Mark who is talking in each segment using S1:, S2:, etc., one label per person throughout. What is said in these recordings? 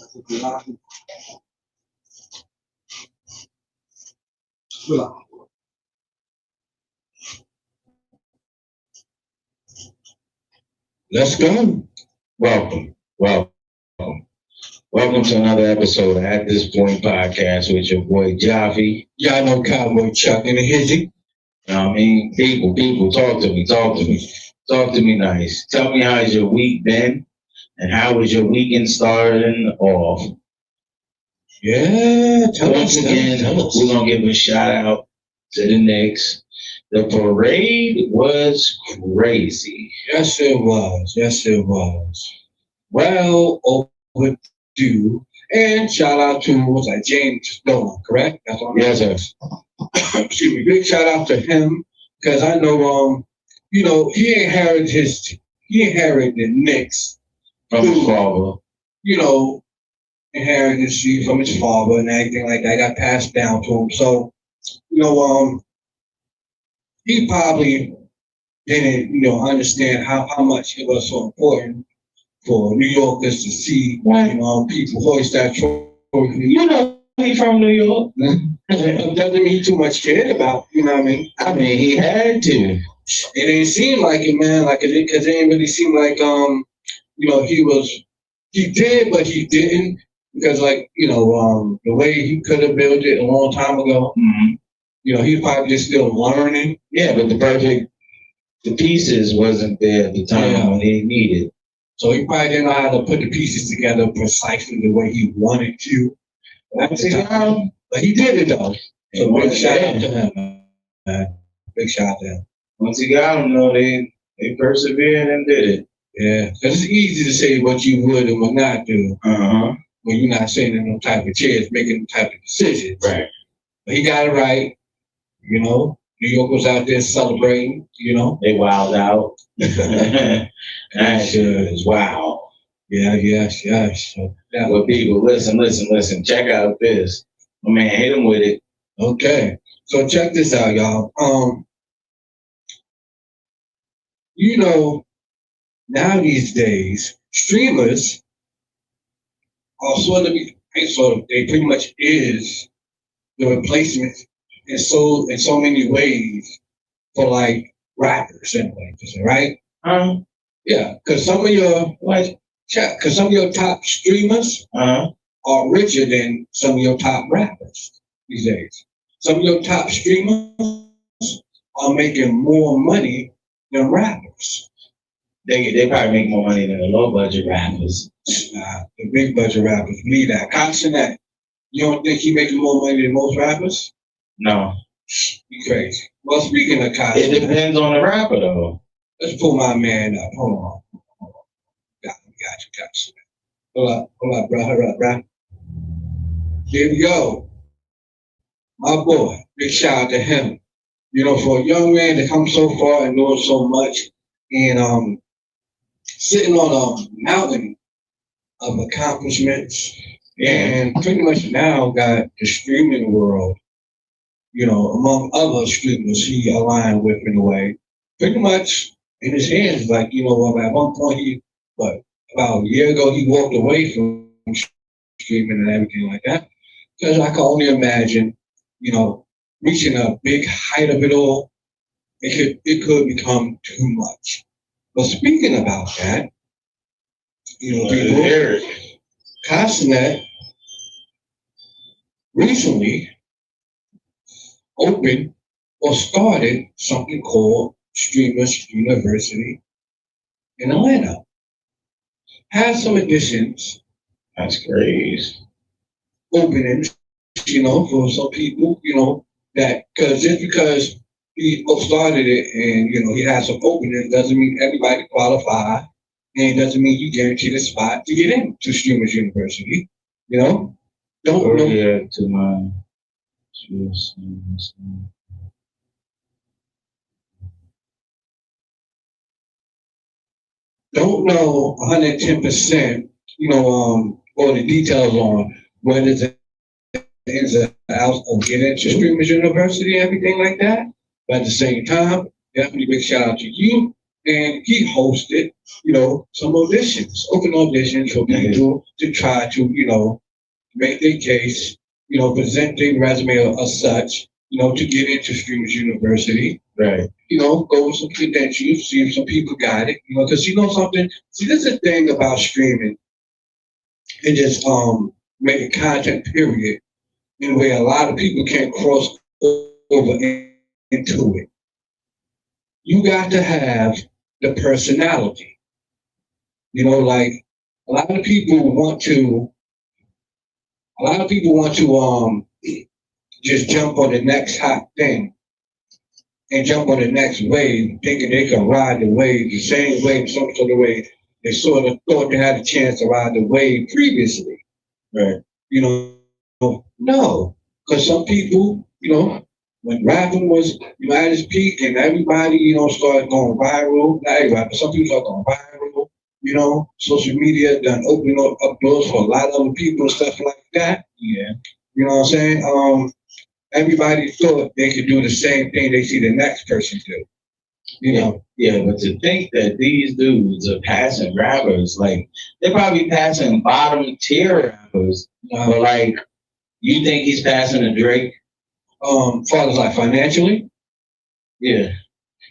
S1: Let's go. Welcome. Welcome. Welcome to another episode of At This Point Podcast with your boy Javi.
S2: Y'all know Cowboy Chuck and the Hizzy.
S1: You know what I mean? People, talk to me. Talk to me nice. Tell me how's your week been and how was your weekend starting off?
S2: Yeah, tell us.
S1: We're going to give a shout out to the Knicks. The parade was crazy.
S2: Yes, it was. Well overdue. And shout out to, James Dolan, correct?
S1: That's what yes, sir.
S2: Excuse me. Big shout out to him because I know, he inherited the Knicks
S1: from his father.
S2: Inherited his from his father and everything like that got passed down to him. So, he probably didn't, understand how much it was so important for New Yorkers to see, people hoist that trophy.
S1: He from New York.
S2: Doesn't mean too much cared about, you know what I mean?
S1: I mean, he had to.
S2: It didn't seem like it, man, because it didn't really seem like, he did, but he didn't. Because, the way he could have built it a long time ago, he's probably just still learning.
S1: Yeah, but the pieces wasn't there at the time when he needed.
S2: So he probably didn't know how to put the pieces together precisely the way he wanted to. But he did it, though. So big shout out to him, man. Big shout out to him.
S1: Once he got them, they persevered and did it.
S2: Yeah, because it's easy to say what you would and would not do. When you're not sitting in no type of chairs making them type of decisions.
S1: Right.
S2: But he got it right. New York was out there celebrating,
S1: They wowed out. That is wow.
S2: Yes.
S1: Well, people, listen. Check out this. My man, hit him with it.
S2: Okay. So check this out, y'all. Now these days, streamers are they pretty much is the replacement in so many ways for like rappers anyway, right? Yeah, because some of your top streamers are richer than some of your top rappers these days. Some of your top streamers are making more money than rappers.
S1: They probably make more money than the low budget rappers.
S2: The big budget rappers need that. Constant. You don't think he making more money than most rappers?
S1: No.
S2: You crazy. Well, speaking of Constant,
S1: it depends on the rapper though.
S2: Let's pull my man up. Hold on. Got you. Hold up, bro. Hurry up, bro. Here we go. My boy. Big shout out to him. For a young man to come so far and know so much and sitting on a mountain of accomplishments and pretty much now got the streaming world, among other streamers he aligned with in a way, pretty much in his hands. Like, at one point about a year ago, he walked away from streaming and everything like that. Because I can only imagine, reaching a big height of it all, it could become too much. But speaking about that, people, Constant recently opened or started something called Streamers University in Atlanta. Has some additions.
S1: That's great.
S2: Openings, for some people, that just because he started it and he has some openings doesn't mean everybody qualify, and it doesn't mean you guarantee the spot to get into Streamers University. Don't
S1: to my
S2: don't know 110%, all the details on whether it's ins and outs of getting into Streamers University and everything like that. But at the same time, definitely big shout out to you And he hosted, some auditions, open auditions for people to try to, make their case, present their resume as such, to get into Streamers University.
S1: Right.
S2: Go with some credentials, see if some people got it, because something. See, this is the thing about streaming and just making content, period, in a way a lot of people can't cross over into it. You got to have the personality. Like a lot of people want to, just jump on the next hot thing and jump on the next wave, thinking they can ride the wave the same way, some sort of way they sort of thought they had a chance to ride the wave previously.
S1: Right.
S2: No, because some people, when rapping was, at its peak and everybody, started going viral, not everybody, but some people started going viral, social media done opening up doors for a lot of other people and stuff like that.
S1: Yeah.
S2: You know what I'm saying? Everybody thought they could do the same thing they see the next person do.
S1: Yeah, but to think that these dudes are passing rappers, like they're probably passing bottom tier rappers, but like you think he's passing a Drake?
S2: Far as like financially?
S1: Yeah.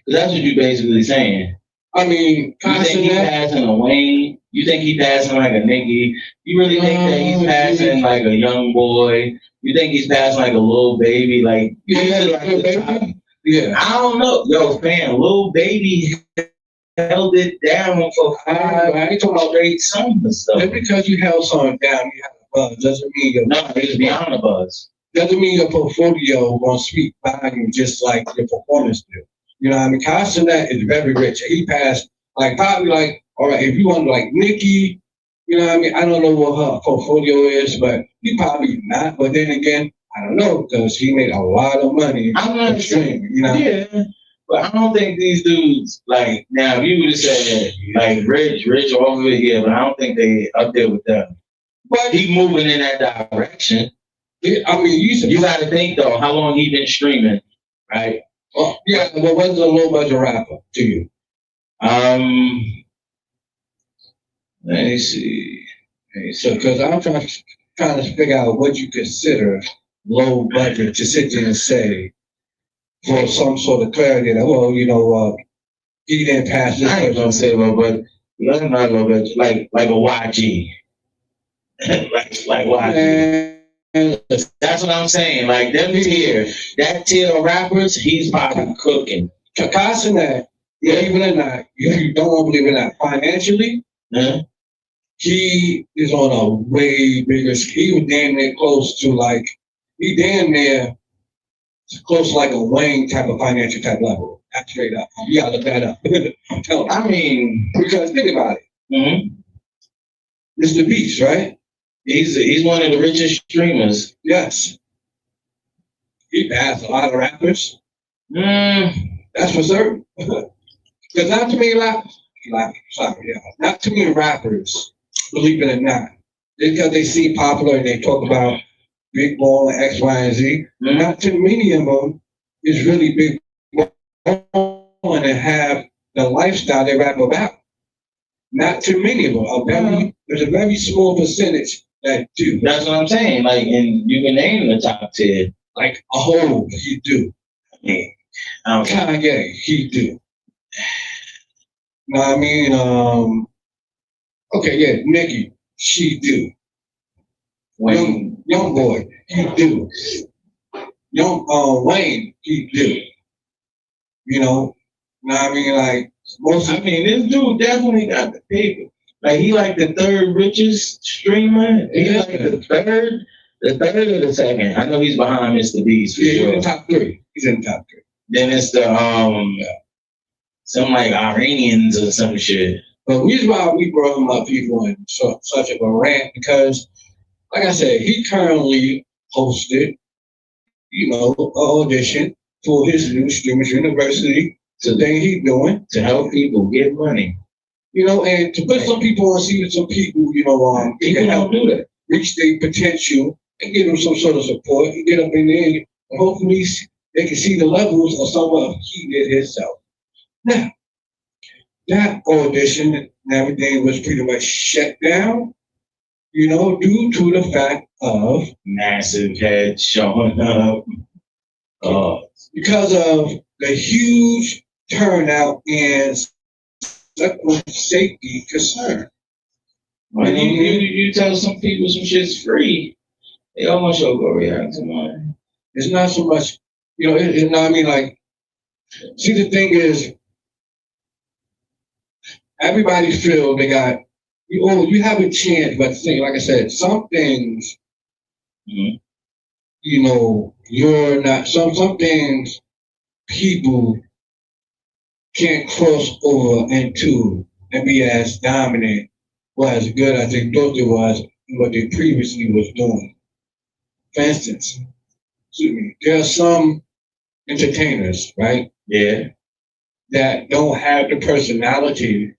S1: Because that's what you're basically saying.
S2: I mean,
S1: you think he's passing a Wayne? You think he's passing like a Nicki? You really think that he's passing like a young boy? You think he's passing like a little baby? Like,
S2: yeah.
S1: I don't know. Yo, fam, Lil Baby held it down for 5 8 songs and stuff.
S2: Just because you held something down, you have a buzz, doesn't mean
S1: it's beyond a buzz.
S2: Doesn't mean your portfolio won't speak volume just like your performance do. You know what I mean? Castanet is very rich. He passed, probably all right, if you want like Nicki, you know what I mean? I don't know what her portfolio is, but he probably not. But then again, I don't know, because he made a lot of money.
S1: I'm not streaming, Yeah. But I don't think these dudes, now if you would have said, Rich over here, but I don't think they up there with them. But he moving in that direction.
S2: Yeah, I mean,
S1: you got to think, though, how long he been streaming, right?
S2: Well, yeah, but what's a low budget rapper to you?
S1: Let me see.
S2: So, because I'm trying to figure out what you consider low budget to sit there and say for some sort of clarity that, he didn't pass this.
S1: I ain't gonna say but nothing not low budget, like a YG, like YG. That's what I'm saying. Like that tier of rappers, he's probably cooking.
S2: Castanet, believe it or not, if you don't want to believe it or not, financially, he is on a way bigger scale. He was damn near close to he damn near close to like a Wayne type of financial type level. That's straight up. You gotta look that up. I'm telling you.
S1: I mean,
S2: because think about it. Mr. Beast, right?
S1: He's one of the richest streamers.
S2: Yes. He passed a lot of rappers. That's for certain. Because not too many not too many rappers, believe it or not, because they see popular and they talk about big ball and X, Y, and Z. Not too many of them is really big ball and have the lifestyle they rap about. Not too many of them. There's a very small percentage that do.
S1: That's what I'm saying. And you can name the top 10.
S2: Like a whole, he do. Kanye, he do. Know what I mean? Okay, yeah, Nicki, she do. Young boy, he do. Wayne, he do. Know what I mean?
S1: This dude definitely got the paper. He the third richest streamer. He's the third or the second. I know he's behind Mr. Beast.
S2: He's in the top 3. He's in the top 3.
S1: Then it's the some Iranians or some shit.
S2: But the reason why we brought him up, people in such a rant, because, like I said, he currently hosted, an audition for his new Streamers University. It's the thing he's doing
S1: to help people get money.
S2: And to put some people on, see some people, he can help do that, reach their potential and give them some sort of support and get up in there and hopefully they can see the levels of someone he did himself. Now, that audition and everything was pretty much shut down, due to the fact of
S1: massive head showing up.
S2: Because of the huge turnout and safety concern.
S1: When you tell some people some shit's free, they almost go react to mine.
S2: It's not so much, it's not, like, see, the thing is, everybody feel they got, you have a chance, but the thing, like I said, some things, you're not, some things people can't cross over into and be as dominant or as good as they thought they was what they previously was doing. For instance, there are some entertainers, right?
S1: Yeah.
S2: That don't have the personality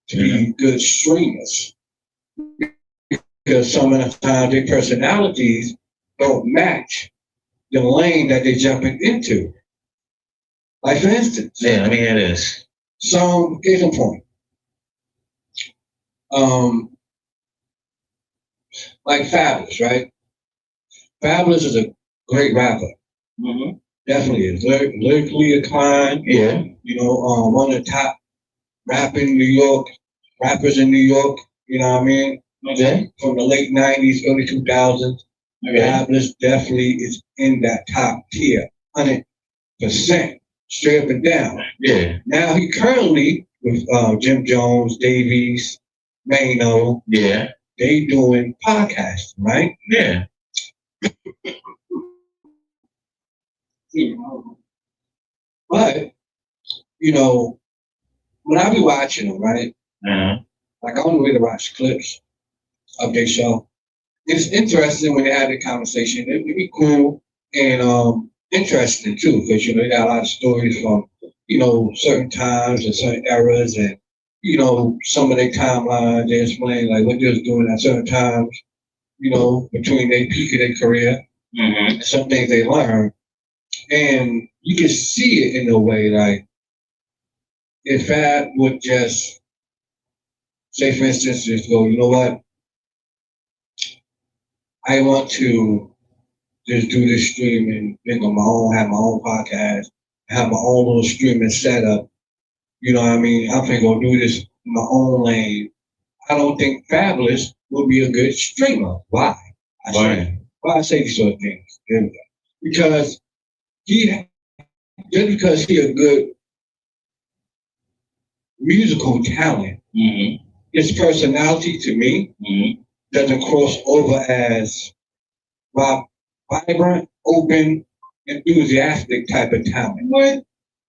S2: to be good streamers. Because some of the time their personalities don't match the lane that they're jumping into. Like, for instance.
S1: Yeah, it is.
S2: Some, case in point. Like Fabulous, right? Fabulous is a great rapper.
S1: Mm-hmm.
S2: Definitely is. Lyrically inclined.
S1: Yeah.
S2: One of the top rappers in New York. You know what I mean?
S1: Okay.
S2: From the late 90s, early 2000s. Okay. Fabulous definitely is in that top tier. 100%. Straight up and down.
S1: Yeah.
S2: Now he currently with Jim Jones, Davies, Mano.
S1: Yeah.
S2: They doing podcasting, right?
S1: Yeah.
S2: But, when I be watching them, right? Like, I only really watch clips of their show. It's interesting when they have the conversation. It'd be cool and interesting too, because they got a lot of stories from certain times and certain eras, and some of their timelines. They explain like what they was doing at certain times, between their peak of their career, and some things they learned, and you can see it in a way like if Fab would just say, for instance, just go, you know what, I want to just do this streaming, have my own podcast, have my own little streaming setup. You know what I mean? I'm gonna go do this in my own lane. I don't think Fabulous will be a good streamer. Why? Why I say these sort of things? Because he a good musical talent, his personality to me doesn't cross over as vibrant, open, enthusiastic type of talent. What?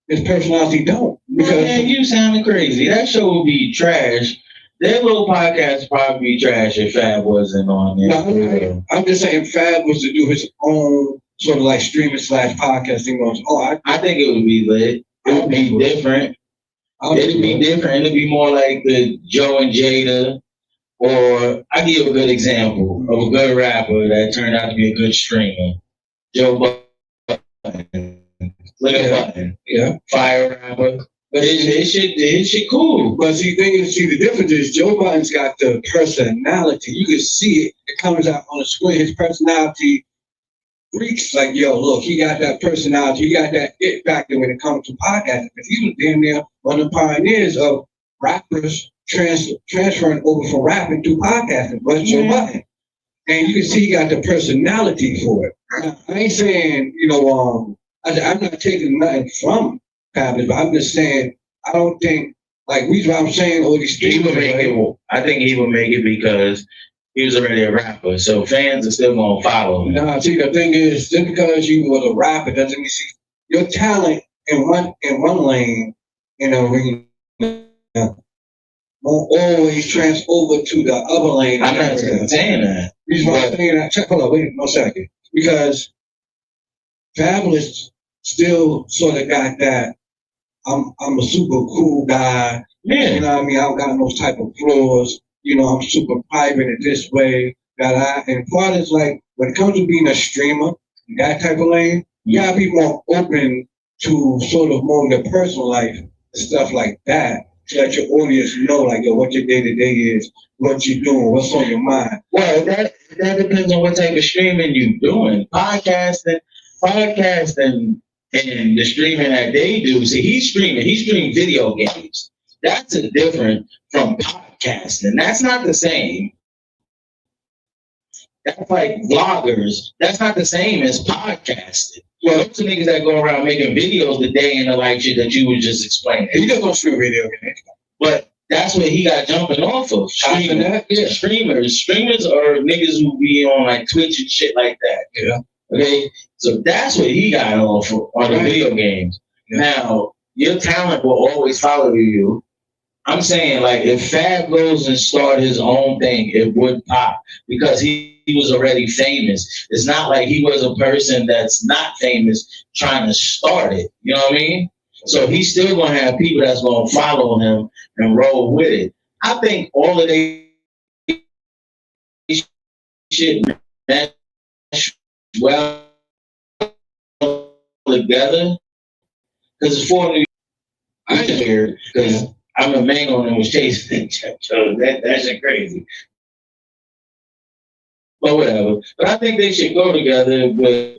S2: His personality don't.
S1: Because you sounding crazy. That show would be trash. That little podcast would probably be trash if Fab wasn't on there.
S2: No, I'm just saying Fab was to do his own sort of like streaming / podcasting. I think it would be lit. It would be different. It'd be different. It'd be more like the Joe and Jada. Or I give you a good example of a good rapper that turned out to be a good streamer. Joe Budden. Look at Budden. Yeah. Fire rapper. But his shit cool. But see, the difference is Joe Budden's got the personality. You can see it. It comes out on the screen. His personality freaks like, yo, look, he got that personality. He got that it factor when it comes to podcasting. Because he was damn near one of the pioneers of rappers transferring over from rapping to podcasting. But Joe Budden. And you can see he got the personality for it. Now, I ain't saying, I'm not taking nothing from Fabulous, but I'm just saying, I don't think, like, reason why I'm saying all these things. I think he would make it because he was already a rapper, so fans are still going to follow him. Nah, see, the thing is, just because you was a rapper doesn't mean your talent in one lane in a arena won't always transfer over to the other lane. I'm not saying that. Reason why I'm saying that, hold on, wait one second. Because Fabulous still sort of got that, I'm a super cool guy. Yeah. You know what I mean? I don't got those type of flaws. I'm super private in this way. And part is like, when it comes to being a streamer, that type of lane, you gotta be more open to sort of more your personal life and stuff like that, to let your audience know, like, yo, what your day to day is, what you're doing, what's on your mind.
S1: Well, that depends on what type of streaming you're doing. Podcasting, and the streaming that they do. See, He stream video games. That's a different from podcasting. That's not the same. That's like vloggers. That's not the same as podcasting. Well, those are niggas that go around making videos the day in the life shit that you were just explaining.
S2: He just don't stream video games.
S1: But that's what he got jumping off of. Streaming. Yeah, streamers. Streamers are niggas who be on like Twitch and shit like that.
S2: Yeah.
S1: Okay. So that's what he got off of on the video games. Yeah. Now, your talent will always follow you. I'm saying, like, if Fab goes and start his own thing, it would pop because he was already famous. It's not like he was a person that's not famous trying to start it. You know what I mean? So he's still going to have people that's going to follow him and roll with it. I think all of they shit mesh well together because it's for New York. Because I'm a mango and was chasing it. So that shit crazy. But whatever. But I think they should go together. But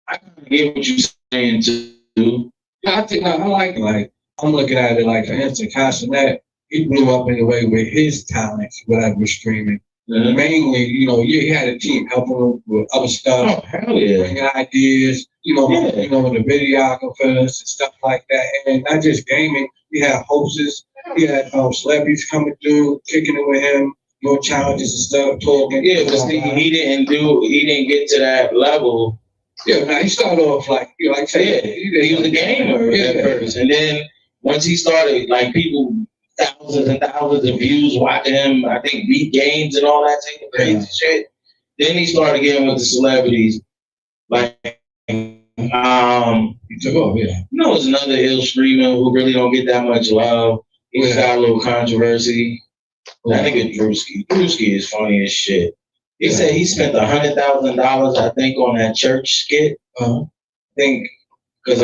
S1: I kind of get what you're saying too.
S2: I think I like it. Like, I'm looking at it like, for instance, Castanet, he blew up in a way with his talents, whatever, streaming. Mm-hmm. Mainly, he had a team helping him with other stuff.
S1: Oh, hell yeah.
S2: Bringing ideas, with the videographers and stuff like that. And not just gaming, he had hosts, he had celebrities coming through, kicking it with him, challenges and stuff, talking.
S1: Yeah, because he didn't get to that level.
S2: Yeah, now he started off like I said,
S1: he was a gamer at first. And then once he started, like, people, thousands and thousands of views watching him, I think, beat games and all that type of crazy shit. Then he started getting with the celebrities. Like, he
S2: took off,
S1: it's another ill streamer who really don't get that much love. He just got a little controversy. That nigga Drewski. Drewski is funny as shit. He said he spent $100,000, I think, on that church skit. I think because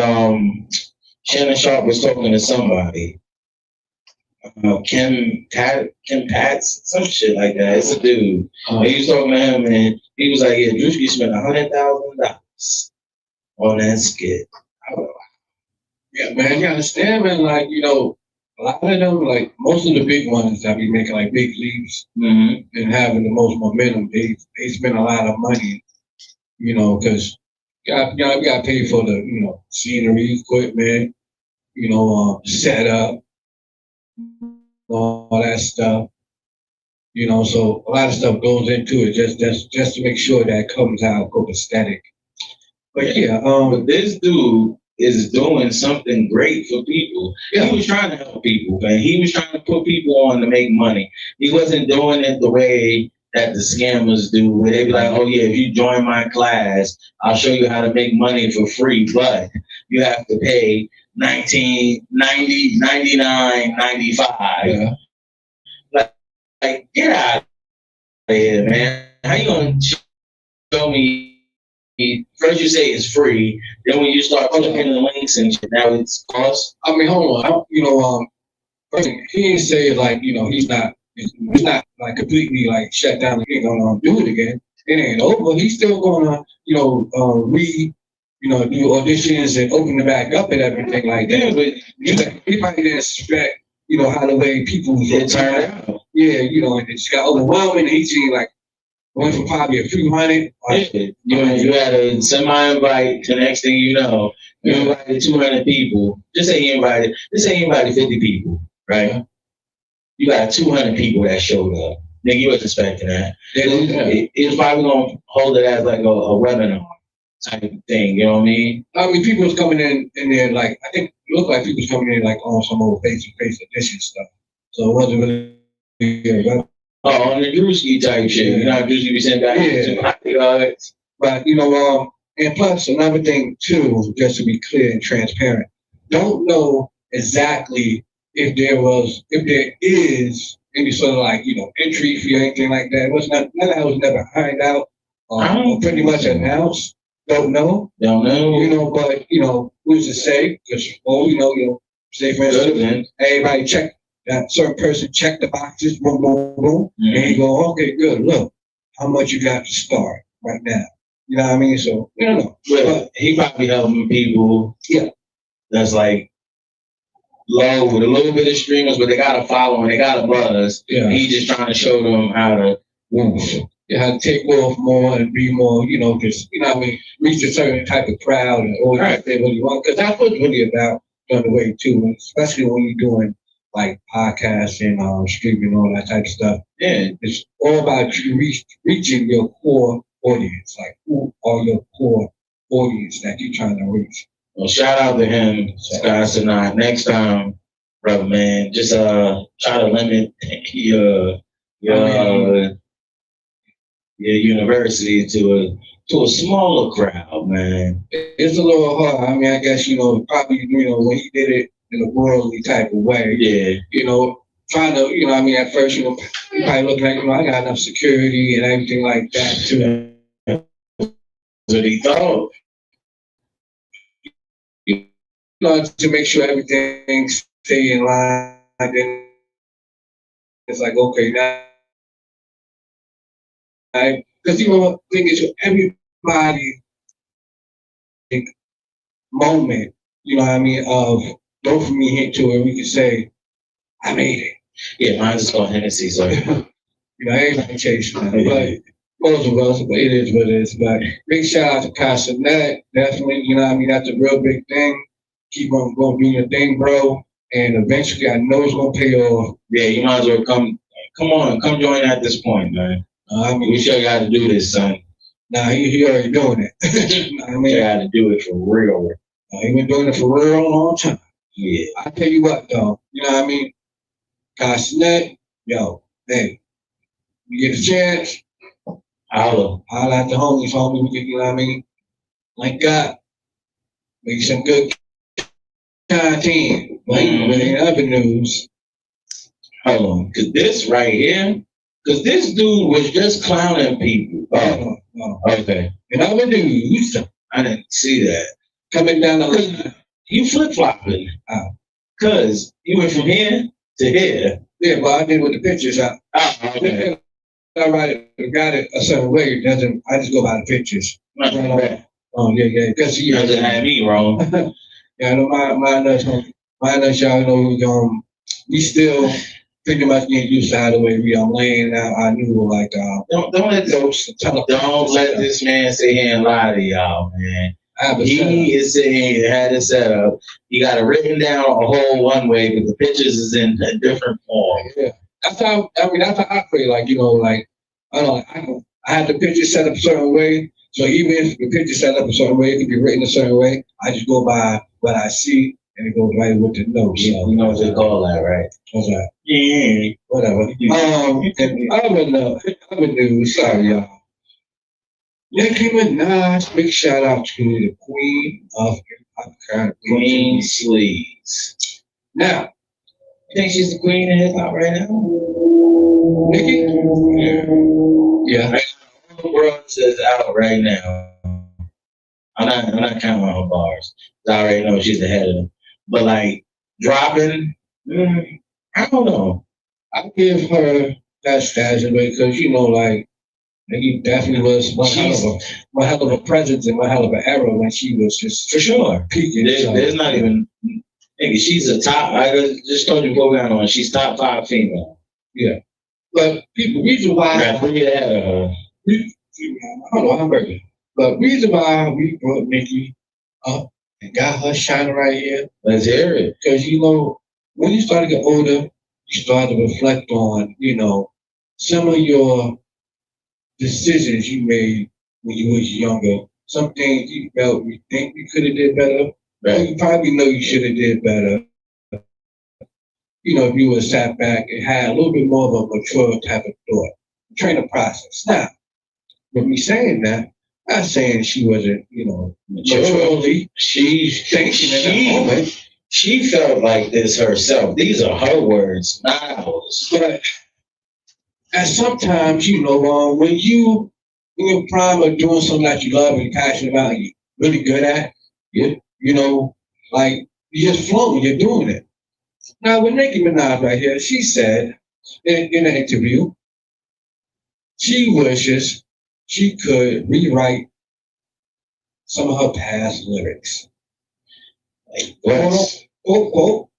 S1: Shannon Sharp was talking to somebody. Kim Pats, some shit like that. It's a dude. He was talking to him, and he was like, "Yeah, Drewski spent $100,000 on that skit."
S2: Yeah, man, you understand, man? Like, a lot of them, like most of the big ones that be making like big leaps and having the most momentum, they spend a lot of money, because you got to pay for the scenery, equipment, setup, all that stuff. So a lot of stuff goes into it just to make sure that it comes out copacetic. But
S1: but this dude is doing something great for people. Yeah. He was trying to help people, man. He was trying to put people on to make money. He wasn't doing it the way that the scammers do, where they be like, "Oh yeah, if you join my class, I'll show you how to make money for free, but you have to pay $19.90, $99.95." Yeah. Like, get out of here, man. How you gonna show me? First you say it's free, then when you start clicking the links and shit, now it's cost.
S2: I mean, hold on. First thing, he didn't say like, he's not like completely like shut down. He ain't gonna do it again. It ain't over. He's still gonna, do auditions and open it back up and everything like that. But he probably didn't expect, how the way people turn out. Yeah, and it just got overwhelming. And he seen like, went for probably a few hundred.
S1: You had a semi-invite. The next thing you know, you invited 200 people. Just say you invited 50 people, right? You got 200 people that showed up. Nigga, you was expecting that. It was probably going to hold it as like a webinar type of thing, you know what I mean?
S2: I mean, people was coming in there like, I think it looked like people was coming in like on some old face-to-face edition stuff. So it wasn't really
S1: on the Drewski type shit. You know how Drewski be saying that?
S2: But, and plus another thing too, just to be clear and transparent, don't know exactly if there is any sort of like, entry fee or anything like that. None of that was never ironed out or pretty much announced. don't know.
S1: Don't know.
S2: You know, but who's to say? Because say for instance, everybody check that certain person check the boxes, boom, boom, boom, and you go, okay, good. Look, how much you got to start right now. You know what I mean? So we don't know.
S1: But he probably helping people.
S2: Yeah.
S1: That's like low with a little bit of streamers, but they got a following, they got a buzz. Yeah. He just trying to show them how to move.
S2: Yeah, how to take off more and be more, because what I mean, reach a certain type of crowd and always say what you want. Because that's what's really about the way too, especially when you're doing like podcasting, streaming, all that type of stuff.
S1: Yeah,
S2: it's all about you reaching your core audience. Like, who are your core audience that you're trying to reach?
S1: Well, shout out to him, Scott Sinai. Next time, brother, man, just try to limit your university to a smaller crowd, man.
S2: It's a little hard. I mean, I guess probably when he did it in a worldly type of way.
S1: Yeah.
S2: Trying to at first you probably looking like I got enough security and everything like that too.
S1: That's what he thought.
S2: To make sure everything stay in line. Then it's like, okay, now, because the thing is, everybody moment, of dopamine hit to where we can say, I made it.
S1: Yeah, mine's is called Hennessy, so
S2: everybody chasing that, but most of us, but it is what it is. But big shout out to Castanet, definitely, that's a real big thing. Keep on going doing your thing, bro. And eventually, I know it's gonna pay off.
S1: Yeah, you might as well come join at this point, man. We show you how to do this, son.
S2: Nah, he already doing it.
S1: You got to do it for real.
S2: He been doing it for real a long time.
S1: Yeah.
S2: I tell you what, though, Castanet, yo, hey, you get a chance, holla at the homies, homie. Like God, make some good content. But in other news,
S1: hold on, because this right here, because this dude was just clowning people.
S2: Oh,
S1: okay.
S2: In other news,
S1: I didn't see that.
S2: Coming down the line,
S1: you flip flopping. Because you went from here to here.
S2: Yeah, but I did with the pictures.
S1: Okay.
S2: I got it a certain way. I just go by the pictures.
S1: Right.
S2: Oh yeah. Because
S1: he doesn't have me wrong.
S2: Yeah, I know my nuts, y'all we still pretty much getting used to how the way we are laying out. I knew like
S1: don't let this man sit here and lie to y'all, man. He is sitting here, had it set up. He got it written down a whole one way, but the pictures is in a different form.
S2: Yeah, that's how I feel. Like I had the picture set up a certain way. So even if the picture set up a certain way, it could be written a certain way. I just go by what I see, and it goes right with the notes.
S1: You know what they call that, right?
S2: What's that?
S1: Yeah.
S2: Whatever. And other news. Sorry, y'all. Nicki Minaj, big shout out to the Queen of Hip Hop,
S1: Queen Sleeves.
S2: Now,
S1: you think she's the queen of hip hop right now?
S2: Nicki? Yeah.
S1: The world is out right now. I'm not counting on her bars. I already know she's ahead of them. But like dropping, I don't know.
S2: I give her that status because he definitely was one hell of a presence and one hell of an era when she was just
S1: for sure
S2: peaking.
S1: There's not even. Maybe she's a top. I just told you before we got on. She's top 5 female.
S2: Yeah, but reason why
S1: I
S2: don't know hamburger. But reason why we brought Nicki up and got her shining right here.
S1: Let's hear it.
S2: Because when you start to get older, you start to reflect on some of your decisions you made when you was younger. Some things you felt you think you could have did better. Right. Or you probably know you should have did better. If you would have sat back and had a little bit more of a mature type of thought. Train the process. Now, with me saying that, I'm not saying she wasn't, maturely. She's thinking in that moment.
S1: She felt like this herself. These are her words, not ours.
S2: But and sometimes, when your prime of doing something that you love and you're passionate about and you're really good at, you know, like you're just flowing, you're doing it. Now with Nicki Minaj right here, she said in an interview, she wishes she could rewrite some of her past lyrics. Like, quote,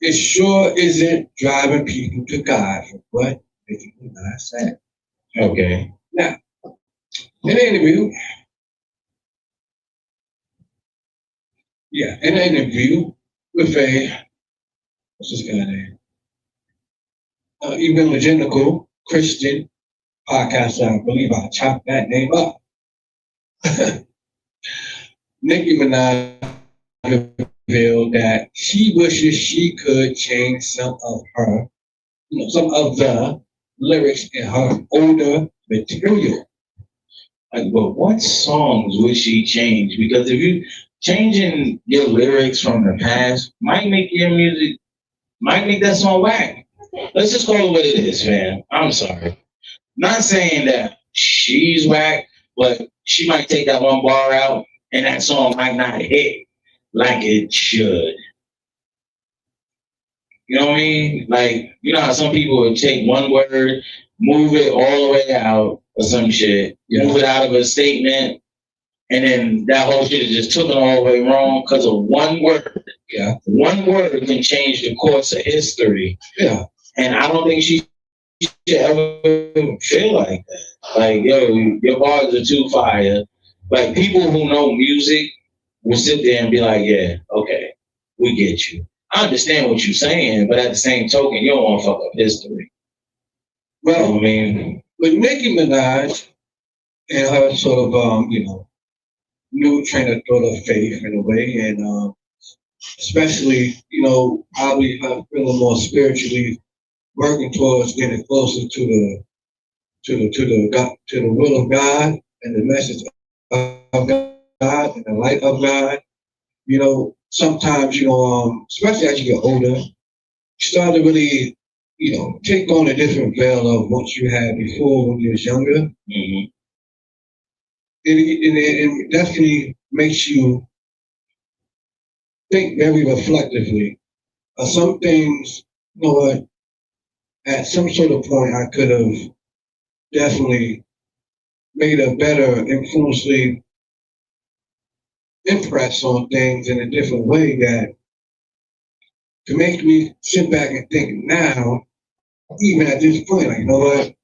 S2: it sure isn't driving people to God, what Nicki Minaj said.
S1: Okay.
S2: Now, in an interview, with what's this guy name? Evangelical Christian podcast, I believe I chopped that name up. Nicki Minaj revealed that she wishes she could change some of the lyrics in her older material.
S1: Like, but what songs would she change? Because if you changing your lyrics from the past might make your music, might make that song whack. Let's just call it what it is, man. I'm sorry. Not saying that she's whack, but she might take that one bar out and that song might not hit like it should. You know what I mean? Like, you know how some people would take one word, move it all the way out or some shit, move it out of a statement, and then that whole shit is just took it all the way wrong because of one word.
S2: Yeah.
S1: One word can change the course of history.
S2: Yeah.
S1: And I don't think she should ever feel like that. Like, yo, your bars are too fire. Like, people who know music will sit there and be like, yeah, okay, we get you. I understand what you're saying, but at the same token, you don't want to fuck up history.
S2: Well,
S1: you know what I mean,
S2: with Nicki Minaj and her sort of, new train of thought of faith in a way, and especially, probably her feeling more spiritually working towards getting closer to the will of God and the message of God and the light of God. Sometimes, especially as you get older, you start to really, take on a different veil of what you had before when you was younger.
S1: Mm-hmm.
S2: It definitely makes you think very reflectively. Some things, what, at some sort of point I could have definitely made a better influentially impress on things in a different way that to make me sit back and think now, even at this point, like, what?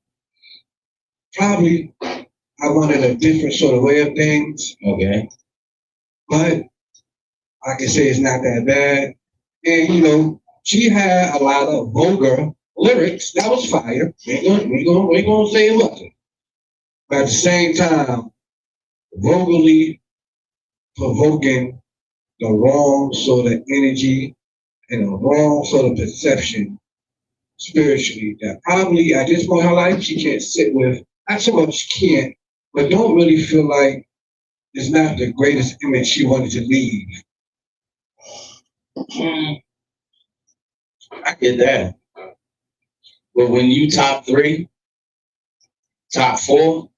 S2: Probably I wanted a different sort of way of things.
S1: Okay.
S2: But I can say it's not that bad. And, she had a lot of vulgar lyrics. That was fire. We ain't gonna say it wasn't. But at the same time, vulgarly provoking the wrong sort of energy and the wrong sort of perception spiritually that probably at this point in her life she can't sit with. Not so much she can't, but don't really feel like it's not the greatest image she wanted to leave.
S1: I get that. But when you top 3, top 4,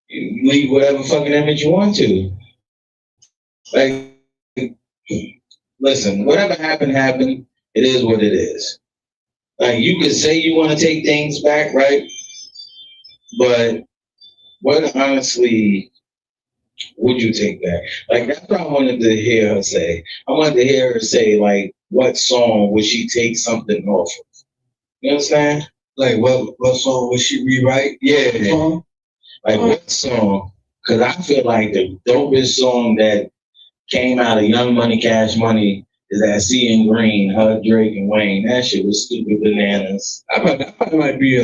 S1: you leave whatever fucking image you want to. Like, listen, whatever happened. It is what it is. Like, you could say you want to take things back, right? But what honestly would you take back? Like, that's what I wanted to hear her say. I wanted to hear her say, like, what song would she take something off of? You understand?
S2: Like, what song would she rewrite?
S1: Yeah. Like, what song? Because I feel like the dopest song that came out of Young Money, Cash Money is that C and Green, her, Drake, and Wayne. That shit was stupid bananas.
S2: That probably might be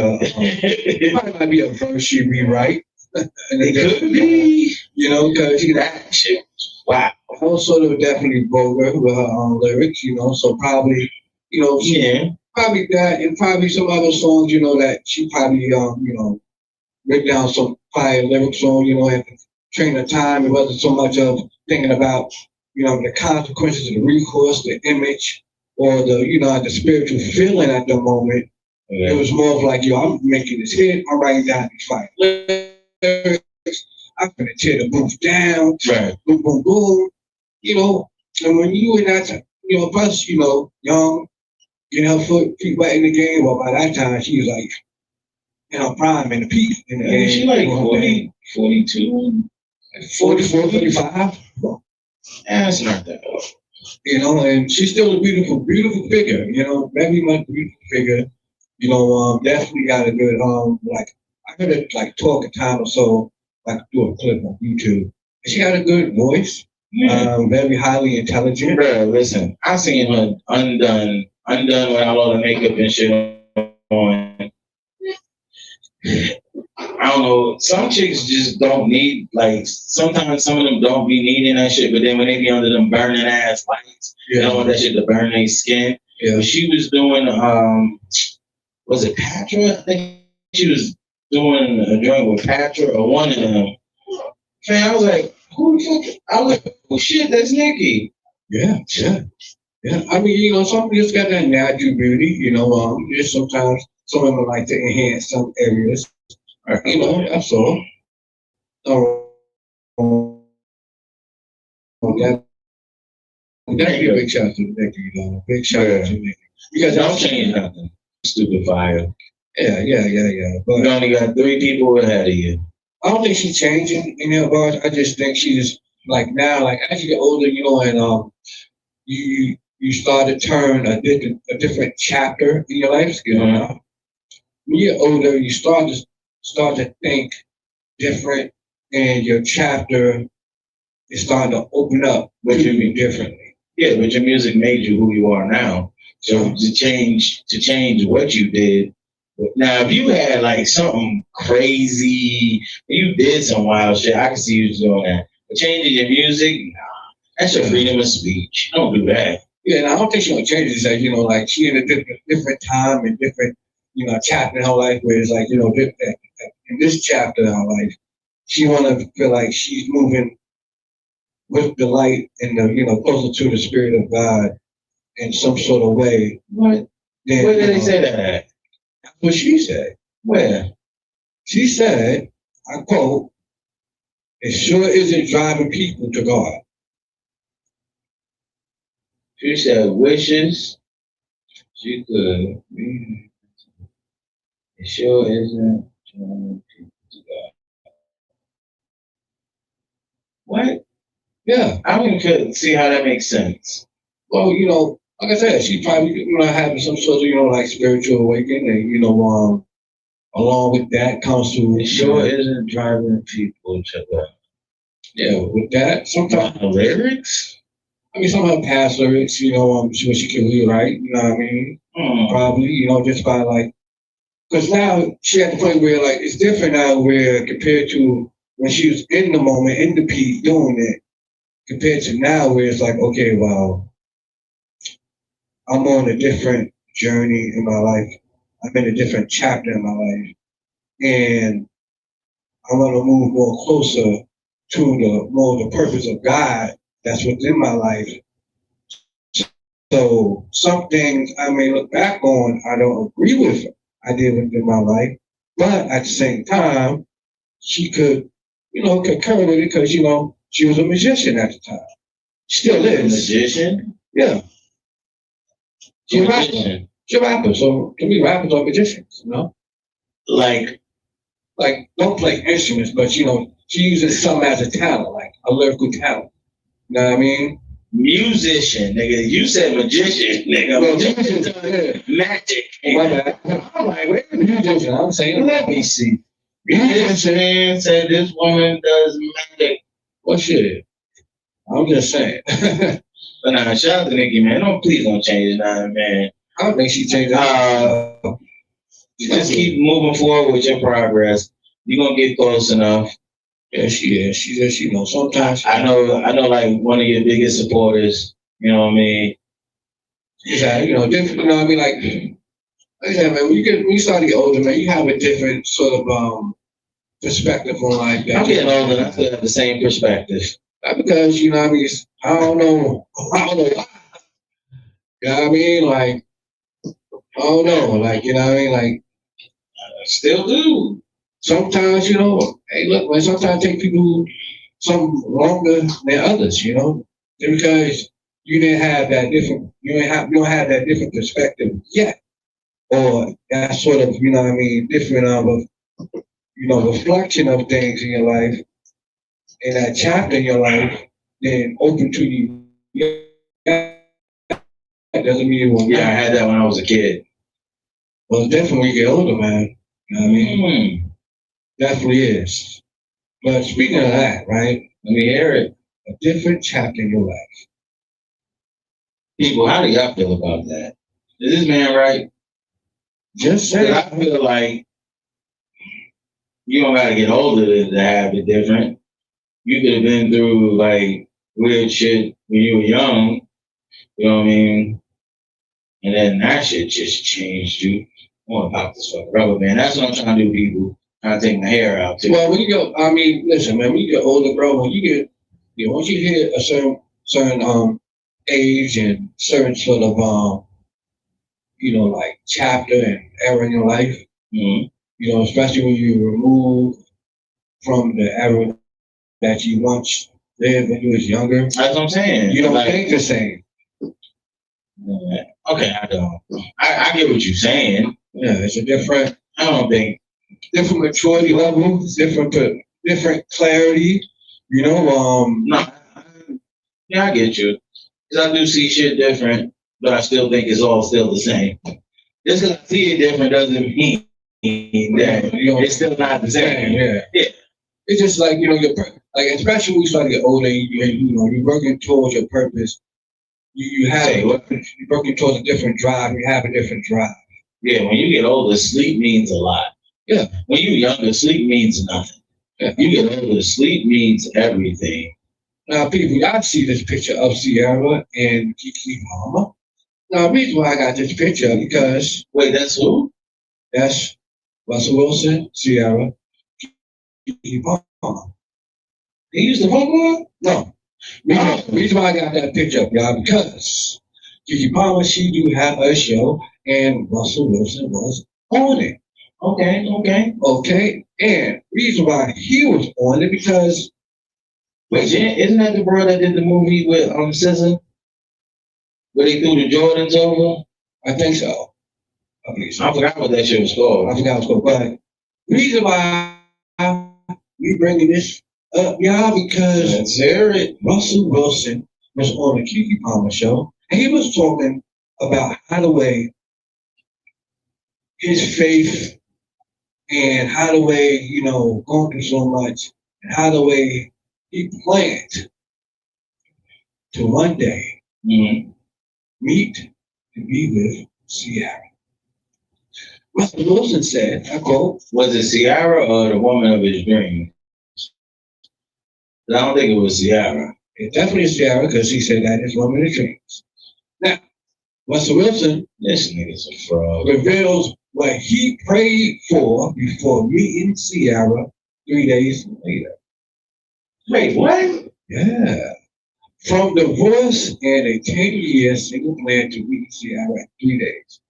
S2: a verse she rewrite.
S1: It could be.
S2: Because
S1: that shit. Wow.
S2: Her sort of definitely vulgar with her own lyrics, so probably, probably that and probably some other songs, that she probably, written down some fire lyrics on, and train of time. It wasn't so much of thinking about, the consequences of the recourse, the image, or the spiritual feeling at the moment. Yeah. It was more of like, I'm making this hit, I'm writing down these fire lyrics, I'm gonna tear the booth down.
S1: Right.
S2: Boom, boom, boom. You know, and when you in that, plus, young, her feet wet in the game. Well, by that time, she was like in her prime in the peak. In the game,
S1: she like 40, 42,
S2: 44, 35.
S1: That's not that old.
S2: And she's still a beautiful, beautiful figure. Very much beautiful figure. Definitely got a good I heard it like talk a time or so, like do a clip on YouTube. She got a good voice. Yeah. Very highly intelligent.
S1: Bro, listen, I seen her undone with all the makeup and shit on. I don't know. Some chicks just don't need, like, sometimes some of them don't be needing that shit, but then when they be under them burning ass lights, they don't want that shit to burn their skin. Yeah. But she was doing, was it Patra? I think she was doing a joint with Patra or one of them. Man, I was like, who the fuck? I was like, oh shit, that's Nikki.
S2: Yeah. I mean, some people just got that natural beauty, just sometimes some women like to enhance some areas. That's all. That'd be a big shout out to Nikki, Big shout out to Nikki.
S1: Because don't change nothing. Stupid fire.
S2: Yeah. But
S1: you only got 3 people ahead of you.
S2: I don't think she's changing, but I just think she's like now, like as you get older, and you start to turn a different chapter in your life. When you get older, you start to think different, and your chapter is starting to open up with you differently.
S1: Yeah, but your music made you who you are now. So to change what you did. Now, if you had like something crazy, you did some wild shit, I can see you doing that. But changing your music, nah, that's your freedom of speech. Don't do that.
S2: Yeah, and I don't think she's gonna change it. Like, like she in a different time and different, chapter in her life where it's like, in this chapter in her life, she wanna feel like she's moving with the light and the, closer to the spirit of God in some sort of way.
S1: What?
S2: Then,
S1: Where did they say that?
S2: That's what she said.
S1: Where?
S2: She said, I quote, "It sure isn't driving people to God."
S1: She said wishes she could be. It sure isn't driving people to God. What?
S2: Yeah.
S1: I don't even see how that makes sense.
S2: Well, like I said, she probably, having some sort of, like spiritual awakening, and, along with that comes to.
S1: It sure isn't driving people to God.
S2: Yeah, with that, sometimes
S1: the lyrics.
S2: I mean, some of her past lyrics, she can rewrite. You know what I mean? Probably, just by like, because now she at the point where like it's different now, where compared to when she was in the moment, in the peak, doing it, compared to now, where it's like, okay, well, I'm on a different journey in my life. I'm in a different chapter in my life, and I want to move more closer to the purpose of God that's within my life. So some things I may look back on, I don't agree with I did within my life, but at the same time, she could, concur with it because, she was a magician at the time. Still is.
S1: A magician?
S2: Yeah. She's a rapper. She's a rapper. So to me, rappers are magicians, Like, don't play instruments, but, she uses some as a talent, like a lyrical talent. You know what I mean?
S1: Musician, nigga. You said magician, nigga.
S2: Well, magician,
S1: magic.
S2: I'm like, wait a minute, musician. I'm saying,
S1: let me see. Musician said this woman does magic.
S2: Well, shit. I'm just saying.
S1: But nah, shout out to Nikki, man. Please don't change it now, man.
S2: I don't think she changed it.
S1: Just keep moving forward with your progress. You're gonna get close enough.
S2: Yeah, she is. She says, sometimes.
S1: I know, like one of your biggest supporters. You know what I mean?
S2: Exactly. Different. You know what I mean? Like I said, man, when you start to get older, man, you have a different sort of perspective on life.
S1: I'm getting older, and I still have the same perspective.
S2: Not because I don't know. You know what I mean? Like, I don't know. Like, you know what I mean? Like,
S1: I still do.
S2: sometimes, hey, look, man, sometimes take people some longer than others, because you didn't have that different, you don't have that different perspective yet, or that sort of, what I mean, different reflection of things in your life, in that chapter in your life, then open to you. Yeah, that doesn't mean you won't.
S1: Yeah, I had that when I was a kid.
S2: Well, it's different when you get older, man. You know what I mean? Definitely is. But speaking of that, right?
S1: Let me hear it.
S2: A different chapter in your life.
S1: People, how do y'all feel about that? Is this man right?
S2: Just say.
S1: I feel like you don't gotta get older to have it different. You could have been through like weird shit when you were young. You know what I mean? And then that shit just changed you. I want to pop this fucking rubber band. That's what I'm trying to do, people. Trying to take my hair out too.
S2: Well, when you go, I mean, listen, man, when you get older, bro, when you get, once you hit a certain age and certain sort of like chapter and era in your life, especially when you remove from the era that you once lived when you was younger.
S1: That's what I'm saying.
S2: You don't think the same.
S1: Yeah. Okay, I don't. I get what you're saying.
S2: Yeah, it's a different.
S1: I don't think
S2: different maturity level, different clarity.
S1: No. Yeah, I get you. Because I do see shit different, but I still think it's all still the same. Just because I see it different doesn't mean that it's still not the same.
S2: Yeah. It's just like like especially when you start to get older, you're working towards your purpose. You're working towards a different drive. You have a different drive.
S1: Yeah, when you get older, sleep means a lot.
S2: Yeah.
S1: When you're younger, sleep means nothing. Yeah. You get older, sleep means everything.
S2: Now, people, y'all see this picture of Sierra and Keke Palmer. Now, the reason why I got this picture because
S1: wait, that's who?
S2: That's Russell Wilson, Sierra, Keke Palmer.
S1: He used to fuck with?
S2: No. Reason why I got that picture up, y'all, because Keke Palmer, she do have her show, and Russell Wilson was on it. Okay. And reason why he was on it because
S1: wait, isn't that the bro that did the movie with SZA? Where they threw the Jordans over?
S2: I think so.
S1: I forgot what that shit was called.
S2: But reason why we bringing this up, y'all, because Russell Wilson was on the Keke Palmer show, and he was talking about how the way his faith and how the way, going through so much, and how the way he planned to one day meet and be with Sierra. Russell Wilson said, I quote,
S1: was it Sierra or the woman of his dreams? I don't think it was Sierra.
S2: It definitely is Sierra because he said that is woman of his dreams. Now, Russell Wilson,
S1: this nigga's a fraud,
S2: reveals what he prayed for before meeting Sierra 3 days later.
S1: Wait, what?
S2: Yeah. From divorce and a 10-year single plan to meet Sierra in 3 days.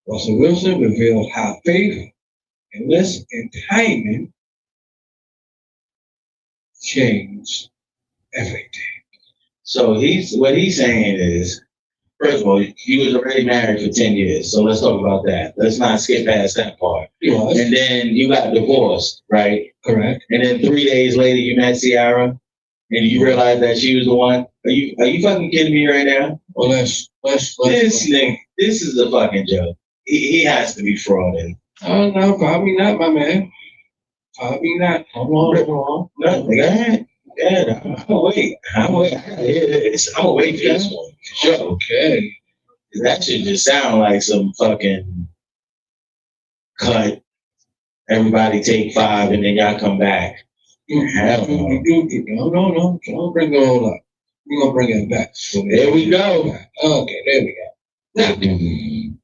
S2: Russell Wilson revealed how faith, enlist, and timing changed everything.
S1: So what he's saying is, first of all, he was already married for 10 years. So let's talk about that. Let's not skip past that part.
S2: He was.
S1: And then you got divorced, right?
S2: Correct.
S1: And then 3 days later you met Sierra and you realized that she was the one. Are you fucking kidding me right now?
S2: Well, let's
S1: this nigga, this is a fucking joke. He has to be frauding.
S2: Oh no, probably not, my man. Probably not. Hold on.
S1: No, go ahead. Yeah, I'm gonna wait. I gotta hear this. I'm gonna wait for this one. Sure.
S2: Okay.
S1: That should just sound like some fucking cut. Everybody take 5 and then y'all come back.
S2: Hell no. No. Don't bring it all up. We're gonna bring it back. So
S1: there we go.
S2: Okay, there we go. Now,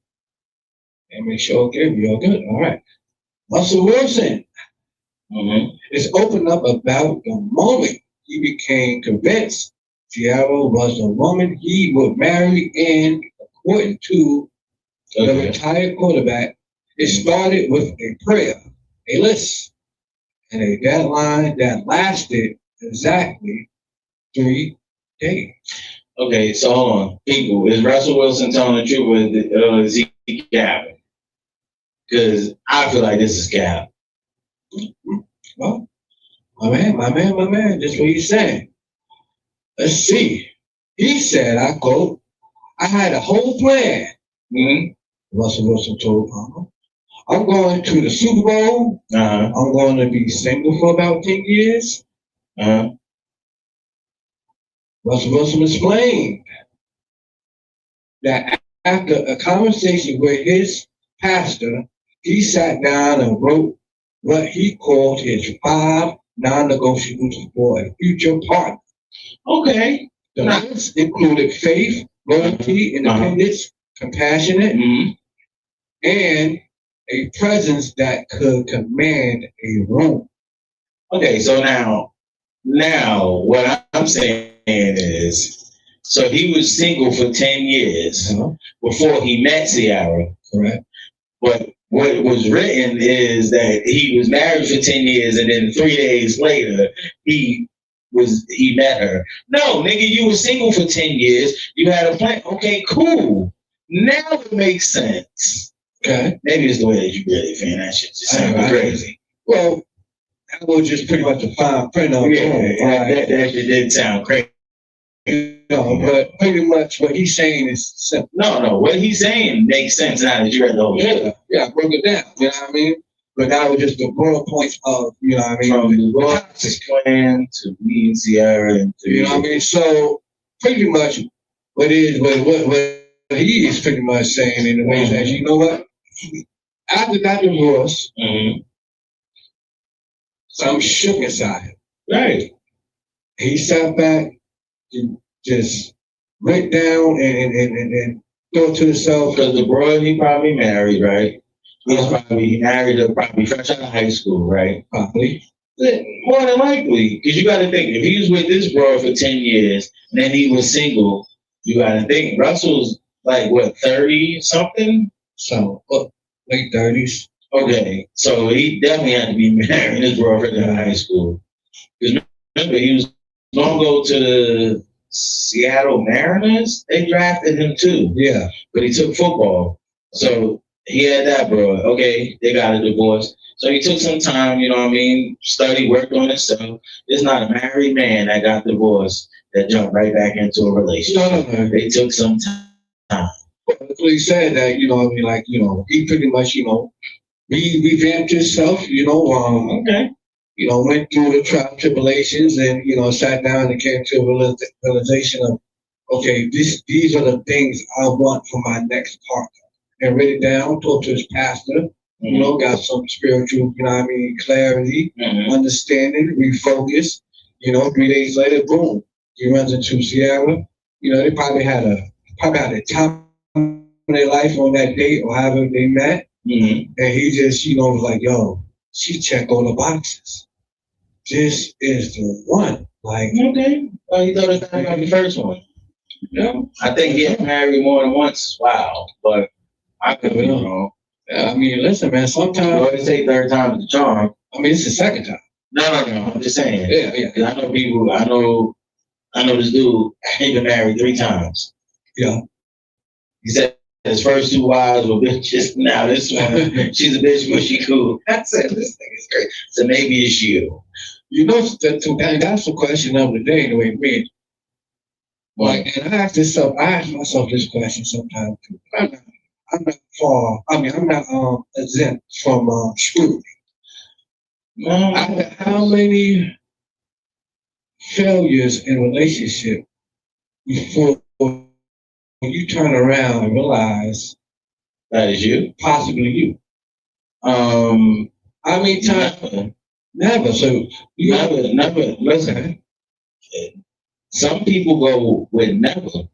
S2: and make sure we all good. All right. Russell Wilson is open up about the moment he became convinced Sierra was the woman he would marry, and according to the retired quarterback, it started with a prayer. Hey, listen, and a deadline that lasted exactly 3 days.
S1: Okay, so hold on, people. Is Russell Wilson telling the truth, or is he capping? Because I feel like this is cap.
S2: Well, my man, that's what he's saying. Let's see. He said, I quote, I had a whole plan. Russell Wilson told Obama. I'm going to the Super Bowl. I'm going to be single for about 10 years. Russell Wilson explained that after a conversation with his pastor, he sat down and wrote what he called his 5 non-negotiables for a future partner.
S1: Okay.
S2: The list included faith, loyalty, independence, compassionate, and a presence that could command a room.
S1: Okay, so now what I'm saying is, so he was single for 10 years before he met Ciara.
S2: Correct.
S1: But what was written is that he was married for 10 years and then 3 days later he met her. No, nigga, you were single for 10 years. You had a plan. Okay, cool. Now it makes sense.
S2: Okay.
S1: Maybe it's the way that you really fan that shit just sounds crazy.
S2: Well, that was just pretty much a fine print of
S1: that shit did sound crazy.
S2: No, but pretty much what he's saying is simple.
S1: No, what he's saying makes sense now that you read the whole shit.
S2: Yeah, I broke it down. You know what I mean? But that was just the broad points of, you know what I mean?
S1: From the Rock's plan to me and Ciara and to,
S2: you know what I mean? So pretty much what he is pretty much saying in the way that, you know what? After that divorce, some shook inside him.
S1: Right.
S2: He sat back and just went down and thought to himself.
S1: Because the broad he probably married, right? He married her probably fresh out of high school, right?
S2: Probably.
S1: More than likely. Because you got to think, if he was with this broad for 10 years and then he was single, you got to think Russell's like, what, 30 something?
S2: So, late 30s.
S1: Okay, so he definitely had to be married his girlfriend in high school. Because remember, he was going to go to the Seattle Mariners. They drafted him too.
S2: Yeah.
S1: But he took football. So he had that, bro. Okay, they got a divorce. So he took some time, you know what I mean, studied, worked on himself. There's not a married man that got divorced that jumped right back into a relationship.
S2: No.
S1: They took some time.
S2: So he said that, you know what I mean, like, you know, he pretty much, you know, revamped himself, you know,
S1: okay.
S2: You know, went through the tribulations and, you know, sat down and came to a realization of, okay, these are the things I want for my next partner. And wrote it down, talked to his pastor, you know, got some spiritual, you know what I mean, clarity, understanding, refocus. You know, 3 days later, boom, he runs into Ciara. You know, they probably had a time in their life on that date or however they met. And he just, you know, was like, yo, she checked all the boxes. This is the one. Like,
S1: okay. Well, you thought it was the first one. You know, I think getting married more than once. Wow, but I could be wrong.
S2: I mean, listen, man. Sometimes
S1: you always say third time is the charm.
S2: I mean, it's the second time.
S1: No. I'm just saying.
S2: Yeah.
S1: Because I know people. I know this dude. He been married 3 times.
S2: Yeah.
S1: He said his first 2 wives were bitches. Now this one, she's a bitch, but she cool. I said this thing is great. So maybe it's you.
S2: You know, that's the question of the day. The way me. Like, and I ask myself this question sometimes too. I'm not exempt from scrutiny. How many failures in relationship before you turn around and realize
S1: that is you?
S2: Possibly you. How many times? Never. So
S1: never. Listen. Some people go with never.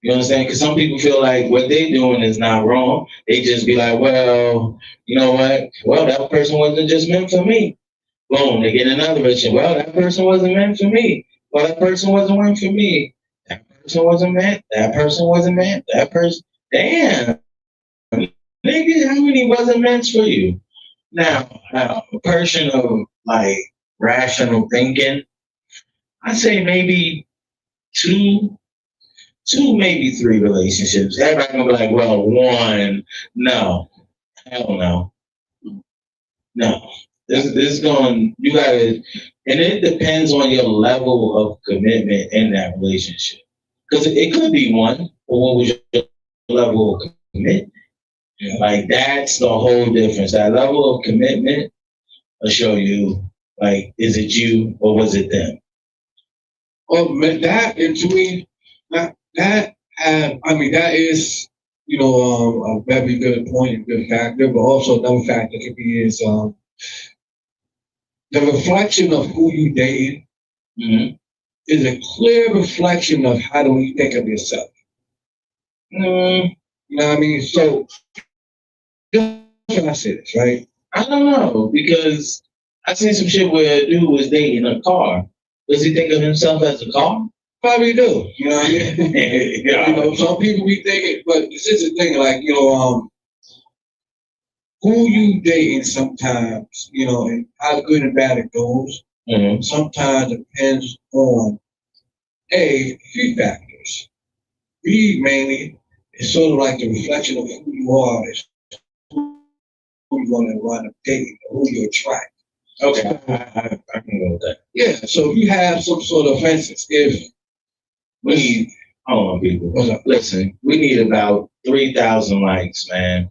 S1: You understand? Because some people feel like what they're doing is not wrong. They just be like, well, you know what? Well, that person wasn't just meant for me. Boom, they get another relationship. Well, that person wasn't meant for me. Well, that person wasn't meant for me. That person wasn't meant. That person wasn't meant. That person. Damn. Nigga, how many wasn't meant for you? Now, a person of like rational thinking, I say maybe two, maybe three relationships. Everybody gonna be like, well, one, no, hell no, no. This is going. You gotta, and it depends on your level of commitment in that relationship. Because it could be one, but what was your level of commitment? Yeah. Like that's the whole difference. That level of commitment will show you, like, is it you or was it them?
S2: Well, that and to me, that is a very good point, a good factor. But also another factor could be is the reflection of who you dated is a clear reflection of how do you think of yourself. You know what I mean? So, just when I say this, right?
S1: I don't know, because I seen some shit where a dude was dating a car. Does he think of himself as a car?
S2: Probably do. You know what I mean? Yeah. Some people be thinking, but this is the thing, like, who you dating sometimes, and how good and bad it goes, sometimes depends on A, few factors. B, mainly, it's sort of like the reflection of who you are, is who you want to wind up dating, or who you attract.
S1: Okay, I can go with that.
S2: Yeah, so if you have some sort of, for instance, if
S1: we need, hold on, people. Listen, we need about 3,000 likes, man.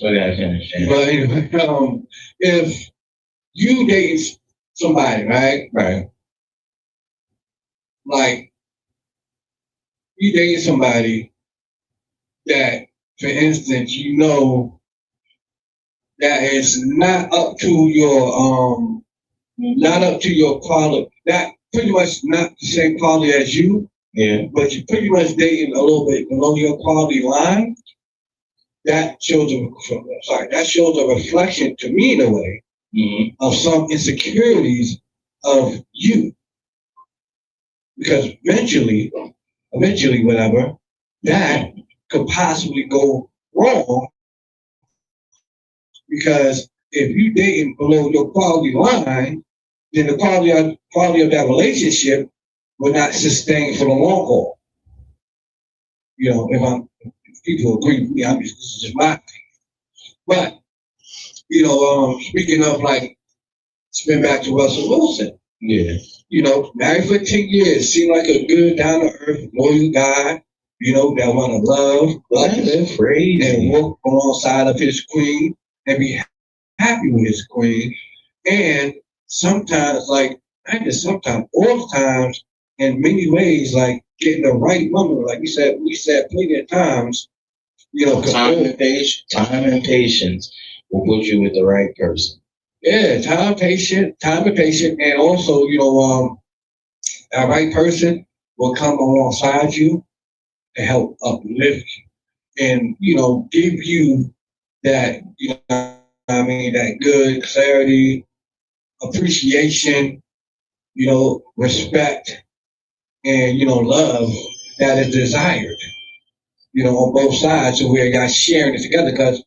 S1: We gotta finish.
S2: But anyway, if you date somebody, right?
S1: Right.
S2: Like, you date somebody that, for instance, that is not up to your quality, that pretty much not the same quality as you.
S1: Yeah.
S2: But you're pretty much dating a little bit below your quality line. That shows a reflection to me in a way of some insecurities of you. Because eventually, whatever, that could possibly go wrong. Because if you dating below your quality line, then the quality of that relationship will not sustain for the long haul. If people agree with me, this is just my opinion. But speaking of, like, spin back to Russell Wilson.
S1: Yeah.
S2: Married for 10 years, seemed like a good, down to earth, loyal guy. That want to love, uplift, and work alongside of his queen and be happy with his queen. And sometimes, like, not just sometimes, all times, in many ways, like getting the right woman, like we said plenty of times.
S1: Time and patience will put you with the right person.
S2: Yeah, time and patience, and also, that right person will come alongside you and help uplift you, and give you that, that good clarity, appreciation, respect, and love that is desired, on both sides, so where y'all sharing it together. Because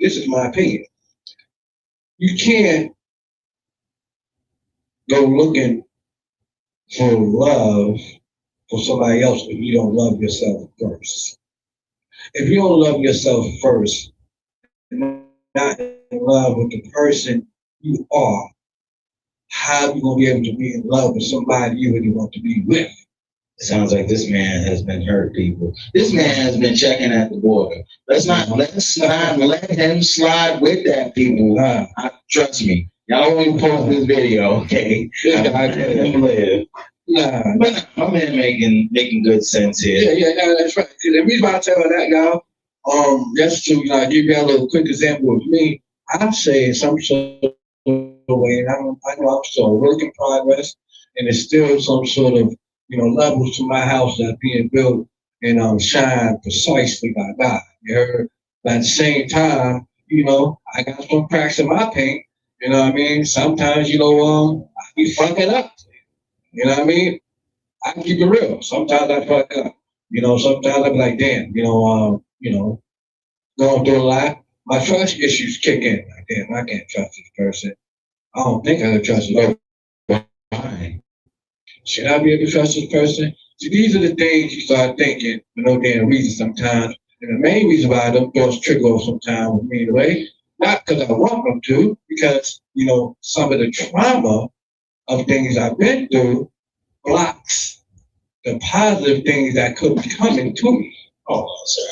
S2: this is my opinion. You can't go looking for love for somebody else if you don't love yourself first. If you don't love yourself first, not in love with the person you are, how are you going to be able to be in love with somebody you really want to be with?
S1: It sounds like this man has been hurt, people. This man has been checking at the border. Let's not let him slide with that, people. Trust me. Y'all don't even post this video, okay? Let him live. But my man making good sense here.
S2: Yeah, that's right. The reason why I tell her that, y'all, just to give you a little quick example of me, I'm saying some sort of way, and I know I'm still a work in progress, and there's still some sort of levels to my house that's being built and shine precisely by God. You heard? But at the same time, I got some cracks in my paint. You know what I mean? Sometimes, I be fucking up. You know what I mean? I can keep it real. Sometimes I fuck up. Sometimes I be like, damn, going through a lot. my trust issues kick in. Like, damn, I can't trust this person. I don't think I can trust this person. Why? Should I be able to trust this person? See, these are the things you start thinking for no damn reason sometimes. And the main reason why them thoughts trigger off sometimes with me in a way, not because I want them to, because, some of the trauma of things I've been through blocks the positive things that could be coming to me.
S1: Hold on, sir.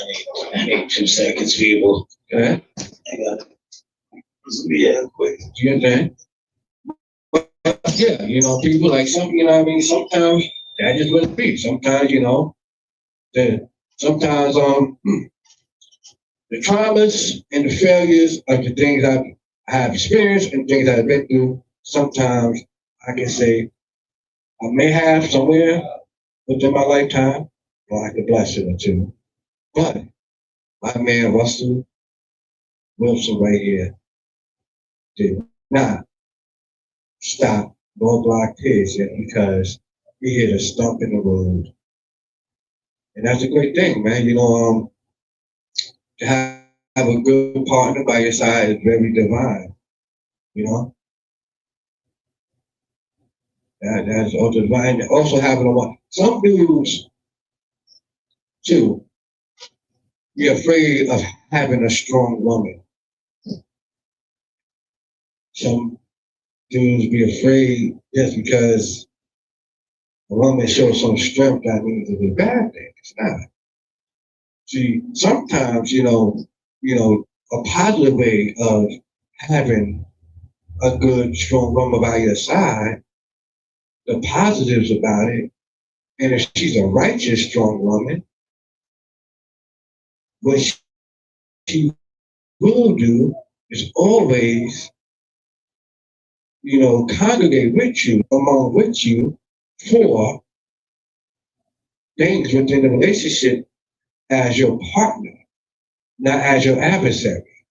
S1: I need 2 seconds, people.
S2: Okay?
S1: I got it. Yeah, quick.
S2: You understand? But yeah, people like some, sometimes that just what it be. Sometimes, sometimes the traumas and the failures of the things I have experienced and things I've been through, sometimes I can say I may have somewhere within my lifetime, or I could bless it or two. But my man Russell Wilson right here did not stop nor block his yet because he hit a stump in the road. And that's a great thing, man. To have a good partner by your side is very divine. That's also divine. Also having a one. Some dudes too be afraid of having a strong woman. Some dudes be afraid just because a woman shows some strength that means it's a bad thing. It's not. See, sometimes, a positive way of having a good, strong woman by your side, the positives about it, and if she's a righteous, strong woman, what she will do is always, congregate with you, among with you, for things within the relationship as your partner, not as your adversary.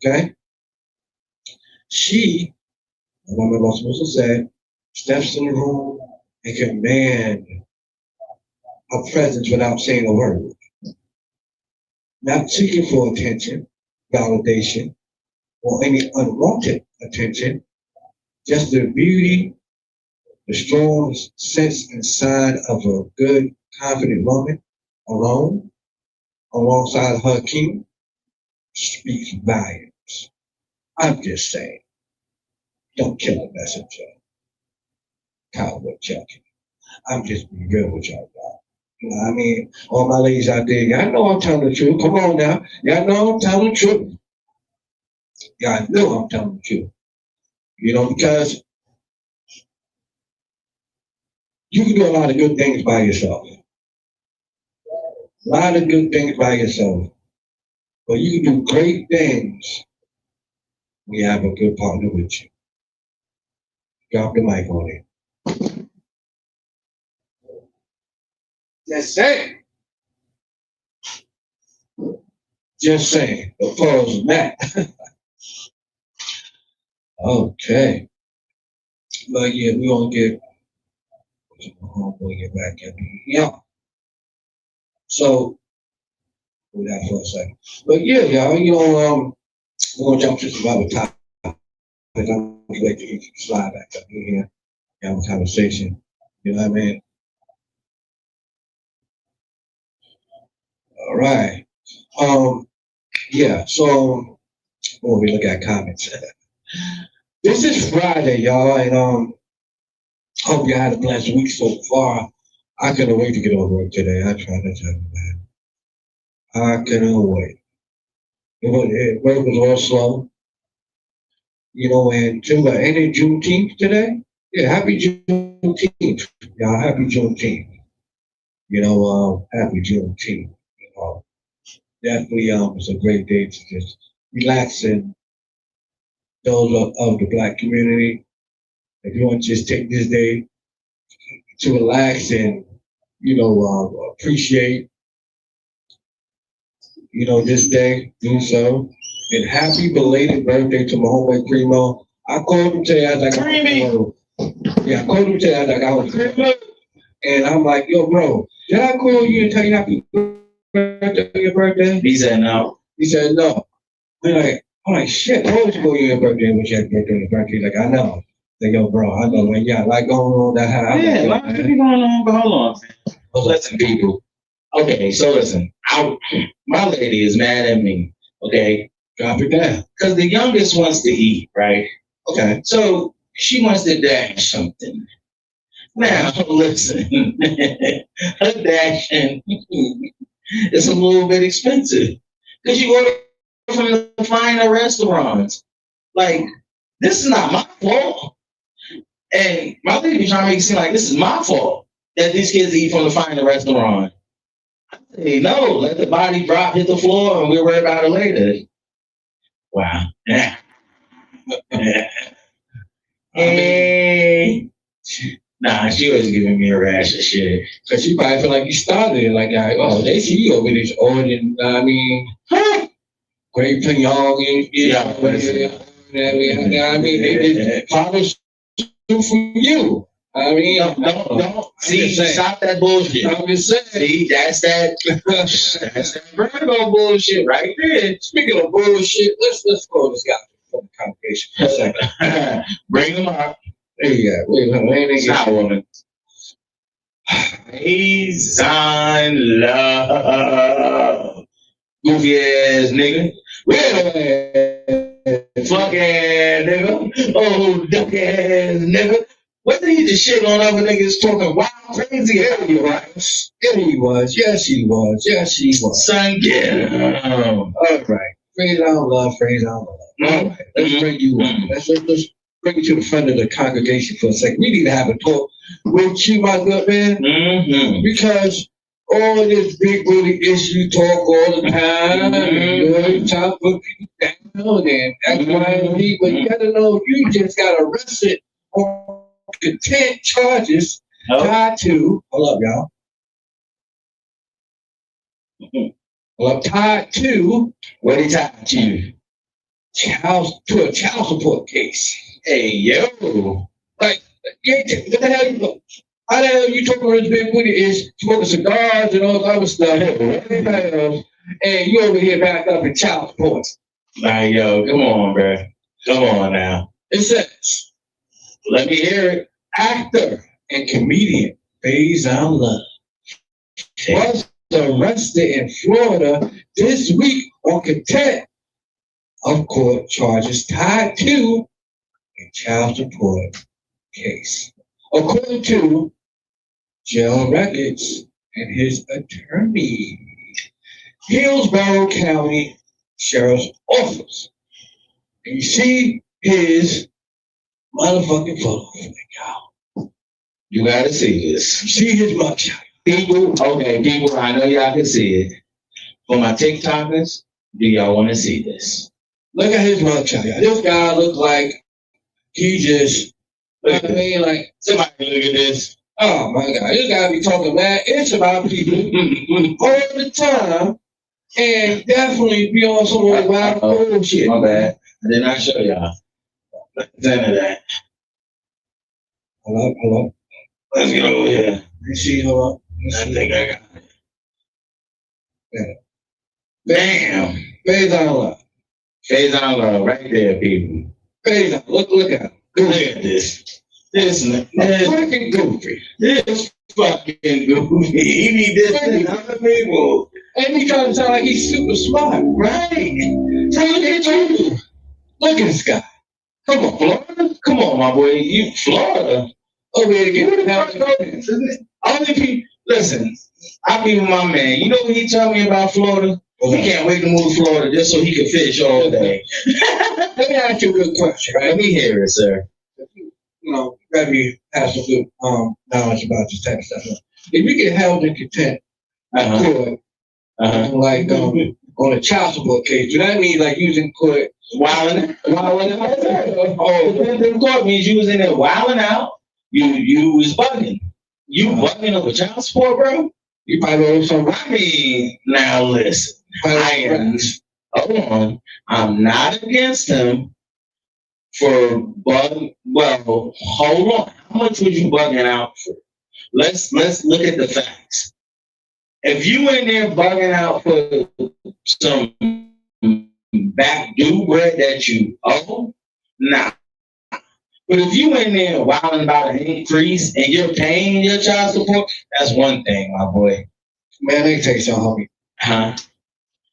S2: Okay? She, the woman was supposed to say, steps in the room and command a presence without saying a word. Not seeking for attention, validation, or any unwanted attention, just the beauty, the strong sense inside of a good, confident woman alone, alongside her king, speaks volumes. I'm just saying, don't kill a messenger. Cowboy Chucky. I'm just being real with y'all. You know what I mean? All my ladies out there, y'all know I'm telling the truth. Come on now. Y'all know I'm telling the truth. Y'all know I'm telling the truth. Because you can do a lot of good things by yourself. A lot of good things by yourself. But you can do great things when you have a good partner with you. Drop the mic on it. Just saying. Just saying. Applause on that. Okay. But yeah, we're gonna get back in. Yeah. So hold that for a second. But yeah, y'all, we're gonna jump to some other topic. I'm gonna wait till you slide back up in here, have a conversation. You know what I mean? All right. Yeah, so when we look at comments. This is Friday, y'all, and hope you had a blessed week so far. I couldn't wait to get over work today. I tried to tell you that. I couldn't wait. Work was all slow. And to ain't it Juneteenth today? Yeah, happy Juneteenth. Y'all, happy Juneteenth. Happy Juneteenth. Definitely it's a great day to just relax and those of the Black community. If you want to just take this day to relax and, appreciate, this day, do so. And happy belated birthday to my homeboy Primo. I called him today. I was like, I called him today. I was like, I was Primo. And I'm like, yo, bro, did I call you and tell you happy birthday on your birthday?
S1: He said no.
S2: He said no. I'm like, shit, I told you go your birthday with your birthday. Like, I know. Like, yo, bro, I know, man, yeah, like going on that high.
S1: Yeah, like, what be going on? But hold on. Listen, people. Okay, so listen. My lady is mad at me. Okay,
S2: drop it down.
S1: Because the youngest wants to eat, right?
S2: Okay.
S1: So she wants to dash something. Now, listen, her dashing is a little bit expensive. Because you order from the finer restaurants. Like, this is not my fault. And my lady trying to make it seem like this is my fault that these kids eat from the finer restaurant. I say, no, let the body drop, hit the floor, and we'll worry about it later. Wow. Yeah. Hey. Nah, she was giving me a rash of shit.
S2: Cause she probably feel like you started it. Like, oh, they see you over this ordering. I mean, great thing, y'all. Yeah. I mean, they probably do for you. I mean,
S1: don't see. Stop that bullshit.
S2: I'm just saying.
S1: See, that's that Virgo bullshit right there.
S2: Speaking of bullshit, let's go this guy for the conversation for a second.
S1: Bring him up.
S2: There you go. Wait,
S1: stop, woman. He's on love. Goofy ass nigga. Fuck ass nigga. Oh, duck ass nigga. What did he just shit on other niggas talking wild crazy?
S2: Yeah, he was. Yeah, he was. Yes, he was. Yes, he was.
S1: Son, get him.
S2: All right. Praise our love. Praise our love. All right. Let's bring you up. Let's bring you to the front of the congregation for a second. We need to have a talk with you, my good man. Because all this big booty issue talk all the time. You try to put people down and X, Y, and Z. But you got to know you just got arrested on contempt charges tied to, hold up, y'all. Tied to,
S1: what he tied to?
S2: To a child support case.
S1: Hey, yo.
S2: Like, what the hell how the hell you talking about this big booty is smoking cigars and all that other stuff, and you over here back up in child support?
S1: Like, yo, come on, bro. Come on now.
S2: It says,
S1: let me hear it.
S2: Actor and comedian boyz was arrested in Florida this week on contempt of court charges tied to a child support case. According to jail records and his attorney, Hillsborough County Sheriff's Office. And you see his motherfucking photo.
S1: You gotta see this.
S2: You see his mugshot.
S1: People, I know y'all can see it. For my TikTokers, do y'all want to see this?
S2: Look at his mugshot. This guy looks like he just, you know what I mean? Like,
S1: somebody look at this.
S2: Oh my God, this guy be talking mad. It's about people all the time, and definitely be on some wild bullshit.
S1: My bad. I did not show y'all. None of that.
S2: Hello.
S1: Let's get over here.
S2: Let's see, hold up.
S1: I think I got it. Bam. Phase on love, right there, people.
S2: Phase on. Look at him.
S1: Look at this. This
S2: fucking goofy.
S1: This fucking goofy. He be dissing other people.
S2: And he trying to sound like he's super smart.
S1: Right. So look at you.
S2: Look at this guy.
S1: Come on, Florida. Come on, my boy. You Florida.
S2: Over here to get
S1: only people. Listen, I be with my man. You know what he told me about Florida? He can't wait to move to Florida just so he can fish all day.
S2: Let me ask you a good question, right?
S1: Let me hear it, sir.
S2: You know, maybe have some good knowledge about this type of stuff. If you get held in contempt court, like on a child support case, do that mean like using court
S1: wilding out? The court means you was in there wilding out. You was bugging. You bugging over child support, bro?
S2: You probably owe some.
S1: I mean, now listen. Hold on. I'm not against him for bugging. Well, hold on. How much was you bugging out for? Let's look at the facts. If you in there bugging out for some back due bread that you owe, nah. But if you in there wilding about an increase and you're paying your child support, that's one thing, my boy.
S2: Man, let me tell you something, homie.
S1: Huh?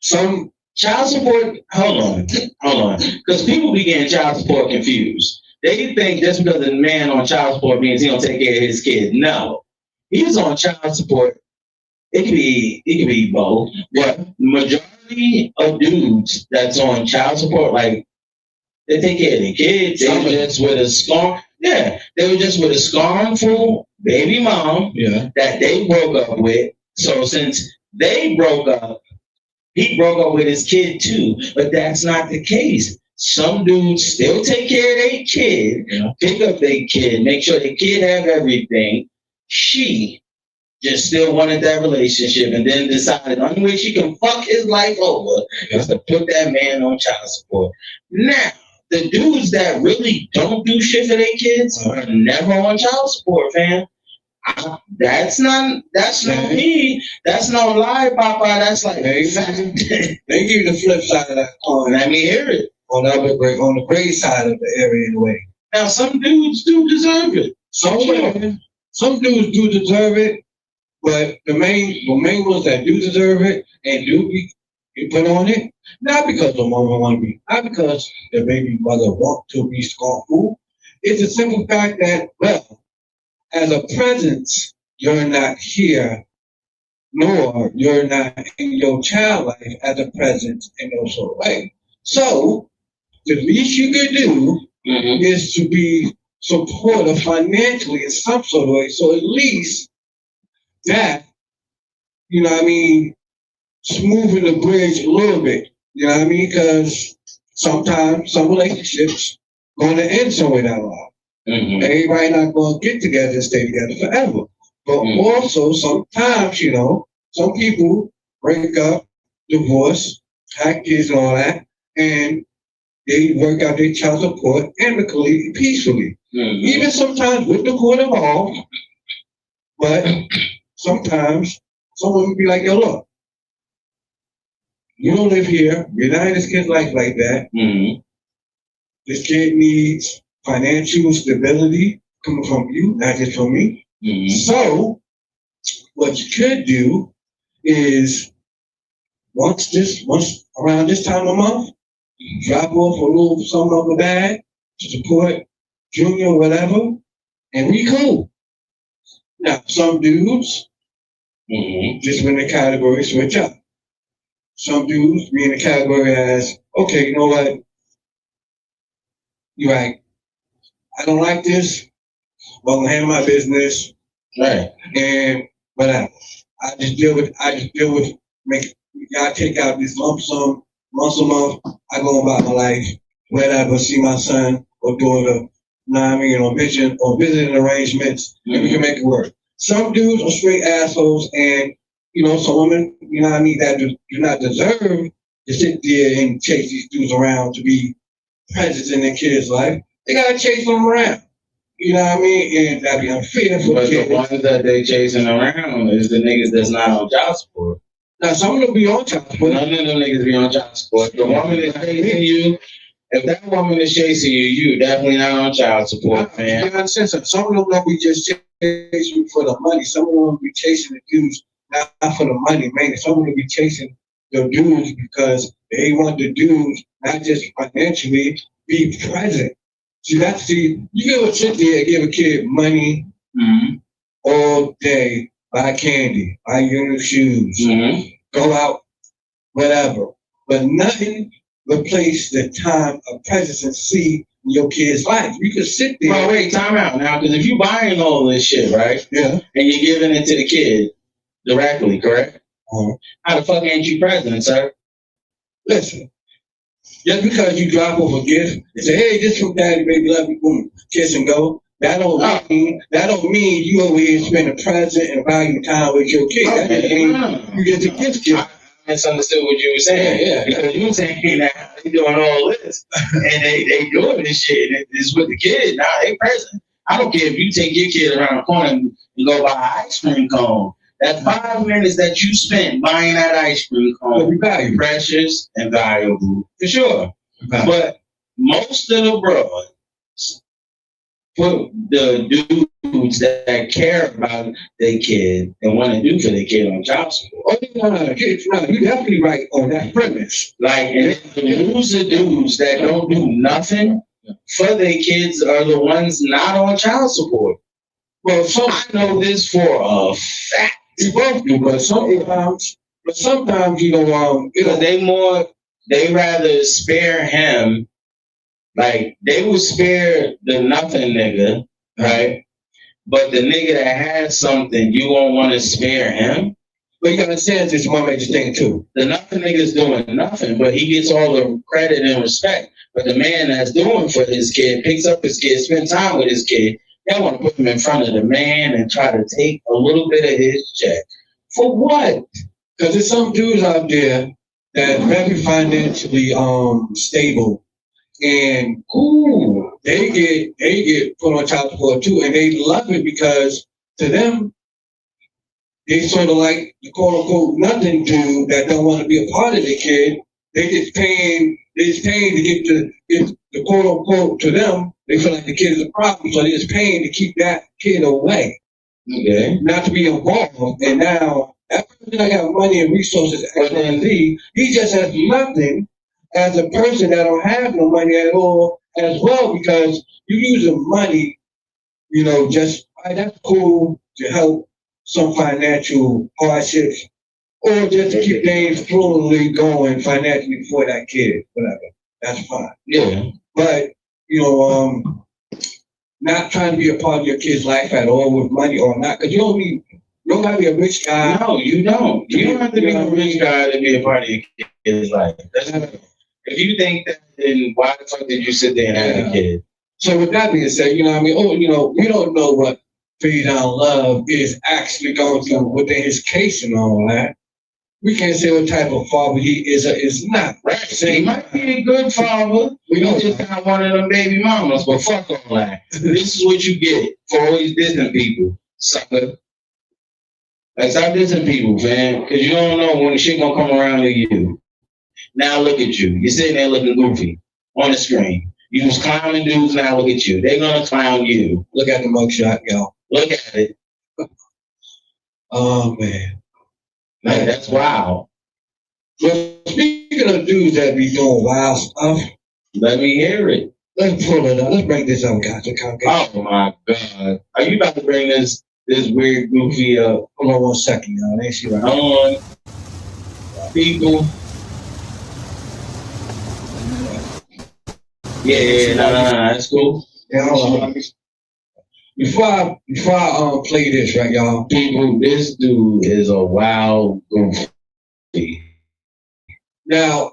S2: Some
S1: child support, hold on. Because people be getting child support confused. They think just because a man on child support means he don't take care of his kid. No. He's on child support. It could be both. But majority of dudes that's on child support, like they take care of their kids. They were just with a they were just with a scornful baby mom that they broke up with. So since they broke up, he broke up with his kid too. But that's not the case. Some dudes still take care of their kid, pick up their kid, make sure the kid have everything. She just still wanted that relationship and then decided the only way she can fuck his life over is to put that man on child support. Now, the dudes that really don't do shit for their kids are never on child support, fam. That's not me. That's no lie, Papa. That's like
S2: exactly. They give you the flip side of that coin.
S1: Let me hear it.
S2: On the great side of the area anyway.
S1: Now some dudes do deserve it.
S2: Some dudes do deserve it, but the main ones that do deserve it and do get put on it, not because the mama want to be, not because the baby mother want to be scornful. It's a simple fact that, well, as a presence, you're not here, nor you're not in your child life as a presence in no sort of way. So, the least you could do is to be supportive financially in some sort of way. So at least that, you know what I mean, smoothing the bridge a little bit. You know what I mean? Because sometimes some relationships going to end somewhere down the line. Everybody not going to get together and stay together forever. But also sometimes, you know, some people break up, divorce, have kids and all that, and they work out their child support amicably, peacefully. Even sometimes with the court involved, but sometimes someone would be like, yo, look, you don't live here, you're not in this kid's life like that. This kid needs financial stability coming from you, not just from me. So, what you could do is once around this time of month, drop off a little something on the bag to support Junior or whatever, and we cool. Now, some dudes just in the category switch up. Some dudes be in the category as, okay, you know what? You're right. I don't like this, but I'm gonna handle my business.
S1: Right.
S2: And whatever. I just deal with I take out this lump sum once a month. I go about my life, whatever, see my son or daughter, you know what I mean, on visiting arrangements, and we can make it work. Some dudes are straight assholes, and you know, some women, you know what I mean, that do not deserve to sit there and chase these dudes around to be present in their kids' life. They gotta chase them around. You know what I mean? And that'd be unfair for the kids.
S1: The ones that they chasing around is the niggas that's not on child support.
S2: Now some of them be on child support.
S1: None of them niggas be on child support. The woman is chasing you. If that woman is chasing you, you definitely not on child support, man.
S2: You understand? Some of them don't be just chasing you for the money. Some of them be chasing the dudes not for the money, man. Some of them be chasing the dudes because they want the dudes not just financially be present. See, you ever sit there and give a kid money all day, buy candy, buy your new shoes, go out, whatever. But nothing replaces the time of presence and see in your kid's life. You can sit there.
S1: Well, wait, time out now, because if you buying all this shit, right?
S2: Yeah.
S1: And you're giving it to the kid directly, correct? How the fuck ain't you present, sir?
S2: Listen. Just because you drop off a gift and say, hey, this from daddy, baby, love you, boom, kiss and go, that don't mean you over here spending present and value time with your kid. That just mean you get the gift.
S1: I misunderstood what you were saying. Yeah. Because you were saying that they doing all this and they doing this shit and it's with the kid. Now they present. I don't care if you take your kid around the corner and go buy an ice cream cone. That 5 minutes that you spent buying that ice cream cone, precious and valuable, for sure. But most of the bros, put the dudes that care about their kid and want to do for their kid on child support.
S2: Oh, no, you definitely right on that premise.
S1: Like, and the loser dudes that don't do nothing for their kids are the ones not on child support. Well, I know this for a fact.
S2: We both do, but sometimes, you know,
S1: because they rather spare him. Like, they would spare the nothing nigga, right? But the nigga that has something, you won't want to spare him.
S2: But you gotta understand this one major thing too.
S1: The nothing nigga's doing nothing, but he gets all the credit and respect. But the man that's doing for his kid, picks up his kid, spend time with his kid, they want to put him in front of the man and try to take a little bit of his check. For what?
S2: Because there's some dudes out there that are very financially stable. And they get put on child support too, and they love it because to them, they sort of like the quote unquote nothing dude that don't want to be a part of the kid. They just paying to get the quote unquote to them. They feel like the kid is a problem, so they're just paying to keep that kid away, not to be involved. And now that person that got money and resources, he just has nothing. As a person that don't have no money at all as well, because you use the money, you know, just that's cool to help some financial hardships or just to keep things fluently going financially for that kid, whatever. That's fine.
S1: Yeah.
S2: But, you know, not trying to be a part of your kid's life at all with money or not, because you don't have to be a rich guy.
S1: No, you don't. You don't have to be a rich guy to be a part of your kid's life. If you think that, then why the fuck did you sit there and have a kid?
S2: So with that being said, you know what I mean? Oh, you know, we don't know what Feed on Love is actually going through within his case and all that. We can't say what type of father he is or is not.
S1: Right. He might be a good father. We just got one of them baby mamas, but fuck all that. This is what you get for all these dissing people, sucker. Like, stop dissing people, fam, because you don't know when the shit gonna come around to you. Now look at you. You're sitting there looking goofy on the screen. You was clowning dudes, now look at you. They're gonna clown you.
S2: Look at the mugshot, yo.
S1: Look at it.
S2: Oh, man.
S1: Like, that's wild.
S2: Well, speaking of dudes that be doing wild stuff,
S1: let me hear it.
S2: Let's pull it up. Let's bring this up, guys.
S1: Oh, my God. Are you about to bring this weird, goofy up?
S2: Hold on 1 second, y'all. Ain't she right?
S1: Hold on. People. Yeah, nah, that's cool.
S2: Yeah, hold on. Before I play this, right, y'all?
S1: People, this dude is a wild goofy.
S2: Now,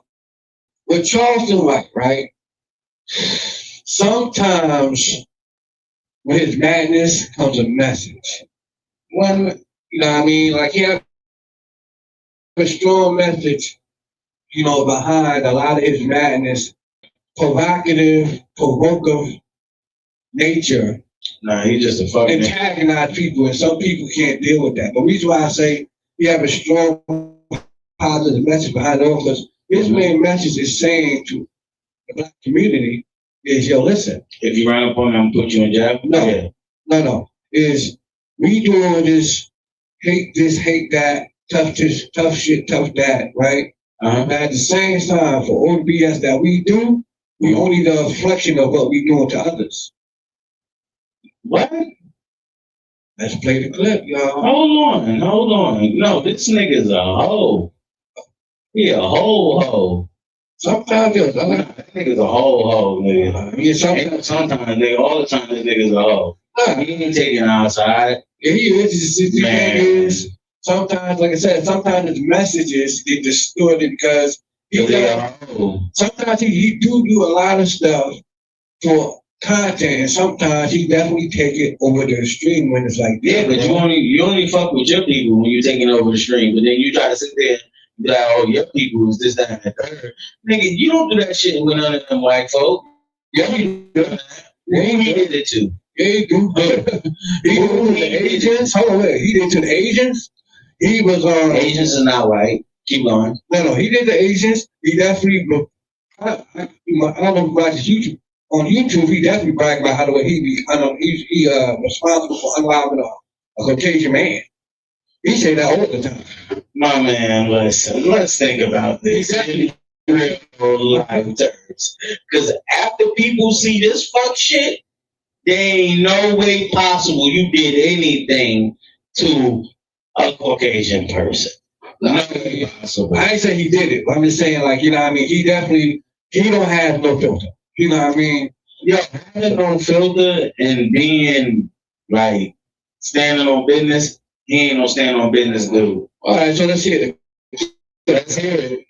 S2: with Charleston White, right? Sometimes with his madness comes a message. When, you know what I mean? Like, he has a strong message, you know, behind a lot of his madness. Provocative nature.
S1: Nah, he's just a fucking
S2: antagonize people, and some people can't deal with that. But the reason why I say he have a strong positive message behind it, because his main message is saying to the black community is, yo, listen.
S1: If you run up on them, put you in jail?
S2: No. Is we do all this, hate that, tough shit, tough that, right? But at the same time, for all the BS that we do, we only the reflection of what we doing to others.
S1: What?
S2: Let's play the clip, y'all.
S1: Hold on. No, this nigga's a hoe. He a whole hoe.
S2: Sometimes
S1: this nigga's a whole hoe, nigga.
S2: Yeah,
S1: sometimes, nigga, all the time this nigga's a hoe. He ain't taking outside.
S2: Yeah, he is. The thing is, sometimes, like I said, sometimes his messages get distorted because sometimes he do a lot of stuff for content, and sometimes he definitely take it over the extreme when it's like,
S1: yeah, but you only fuck with your people when you're taking over the stream, but then you try to sit there and be like, oh, your people is this, that, and the third. Nigga, you don't do that shit with none of them white folk. Yeah, you do that. He did it too.
S2: Yeah, he do. He did to the Asians. Hold on, wait. He did to the Asians. He was
S1: Asians are not white. Keep going.
S2: No, he did the Asians. He definitely. I don't know if you watch his YouTube. On YouTube, he definitely bragged about how the way he responsible for unlocking a Caucasian man. He say that all the time.
S1: My man, listen, let's think about this in real life terms. Because after people see this fuck shit, there ain't no way possible you did anything to a Caucasian person. No way possible.
S2: I ain't say he did it, but I'm just saying, like, you know what I mean? He don't have no filter. You know what I mean?
S1: Yo, having no filter and being, like, standing on business, he ain't no stand on business dude.
S2: All right, so let's hear it.
S1: Let's hear it.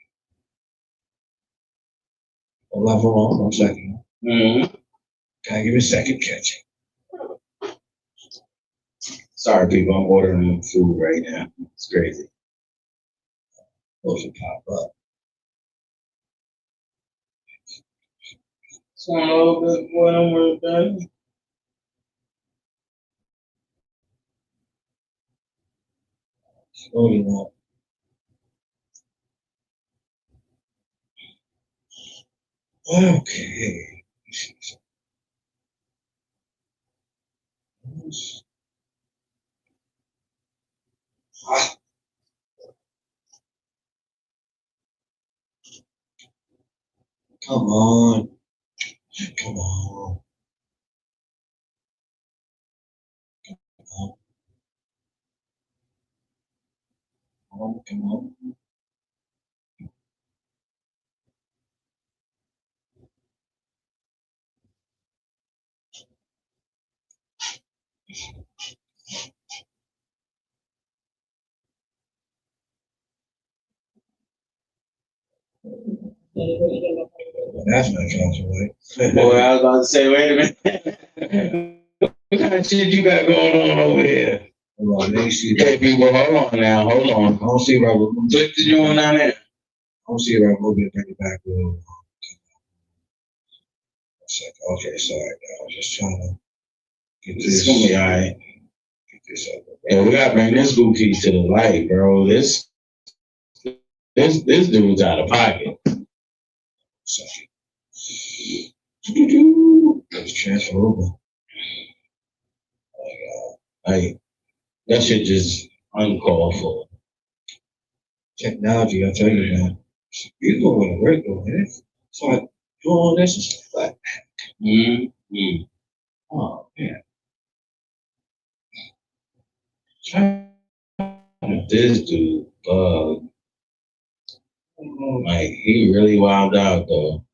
S2: Hold on 1 second.
S1: Mm-hmm.
S2: Can I give it a second catch?
S1: Sorry, people, I'm ordering food right now. It's crazy.
S2: Those will pop up.
S1: It's going a little bit more than we're done.
S2: Slowly up. Okay. Ah. Come on. Come on. Come on. Come on. That's not counting, right?
S1: Boy, I was about to say, wait a minute. What kind of shit you got going on over here?
S2: Hold on, let me see
S1: Okay, people, hold on now. Hold on.
S2: I don't see Robert.
S1: Click the joint down there.
S2: I don't see Robert. We'll bring it back a little. Okay, sorry. I was just trying to get this.
S1: It's gonna be alright.
S2: Get this up.
S1: Yeah, we gotta bring this goofy to the light, bro. This dude's out of pocket.
S2: Second. Let's transfer over.
S1: Like that shit just uncalled for.
S2: Technology, I'll tell you, man. You go to work though, man. So I do all this and stuff like that.
S1: Mm-hmm.
S2: Oh man.
S1: This dude, like he really wilded out though.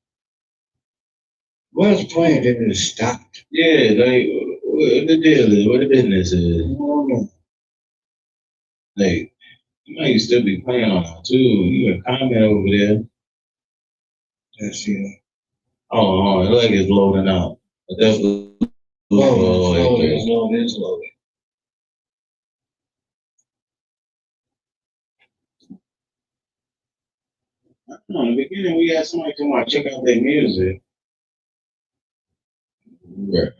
S2: What's playing didn't stop?
S1: Yeah, like what the deal is, what the business is. Like you might still be playing on it too. You can comment over there.
S2: That's it.
S1: Oh, it looks like it's loading up. But that's loading.
S2: It's loading.
S1: In the beginning, we had somebody come out check out their music. Yeah.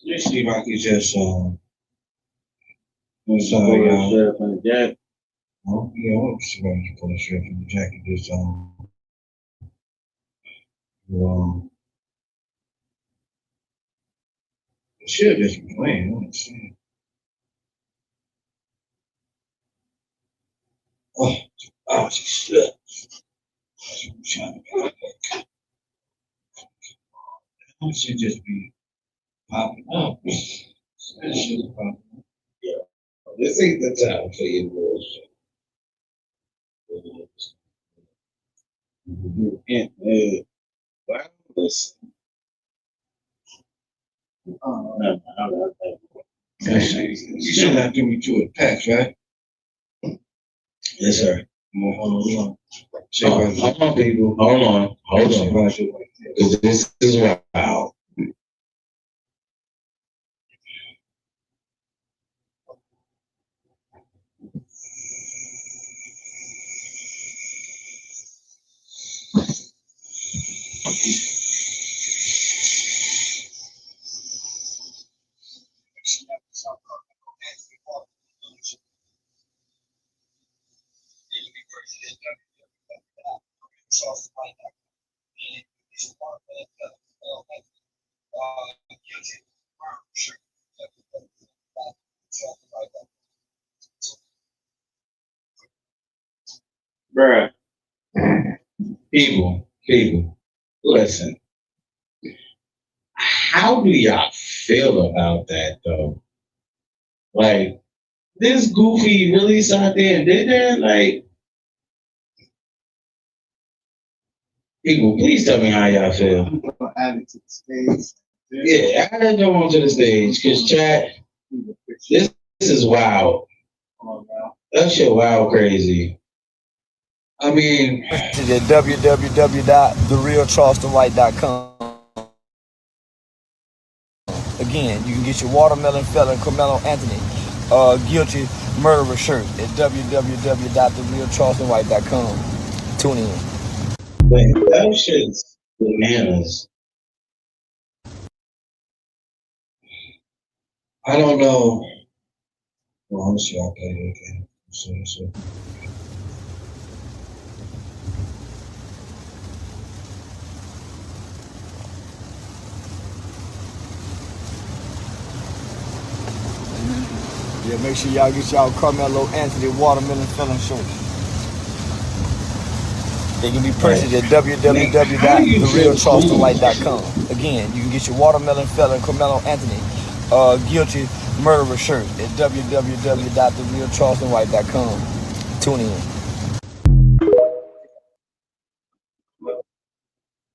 S2: Let's see if I can just
S1: I'm sorry, y'all. From the jacket.
S2: Oh, yeah, I'm sorry to pull a shirt from the jacket. Just it should just be playing. Let's see. Oh, shit. It should just be popping up. It should be popping up.
S1: Yeah. This ain't the time for your bullshit. Well, listen.
S2: You should not give me two at packs, right?
S1: Yes, sir.
S2: Hold on.
S1: Hold on, people. Hold on. Because this is wild. Bruh, people, listen. How do y'all feel about that though? Like, this goofy really sat there and did that? Like, people, please tell me how y'all feel.
S3: Add it to the stage.
S1: Yeah, add that on to the stage, cause chat, this is wild. That shit wild crazy.
S2: I mean,
S4: Visit www.therealcharlestonwhite.com. Again, you can get your watermelon felon Carmelo Anthony guilty murderer shirt at www.therealcharlestonwhite.com. Tune in.
S1: But that shit's bananas.
S2: I don't know. Well, let's see. I'll play it again. So.
S4: Yeah, make sure y'all get y'all Carmelo Anthony watermelon felon shirts. They can be purchased at www.therealcharlestonwhite.com. Again, you can get your watermelon felon Carmelo Anthony guilty murderer shirt at www.therealcharlestonwhite.com. Tune in.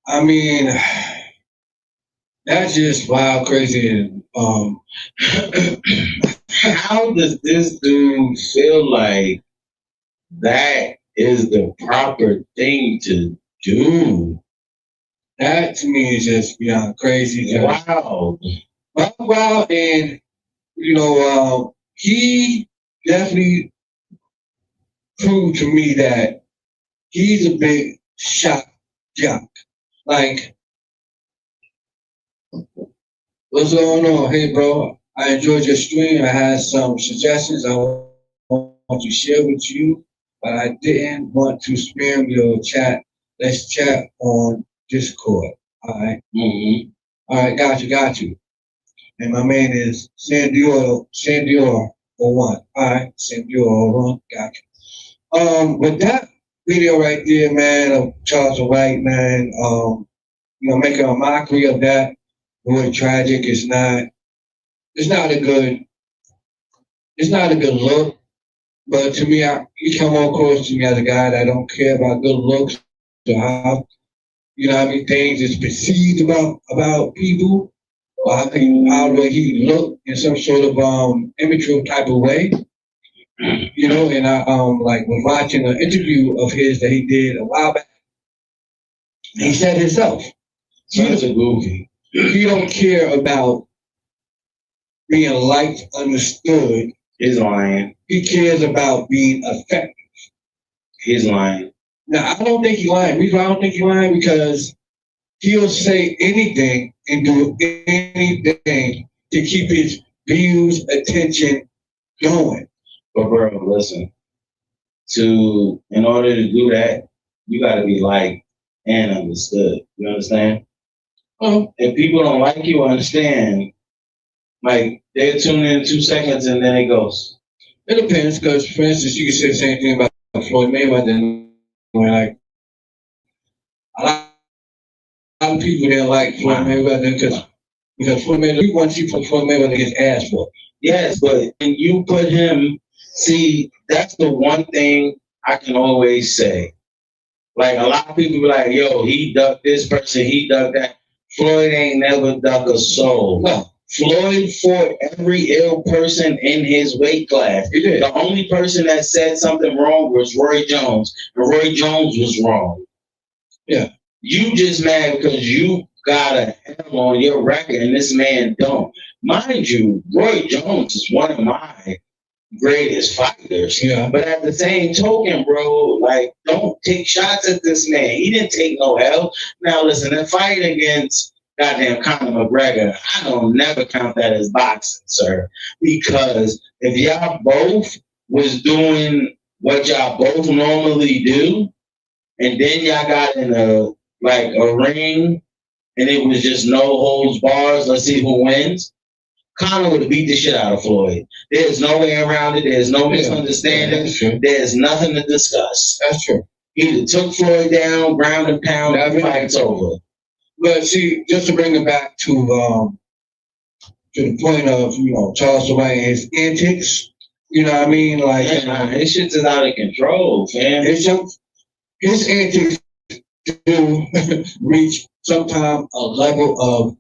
S2: I mean, that's just wild, crazy, and
S1: How does this dude feel like that is the proper thing to do?
S2: that to me is just beyond crazy.
S1: Wow.
S2: Wow, and he definitely proved to me that he's a big shot jock. Like, what's going on? Hey, bro, I enjoyed your stream. I had some suggestions I want to share with you, but I didn't want to spam your chat. Let's chat on Discord. All right.
S1: Mm-hmm.
S2: All right, got you. And my man is Sandior 01. All right, Sandior 01, got you. With that video right there, man, of Charles White, man, making a mockery of that, really tragic. It's not a good look. But to me, he come across to me as a guy that don't care about good looks or how things is perceived about people, or how he look in some sort of immature type of way. And I was watching an interview of his that he did a while back. He said himself,
S1: He's a goofy.
S2: he don't care about being liked, understood.
S1: He's lying.
S2: He cares about being effective.
S1: He's lying.
S2: Now, I don't think he's lying. The reason I don't think he's lying because he'll say anything and do anything to keep his views, attention going.
S1: But bro, listen. In order to do that, you gotta be liked and understood. You understand? If people don't like you or understand, like they'll tune in 2 seconds and then it goes.
S2: It depends, because for instance, you can say the same thing about Floyd Mayweather. Like a lot of people didn't like Floyd Mayweather because Floyd Mayweather, we want to see Floyd Mayweather get ass for.
S1: Yes, but when you put him, see, that's the one thing I can always say. Like a lot of people be like, yo, he ducked this person, he ducked that. Floyd ain't never ducked a soul.
S2: No.
S1: Floyd fought every ill person in his weight class.
S2: He did.
S1: The only person that said something wrong was Roy Jones, and Roy Jones was wrong.
S2: Yeah.
S1: You just mad because you got a L on your record and this man don't. Mind you, Roy Jones is one of my greatest fighters.
S2: Yeah.
S1: But at the same token, bro, like, don't take shots at this man. He didn't take no L. Now listen, that fight against goddamn Conor McGregor, I don't never count that as boxing, sir. Because if y'all both was doing what y'all both normally do, and then y'all got in a ring and it was just no holds bars, let's see who wins, Conor would have beat the shit out of Floyd. There's no way around it. There's no misunderstanding. There's nothing to discuss.
S2: That's true.
S1: He took Floyd down, ground and pound, that fight's over.
S2: But see, just to bring it back to the point of, Charles White and his antics, you know what I mean? Like,
S1: his shit's is out of control, fam.
S2: His antics do reach sometime a level of,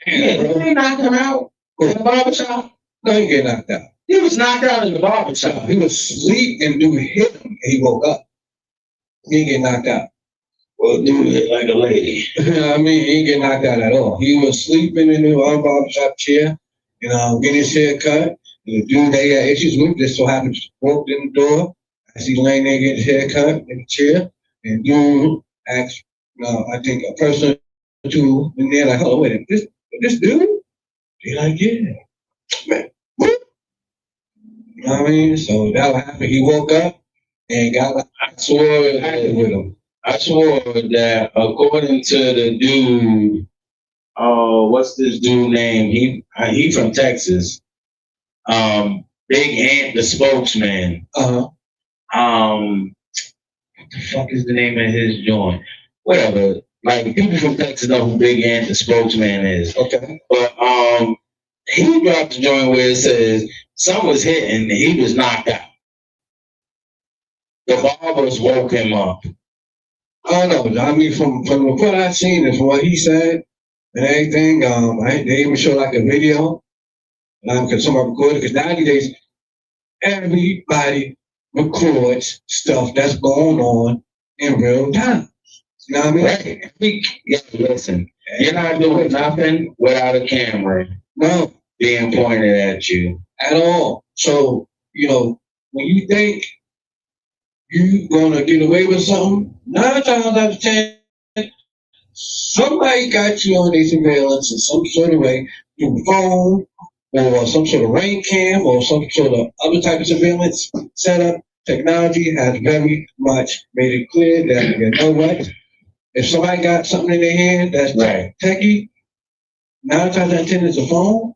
S1: they knocked him out in the barbershop.
S2: No, he get knocked out.
S1: He was knocked out in the barbershop.
S2: He was asleep and dude hit him and he woke up. He didn't get knocked out.
S1: Well, dude hit like a lady.
S2: You know what I mean? He didn't get knocked out at all. He was sleeping in the barbershop chair, getting his hair cut. And the dude that he had issues with just so happened to walk in the door as he laying there getting his hair cut in the chair. And dude asked, I think a person or two in there like, oh, wait a minute, this dude? They like, yeah. Man. You know what I mean? So that what happened. He woke up and got like,
S1: I swore that according to the dude, what's this dude name? He from Texas. Big Ant, the spokesman.
S2: Uh-huh.
S1: What the fuck is the name of his joint? Whatever. Like, people from Texas know who Big Ant, the spokesman is.
S2: Okay.
S1: But he dropped a joint where it says someone was hit and he was knocked out. The barbers woke him up.
S2: I don't know. I mean, from what I've seen and from what he said and everything, they even show like a video. Because someone recorded. Because nowadays, everybody records stuff that's going on in real time. You know what I mean?
S1: Right. Yeah, listen, you're not doing nothing without a camera.
S2: No.
S1: Being pointed at you.
S2: At all. So, when you think you're going to get away with something, 9 times out of 10, somebody got you on their surveillance in some sort of way, through phone, or some sort of rain cam, or some sort of other type of surveillance setup. Technology has very much made it clear that, you know what, if somebody got something in their hand that's techie, 9 times out of 10 it's a phone,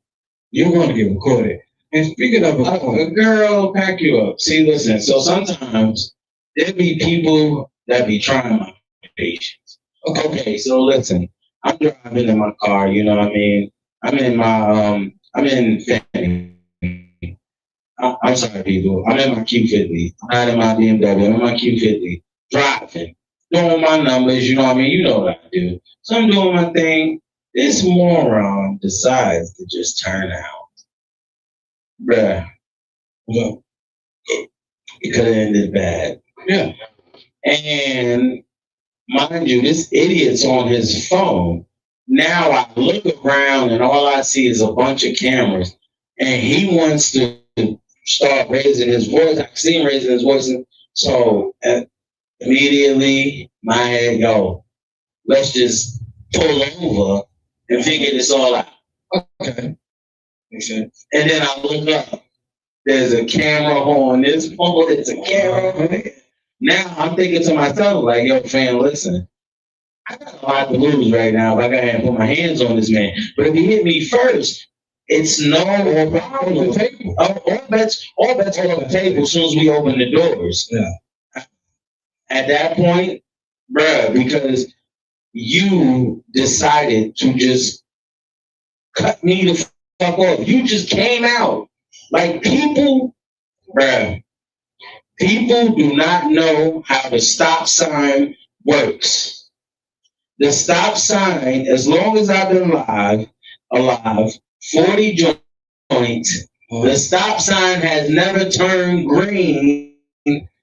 S2: you're going to get recorded. And speaking of a
S1: girl, pack you up. See, listen, so sometimes there be people that be trying my patience. Okay, so listen, I'm driving in my car, you know what I mean? I'm in Fanny. I'm sorry, people. I'm in my Q50. I'm not in my BMW. I'm in my Q50. Driving. Doing my numbers, you know what I mean? You know what I do. So I'm doing my thing. This moron decides to just turn out. Bruh. Well, it could have ended bad.
S2: Yeah.
S1: And mind you, this idiot's on his phone. Now I look around and all I see is a bunch of cameras. And he wants to start raising his voice. I see him raising his voice. So immediately, my head, let's just pull over and figure this all out.
S2: Okay. Makes sense.
S1: And then I look up. There's a camera on this phone. There's a camera on it. Now I'm thinking to myself, like, yo, fam, listen. I got a lot to lose right now if I gotta put my hands on this man. But if he hit me first, it's no problem. All bets are on the table as soon as we open the doors.
S2: Yeah.
S1: At that point, bruh, because you decided to just cut me the fuck off. You just came out. Like people do not know how the stop sign works. The stop sign, as long as I've been alive, 40 joints, the stop sign has never turned green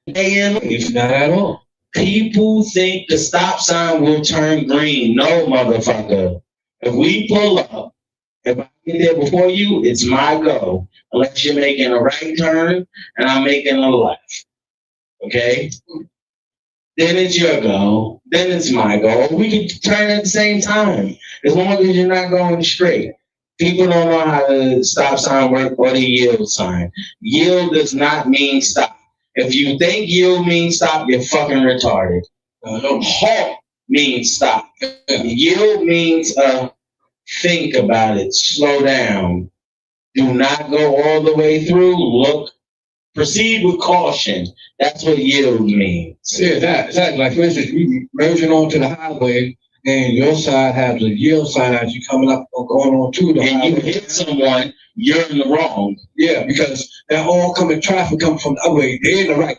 S2: Not at all.
S1: People think the stop sign will turn green. No, motherfucker. If we pull up, if I get there before you, it's my go. Unless you're making a right turn and I'm making a left. Okay? Then it's your go. Then it's my go. We can turn at the same time. As long as you're not going straight. People don't know how the stop sign works or the yield sign. Yield does not mean stop. If you think yield means stop, you're fucking retarded. Halt means stop. Yield means think about it, slow down. Do not go all the way through. Look, proceed with caution. That's what yield means.
S2: Yeah, exactly. Like, for instance, you merging onto the highway, and your side has a yield sign as you coming up or going on to the highway.
S1: And you hit someone, you're in the wrong.
S2: Yeah, because that oncoming traffic comes from the other way. They're in the right.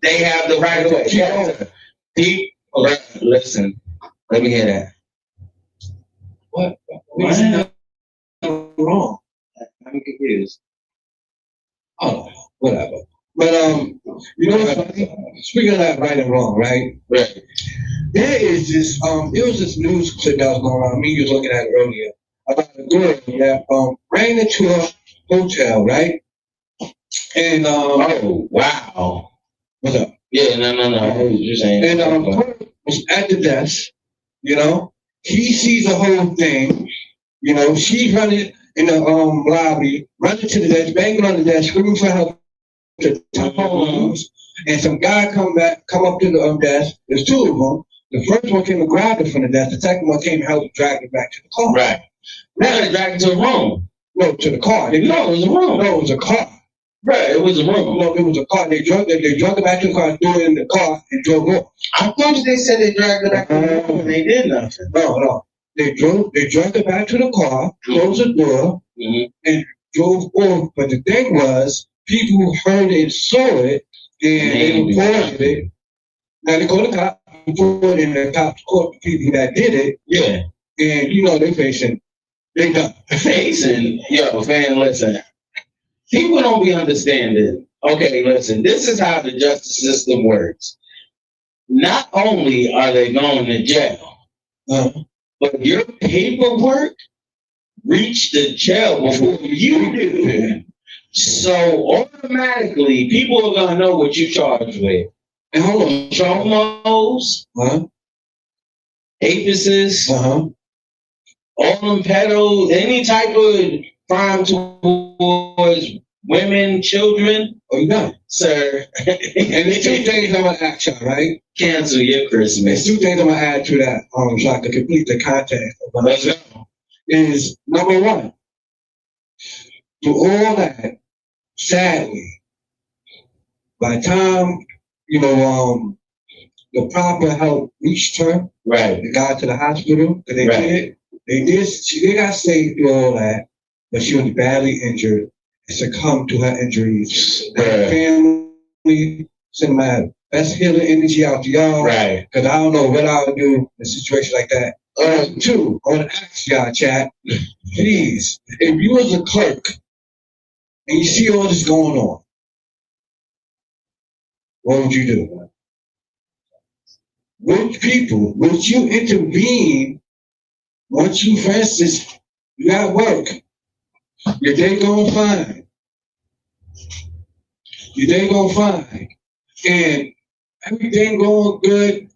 S1: They have the right of way. Deep. Listen, let me hear that.
S2: What is that wrong?
S1: I'm confused.
S2: Oh, whatever. But you know what? Speaking of that right and wrong, right?
S1: Right.
S2: There is this there was this news clip that was going around. Me, you was looking at it earlier about a girl that ran into a hotel, right? And
S1: oh wow,
S2: what's up?
S1: Yeah, no. What was you saying?
S2: And her was at the desk. You know, he sees the whole thing. You know, she's running in the lobby, running to the desk, banging on the desk, screaming for help. To top and some guy come up to the desk. There's two of them. The first one came and grabbed her from the desk. The second one came and helped drag her back to the car.
S1: Right. Now they dragged her to the room.
S2: No, to the car.
S1: No, it was a room.
S2: No, it was a car.
S1: Right, it was a room.
S2: No, it was a car. They drug her back to the car, threw her in the car, and drove off.
S1: I thought they said they dragged her back to the room and they did nothing.
S2: No. They drug her back to the car, closed the door, and drove off. But the thing was, people who heard it saw it, and they reported it. Now they called the cops, reported, and the cops caught the people that did it.
S1: Yeah.
S2: And you know they done.
S1: Listen. People don't be understanding. Okay, listen, this is how the justice system works. Not only are they going to jail, but your paperwork reached the jail before you do. So automatically, people are going to know what you charged with. And hold on, chomos, apices, all them pedos, any type of crime towards women, children.
S2: Oh, you done,
S1: sir.
S2: And there's two things I'm gonna ask y'all, right?
S1: Cancel your Christmas.
S2: There's two things I'm gonna add to that, so I can complete the context.
S1: Let's go.
S2: Is number one, through all that, sadly, by the time the proper help reached her,
S1: right?
S2: They got to the hospital. They They got saved through all that, but she was badly injured and succumbed to her injuries. Her family sent my best healing energy out to y'all,
S1: right?
S2: Because I don't know what I would do in a situation like that. Two, I want to ask y'all, chat, please, if you was a clerk and you see all this going on, what would you do? Which people would you intervene once you, for instance, you got work, your day going fine. Your day going fine. And everything going good.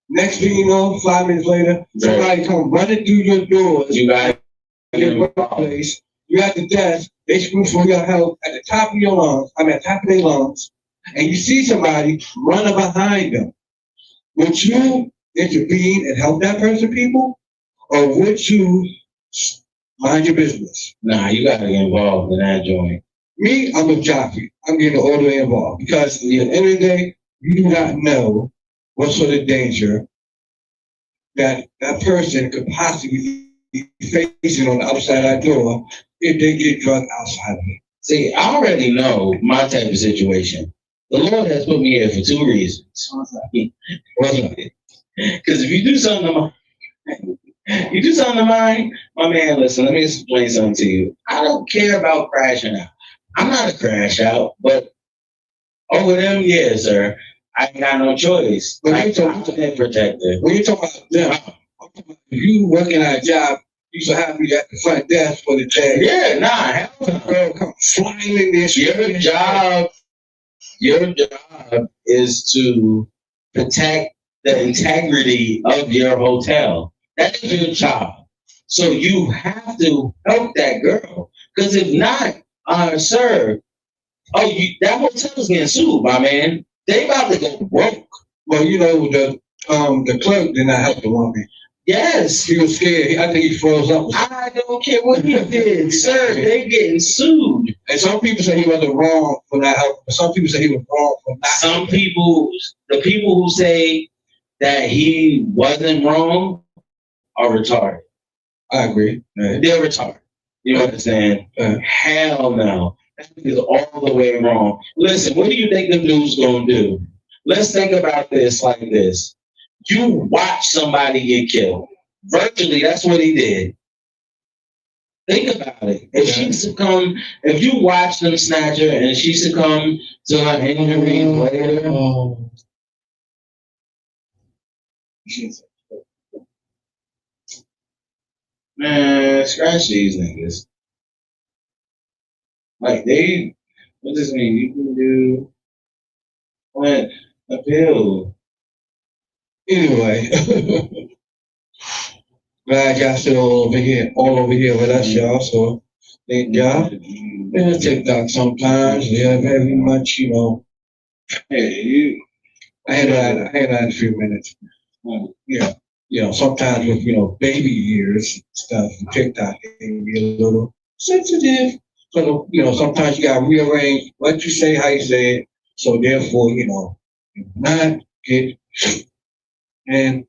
S2: Next thing you know, 5 minutes later, somebody come running through your doors.
S1: You got
S2: your workplace. You at the desk. They scream for your help at the top of your lungs. At the top of their lungs. And you see somebody running behind them. Would you intervene and help that person, people? Or would you mind your business?
S1: Nah, you got to get involved in that joint.
S2: Me, I'm a jockey. I'm getting all the way involved. Because at the end of the day, you do not know what sort of danger that person could possibly be facing on the other side of that door if they get drugged outside of it.
S1: See, I already know my type of situation. The Lord has put me here for 2 reasons. Because if you do something to mine, my man, listen, let me explain something to you. I don't care about crashing out. I'm not a crash out, but over them, yeah, sir. I ain't got no choice.
S2: But
S1: I'm a protector.
S2: When you talk about them, I'm talking about you working at a job, you so happy at the front desk for the day.
S1: Yeah, hell no.
S2: Girl come flying in there.
S1: Your job is to protect the integrity of your hotel. That is your job. So you have to help that girl. Because if not, sir, that hotel's getting sued, my man. They about to go broke.
S2: Well, you know, the The clerk did not help the woman.
S1: Yes.
S2: He was scared. I think he froze up.
S1: I don't care what he did, sir. They getting sued.
S2: And some people say he wasn't wrong for not helping. Some people say he was wrong for not.
S1: Some people, the people who say that he wasn't wrong are retarded.
S2: I agree.
S1: They're retarded. You understand? Hell no. That is all the way wrong. Listen, what do you think the dude's gonna do? Let's think about this like this. You watch somebody get killed. Virtually, that's what he did. Think about it. If she succumbed, if you watch them snatch her and she succumbed to her injuries later, man, scratch these niggas. Like what does this mean? You can do what? Appeal.
S2: Anyway, glad y'all still all over here with us, y'all. So thank y'all. Yeah, TikTok sometimes. Yeah, very much, Hey, I had that in a few minutes. Yeah, sometimes with baby ears stuff, TikTok can be a little sensitive. So sometimes you gotta rearrange what you say, how you say it. So therefore, not get. And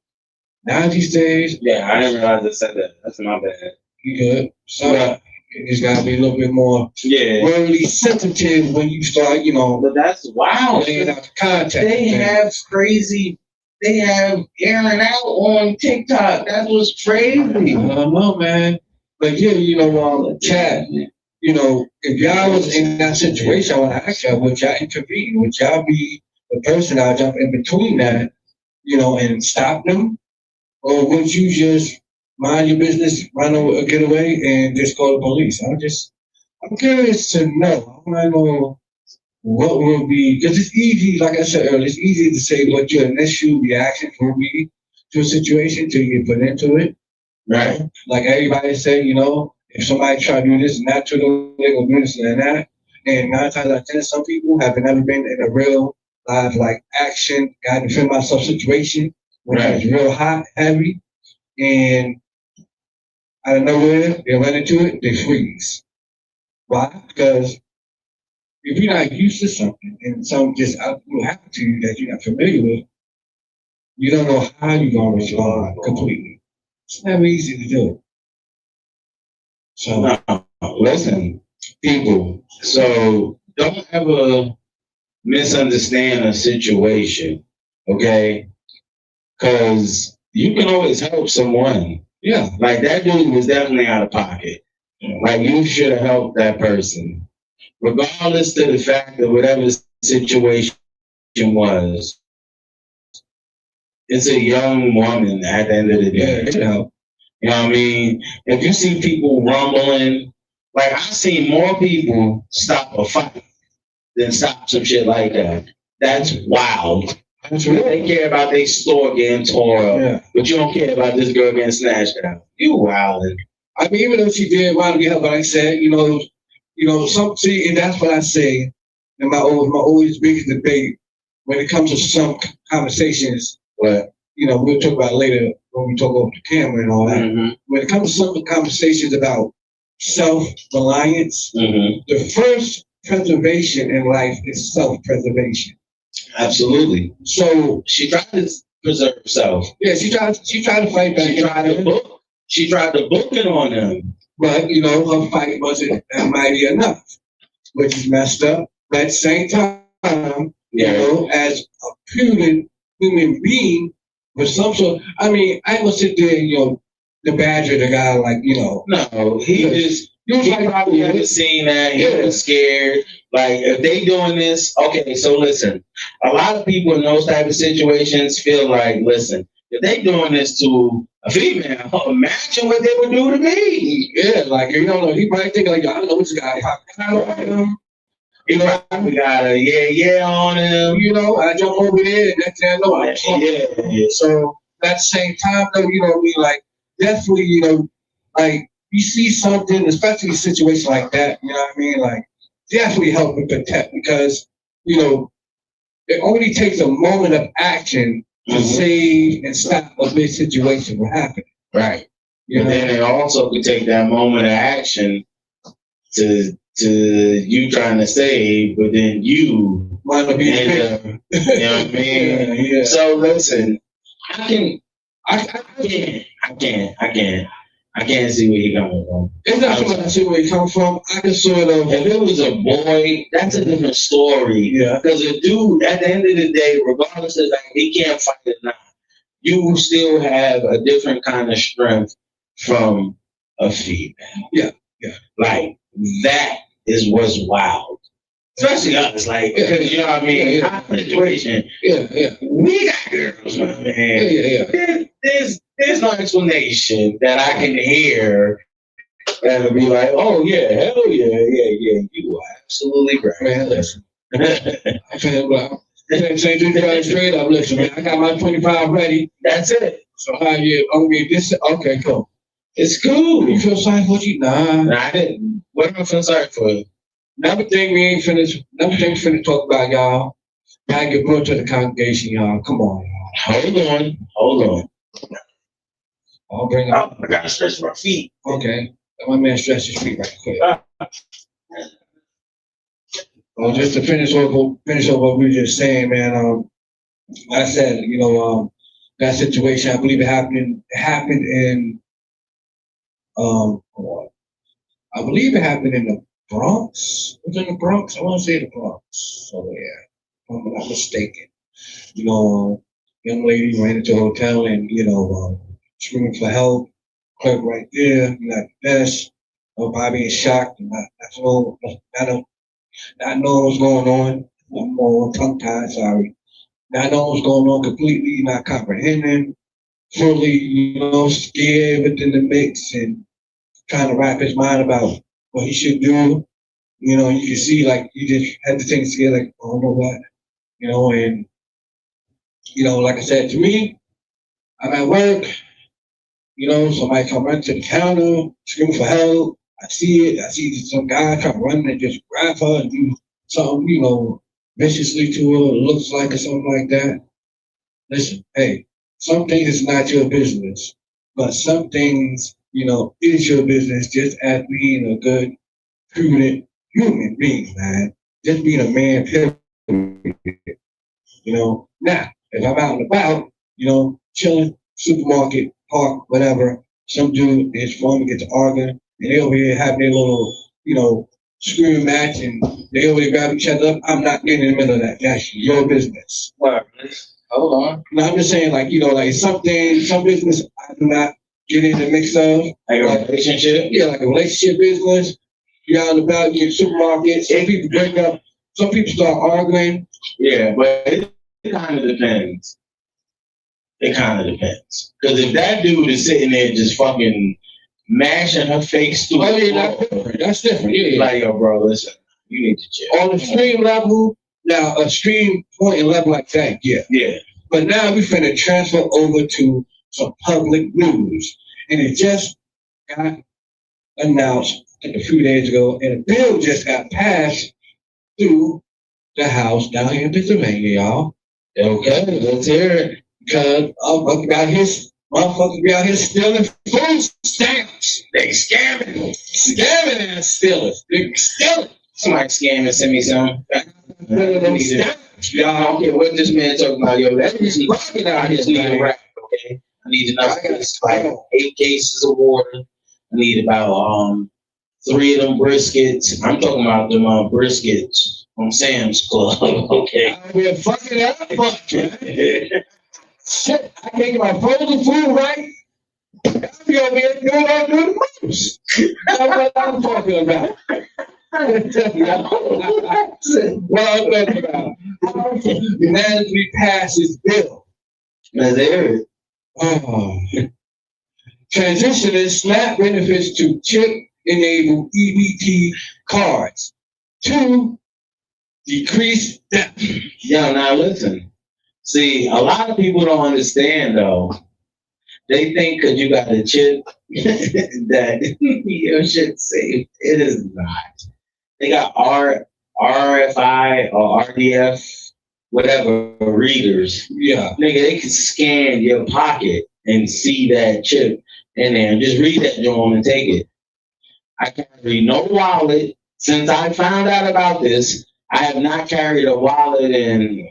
S2: now these days,
S1: yeah, I didn't realize I said that. That's my bad.
S2: You good? So it's gotta be a little bit more really sensitive when you start,
S1: But that's wow.
S2: laying out the context.
S1: They have airing out on TikTok. That was crazy.
S2: I don't know, man. But yeah, Chad, if y'all was in that situation, I want to ask y'all, would y'all intervene? Would y'all be the person that jump in between that, and stop them? Or would you just mind your business, run or get away, and just call the police? I'm curious to know. I want to know what will be, because it's easy, like I said earlier, it's easy to say what your initial reaction will be to a situation till you get put into it. Right? Like everybody said, if somebody try to do this and that to them, they're going to do this and that. And 9 times out of 10, some people have never been in a real live action, got to defend myself situation when it's real hot, heavy, and out of nowhere, they run into it, they freeze. Why? Because if you're not used to something and something just will happen to you that you're not familiar with, you don't know how you're going to respond completely. It's never easy to do. So,
S1: listen, people, so don't ever misunderstand a situation, okay? Because you can always help someone.
S2: Yeah.
S1: Like that dude was definitely out of pocket. Like you should have helped that person. Regardless to the fact of whatever the situation was. It's a young woman at the end of the day. You know what I mean? If you see people rumbling, like I've seen more people stop a fight than stop some shit like that. That's wild. They care about their store getting torn up, but you don't care about this girl getting snatched out. You wildin'.
S2: I mean, even though she did want to get help, but like I said, see, and that's what I say. And my always biggest debate when it comes to some conversations, but we'll talk about later when we talk over the camera and all that. Mm-hmm. When it comes to some conversations about self-reliance, the first preservation in life is self-preservation.
S1: Absolutely.
S2: So
S1: she tried to preserve herself.
S2: Yeah, she tried to fight back.
S1: She tried to book it on him.
S2: But her fight wasn't mighty enough, which is messed up. But at the same time, as a puny human being with some sort, I mean, I ain't gonna sit there and the badger the guy
S1: No, he probably haven't seen that. He was scared. Like, if they doing this, okay, so listen. A lot of people in those type of situations feel like, listen, if they doing this to a female, imagine what they would do to me.
S2: Yeah, like, he might think, like, I don't know what you got.
S1: He probably got a yeah on him.
S2: I jump over there, and next thing I know, I'm talking.
S1: Yeah.
S2: So, at the same time, though, like, definitely, like, you see something, especially a situation like that, like, definitely help and protect because, it only takes a moment of action to save and stop a big situation from happening.
S1: Right.
S2: You
S1: And
S2: know?
S1: then they also could take that moment of action to you trying to save, but then you
S2: Might be
S1: end up, you know what I mean?
S2: yeah.
S1: So listen, I can't see where you're coming from.
S2: It's not so much I see where you come from. I can sort of.
S1: If it was a boy, that's a different story.
S2: Yeah.
S1: Because a dude, at the end of the day, regardless of like he can't fight or not, you still have a different kind of strength from a female.
S2: Yeah. Yeah.
S1: Like that is what's wild. Especially us, like, because you know what I mean?
S2: Yeah.
S1: Our situation,
S2: Yeah.
S1: we got girls, man.
S2: Yeah.
S1: There's no explanation that I can hear that'll be like, oh yeah, hell yeah, you are absolutely right.
S2: Man, listen. I'm saying, well, straight up, listen, man, I got my 25 ready.
S1: That's it.
S2: So how you, this, okay, cool.
S1: It's cool.
S2: You feel sorry for you? Nah.
S1: I didn't. What am I feeling sorry for?
S2: Another thing we finna talk about, y'all. Gotta get brought to the congregation, y'all. Come on, y'all.
S1: Hold on.
S2: I'll bring up.
S1: I gotta stretch my feet.
S2: Okay. Let my man stretch his feet right quick. Well, just to finish off what we were just saying, man. Like I said, that situation, I believe it happened in I believe it happened in the Bronx. Was it in the Bronx? I want to say the Bronx. So yeah, if I'm not mistaken. Young lady ran into a hotel and screaming for help. Clerk right there, not the best. Nobody being shocked and not knowing what's going on. I'm more tongue tied, sorry. Not knowing what's going on completely, not comprehending, fully, scared within the mix and trying to wrap his mind about what he should do. You can see like you just had to think together, like, I don't know what, and like I said, to me, I'm at work, somebody come run to the counter, screaming for help. I see it. I see some guy come running and just grab her and do something, viciously to her, looks like or something like that. Listen, hey, some things is not your business, but some things, is your business just as being a good, prudent human being, man. Just being a man, period. Now, if I'm out and about, chilling, supermarket, park, whatever, some dude is phone gets to arguing, and they over here have their little, screaming match, and they over there grab each other up. I'm not getting in the middle of that. That's your business.
S1: What? Hold on.
S2: No, I'm just saying, like some business I do not get in the mix of.
S1: Like a relationship?
S2: Yeah, like a relationship business. You're out and about, you're in supermarkets. Some people break up. Some people start arguing.
S1: Yeah, but it kind of depends. Because if that dude is sitting there just fucking mashing her face through
S2: that's different. Yeah.
S1: Like, yo, bro, listen, you need to chill.
S2: On the stream level, now a stream point and level like that, yeah.
S1: Yeah.
S2: But now we finna transfer over to some public news. And it just got announced a few days ago, and a bill just got passed through the House down here in Pennsylvania, y'all.
S1: Okay, let's hear it.
S2: Because motherfuckers be out here stealing food stamps.
S1: They scamming
S2: and stealing. They stealing.
S1: Somebody scam and send me some.
S2: Y'all,
S1: I don't care what this man talking about, yo. That is rocking out here need a rap, okay? I need enough like 8 cases of water. I need about 3 of them briskets. I'm talking about them briskets from Sam's Club, okay?
S2: We're fucking up. Shit, I can't get my frozen food right. I'll be over here doing the most. That's what I'm talking about. What I'm talking about. Unanimously passed this bill.
S1: Now there.
S2: Transitioning SNAP benefits to chip-enabled EBT cards to decrease debt.
S1: Yo, now listen. See, a lot of people don't understand though. They think because you got a chip that your shit's safe. It is not. They got RFI or RDF whatever readers.
S2: Yeah.
S1: Nigga, they can scan your pocket and see that chip in there and just read that joint and take it. I carry no wallet. Since I found out about this, I have not carried a wallet in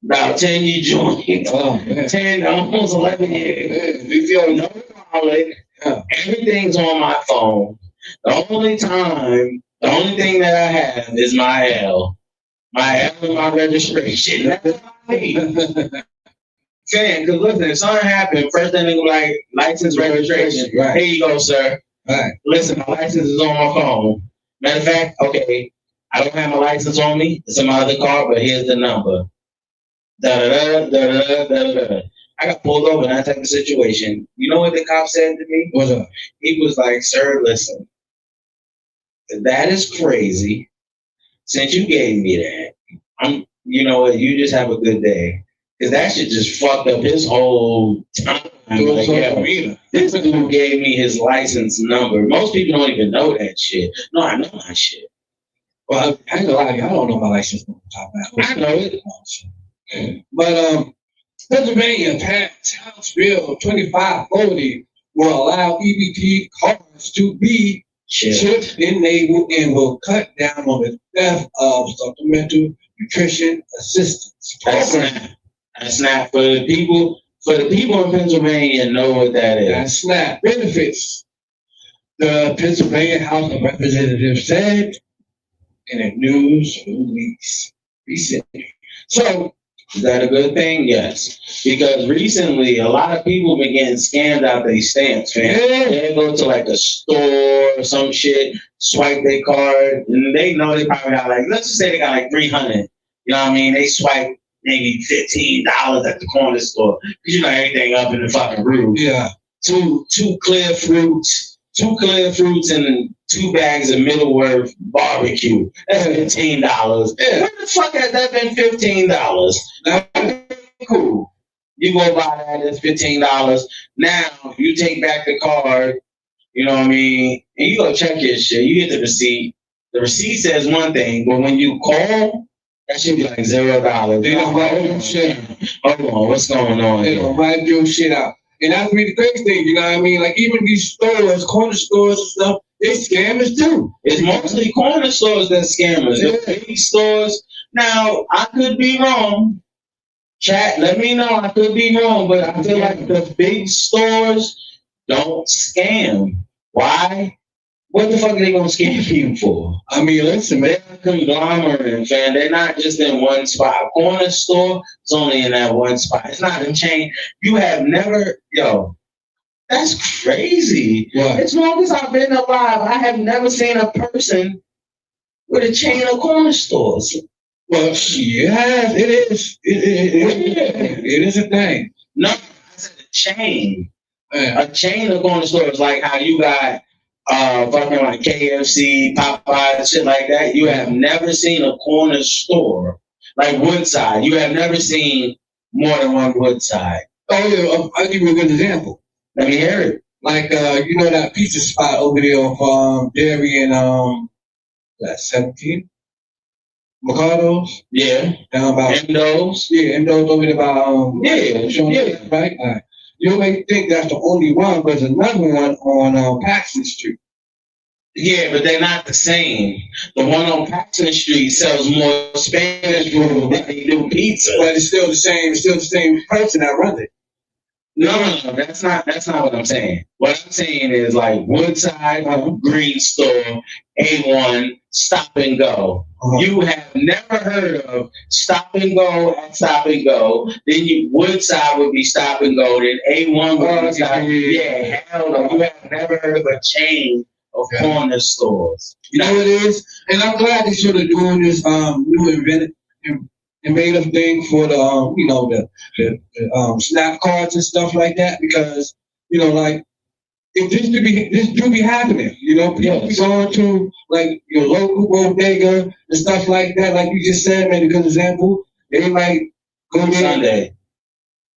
S1: about 10 years joint.
S2: Oh, man.
S1: 10, almost 11 years.
S2: Yeah.
S1: No wallet.
S2: Yeah.
S1: Everything's on my phone. The only thing that I have is my L. My L and my registration. That's all I need. Saying, because listen, if something happened, first thing they go like, license, registration.
S2: Right.
S1: Here you go, sir.
S2: Right.
S1: Listen, my license is on my phone. Matter of fact, okay, I don't have my license on me. It's in my other car, but here's the number. Da da da da da da da. I got pulled over in that type of situation. You know what the cop said to me?
S2: What's up?
S1: He was like, "Sir, listen, that is crazy. Since you gave me that, you know what? You just have a good day." Because that shit just fucked up his whole time. Like, yeah, this dude gave me his license number. Most people don't even know that shit. No, I know my shit.
S2: Well, I ain't gonna lie to you, I don't know my license number.
S1: I know it.
S2: But Pennsylvania passed House Bill 2540 will allow EBT cards to be chip enabled and will cut down on the theft of supplemental nutrition assistance.
S1: That's not for the people. For the people in Pennsylvania, know what that is.
S2: That's SNAP benefits. The Pennsylvania House of Representatives said in a news release recently. So,
S1: is that a good thing? Yes. Because recently, a lot of people been getting scammed out their stamps, man.
S2: Yeah.
S1: They go to like a store or some shit, swipe their card, and they know they probably got like, let's just say they got like 300. You know what I mean? They swipe maybe $15 at the corner store. Because you know everything up in the fucking roof.
S2: Yeah.
S1: Two clear fruits and 2 bags of Middleworth barbecue. That's $15.
S2: Yeah.
S1: Where the fuck has that been $15? Cool. You go buy that, it's $15. Now you take back the card, you know what I mean, and you go check your shit. You get the receipt. The receipt says one thing, but when you call, that should be like $0.
S2: They don't write your shit.
S1: Hold on, what's going on?
S2: They don't write your shit out. And that's really the crazy thing, you know what I mean? Like even these stores, corner stores and stuff, they scammers too.
S1: It's mostly corner stores that scammers. The big stores. Now, I could be wrong. Chat, let me know. I could be wrong, but I feel like the big stores don't scam. Why? What the fuck are they gonna scam you for? I mean, listen, they're a conglomerate, fam. They're not just in one spot. A corner store is only in that one spot. It's not in chain. You have never, that's crazy.
S2: What?
S1: As long as I've been alive, I have never seen a person with a chain of corner stores.
S2: Well, yes, it is. It is a thing.
S1: No, I said a chain.
S2: Yeah.
S1: A chain of corner stores, like how you got fucking like KFC, Popeyes, shit like that. You have never seen a corner store like Woodside. You have never seen more than one Woodside.
S2: Oh yeah, I'll give you a good example.
S1: Let me hear it.
S2: Like you know that pizza spot over there off Dairy and that 17 Mercados.
S1: Yeah.
S2: Down about
S1: Endos.
S2: Yeah, Endos over there about
S1: yeah.
S2: Right. All right. You may think that's the only one, but there's another one on Paxton Street.
S1: Yeah, but they're not the same. The one on Paxton Street sells more Spanish food than they do pizza.
S2: But it's still the same. It's still the same person that runs it.
S1: No, that's not what I'm saying. What I'm saying is like Woodside, Green Store, A1, Stop and Go. You have never heard of Stop and Go at Stop and Go. Then Woodside would be Stop and Go. Then A1 would be Stop. Yeah, hell no. You have never heard of a chain of corner stores.
S2: You know what it is? And I'm glad they started doing this new innovative thing for the snap cards and stuff like that, because like if this do be happening, people be going to like your local bodega and stuff like that, like you just said, made a good example. They might go there
S1: Sunday.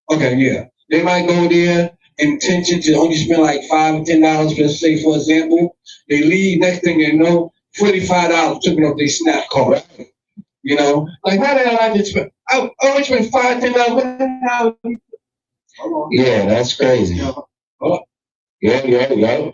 S2: Okay, yeah. They might go there intention to only spend like $5 or $10, let's say, for example. They leave, next thing they know, $45 took off their snap card. You know, like how the hell I just spent? I only spent $5, $10.
S1: Yeah, that's crazy.
S2: Oh,
S1: Yeah.
S2: there you go.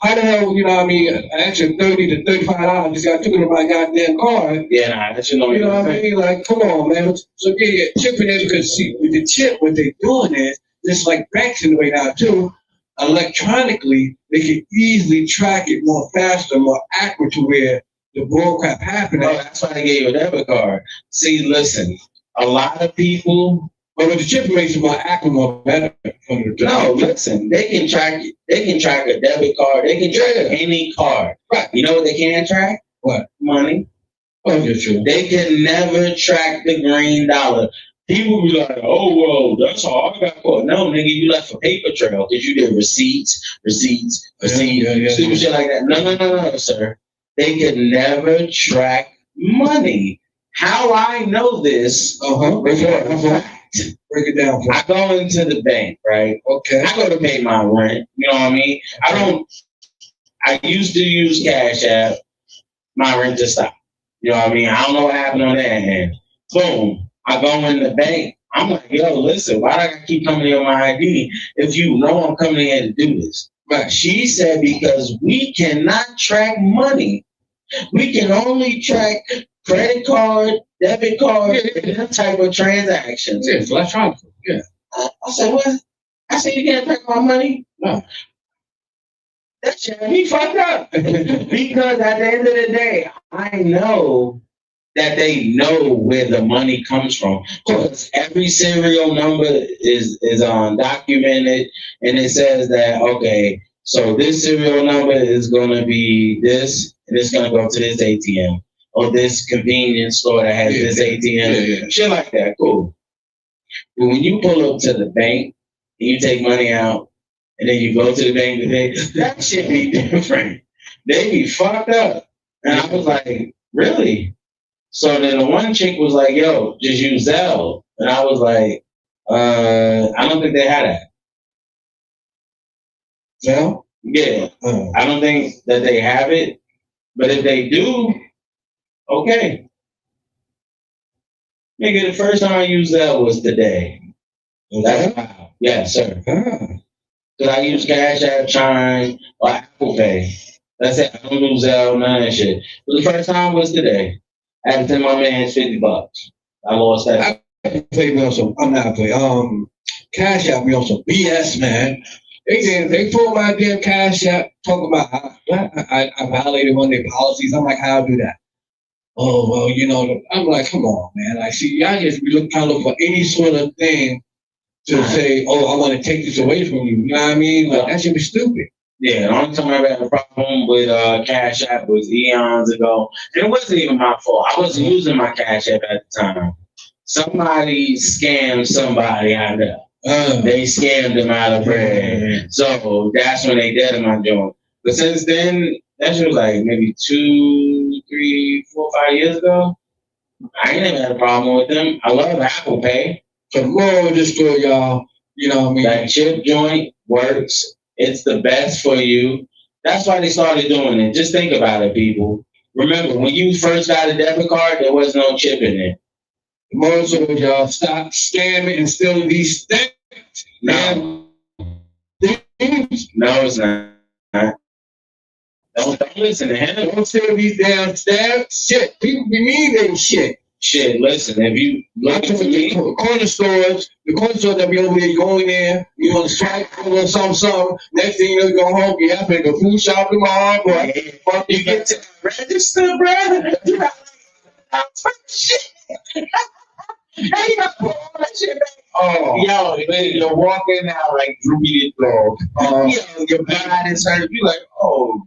S2: How the hell, you know what I mean? An extra $30 to $35 just got took it on my goddamn card.
S1: Yeah, nah, that's
S2: You know what I mean? Like, come on, man. So yeah, chipping in because see with the chip, what they're doing is just like banks in the way now too. Electronically, they can easily track it more faster, more accurate to where the bull crap happening.
S1: No, that's why they gave you a debit card. See, listen, a lot of people.
S2: But with the chip, it makes it more accurate, more better.
S1: No, listen, they can track it. They can track a debit card. They can track any card.
S2: Right.
S1: You know what they can't track?
S2: What?
S1: Money.
S2: Oh, you're true.
S1: They can never track the green dollar. People be like, oh, well, that's all I got for. No, nigga, you left a paper trail because you did receipts, stupid shit like that. No, sir. They can never track money. How I know this,
S2: Break it down.
S1: I go into the bank, right?
S2: Okay.
S1: I go to pay my rent. You know what I mean? I used to use Cash App. My rent just stopped. You know what I mean? I don't know what happened on that end. Boom. I go in the bank. I'm like, yo, listen, why do I gotta keep coming here with my ID if you know I'm coming here to do this? But she said, because we cannot track money. We can only track credit card, debit card, and that type of transactions.
S2: Yeah, it's electronic. Yeah.
S1: I said, what? I said, you can't track my money? No. That shit had me fucked up. Because at the end of the day, I know that they know where the money comes from. Because every serial number is documented, and it says that, okay, so this serial number is going to be this, and it's going to go to this ATM. Or this convenience store that has this ATM. Shit like that, cool. But when you pull up to the bank, and you take money out, and then you go to the bank today, that shit be different. They be fucked up. And I was like, really? So then the one chick was like, yo, just use Zelle. And I was like, I don't think they had that.
S2: Zelle?
S1: Yeah. I don't think that they have it. But if they do, okay. Nigga, the first time I used Zelle was today. That's wow. Yeah, sir. Because I use Cash App, Chime, or Apple Pay. That's it. I don't do Zelle, none of that shit. But the first time was today. I had to send my man $50. I lost that.
S2: I play me on some. I'm not playing. Cash App me on some BS, man. They pulled my damn Cash App talking about how I violated one of their policies. I'm like, how do that? Oh well, you know. I'm like, come on, man. I see y'all just be trying to look for any sort of thing to say, oh, I want to take this away from you. You know what I mean? Like that should be stupid.
S1: Yeah, the only time I ever had a problem with Cash App was eons ago. And it wasn't even my fault. I wasn't using my Cash App at the time. Somebody scammed somebody out there. They scammed them out of bread. So that's when they did my joint. But since then, that shit was like maybe 2, 3, 4, 5 years ago. I ain't never had a problem with them. I love Apple Pay.
S2: So the moral of this story, y'all, you know what I mean?
S1: That chip joint works. It's the best for you. That's why they started doing it. Just think about it, people. Remember, when you first got a debit card, there was no chip in it.
S2: The moral of y'all, stop scamming and stealing these things.
S1: No. No, it's not. Don't listen to him.
S2: Don't steal these damn stamps. Shit, people be mean they shit.
S1: Shit, listen, if you look for me,
S2: the corner stores that be over there, you go in there, you want to swipe or something. Next thing you know, you go home, you have to go food shop tomorrow, boy.
S1: You get to the register, bro. You got shit. How you got to put all that shit back? Oh, yo, you're walking out like Ruby Dog. Your body is hurt. You like, oh,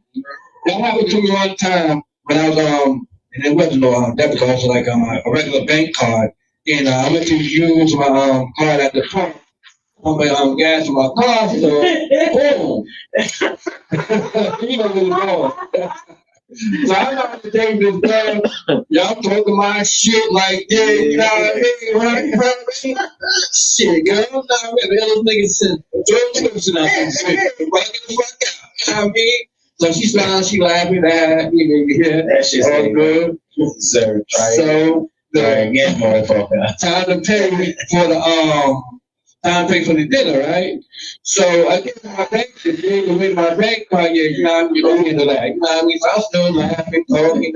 S2: that happened to me one time when I was and it wasn't no debit card, it was like a regular bank card. And I went to use my card at the pump. Pump gas in my car, so boom. You know what's going. So I know how to take this down. Y'all talking my shit like this, you know what I mean? Shit, girl, I'm not ready. Those niggas said, George Simpson out there. Fuck out. You know what I mean? So she smiles, she laughing,
S1: That shit's
S2: all good.
S1: Sir, try
S2: So
S1: again, motherfucker.
S2: time to pay for the dinner, right? So I get my bank with my bank card, you know what I mean? You don't handle that. You know what I mean? So I'm still laughing, talking,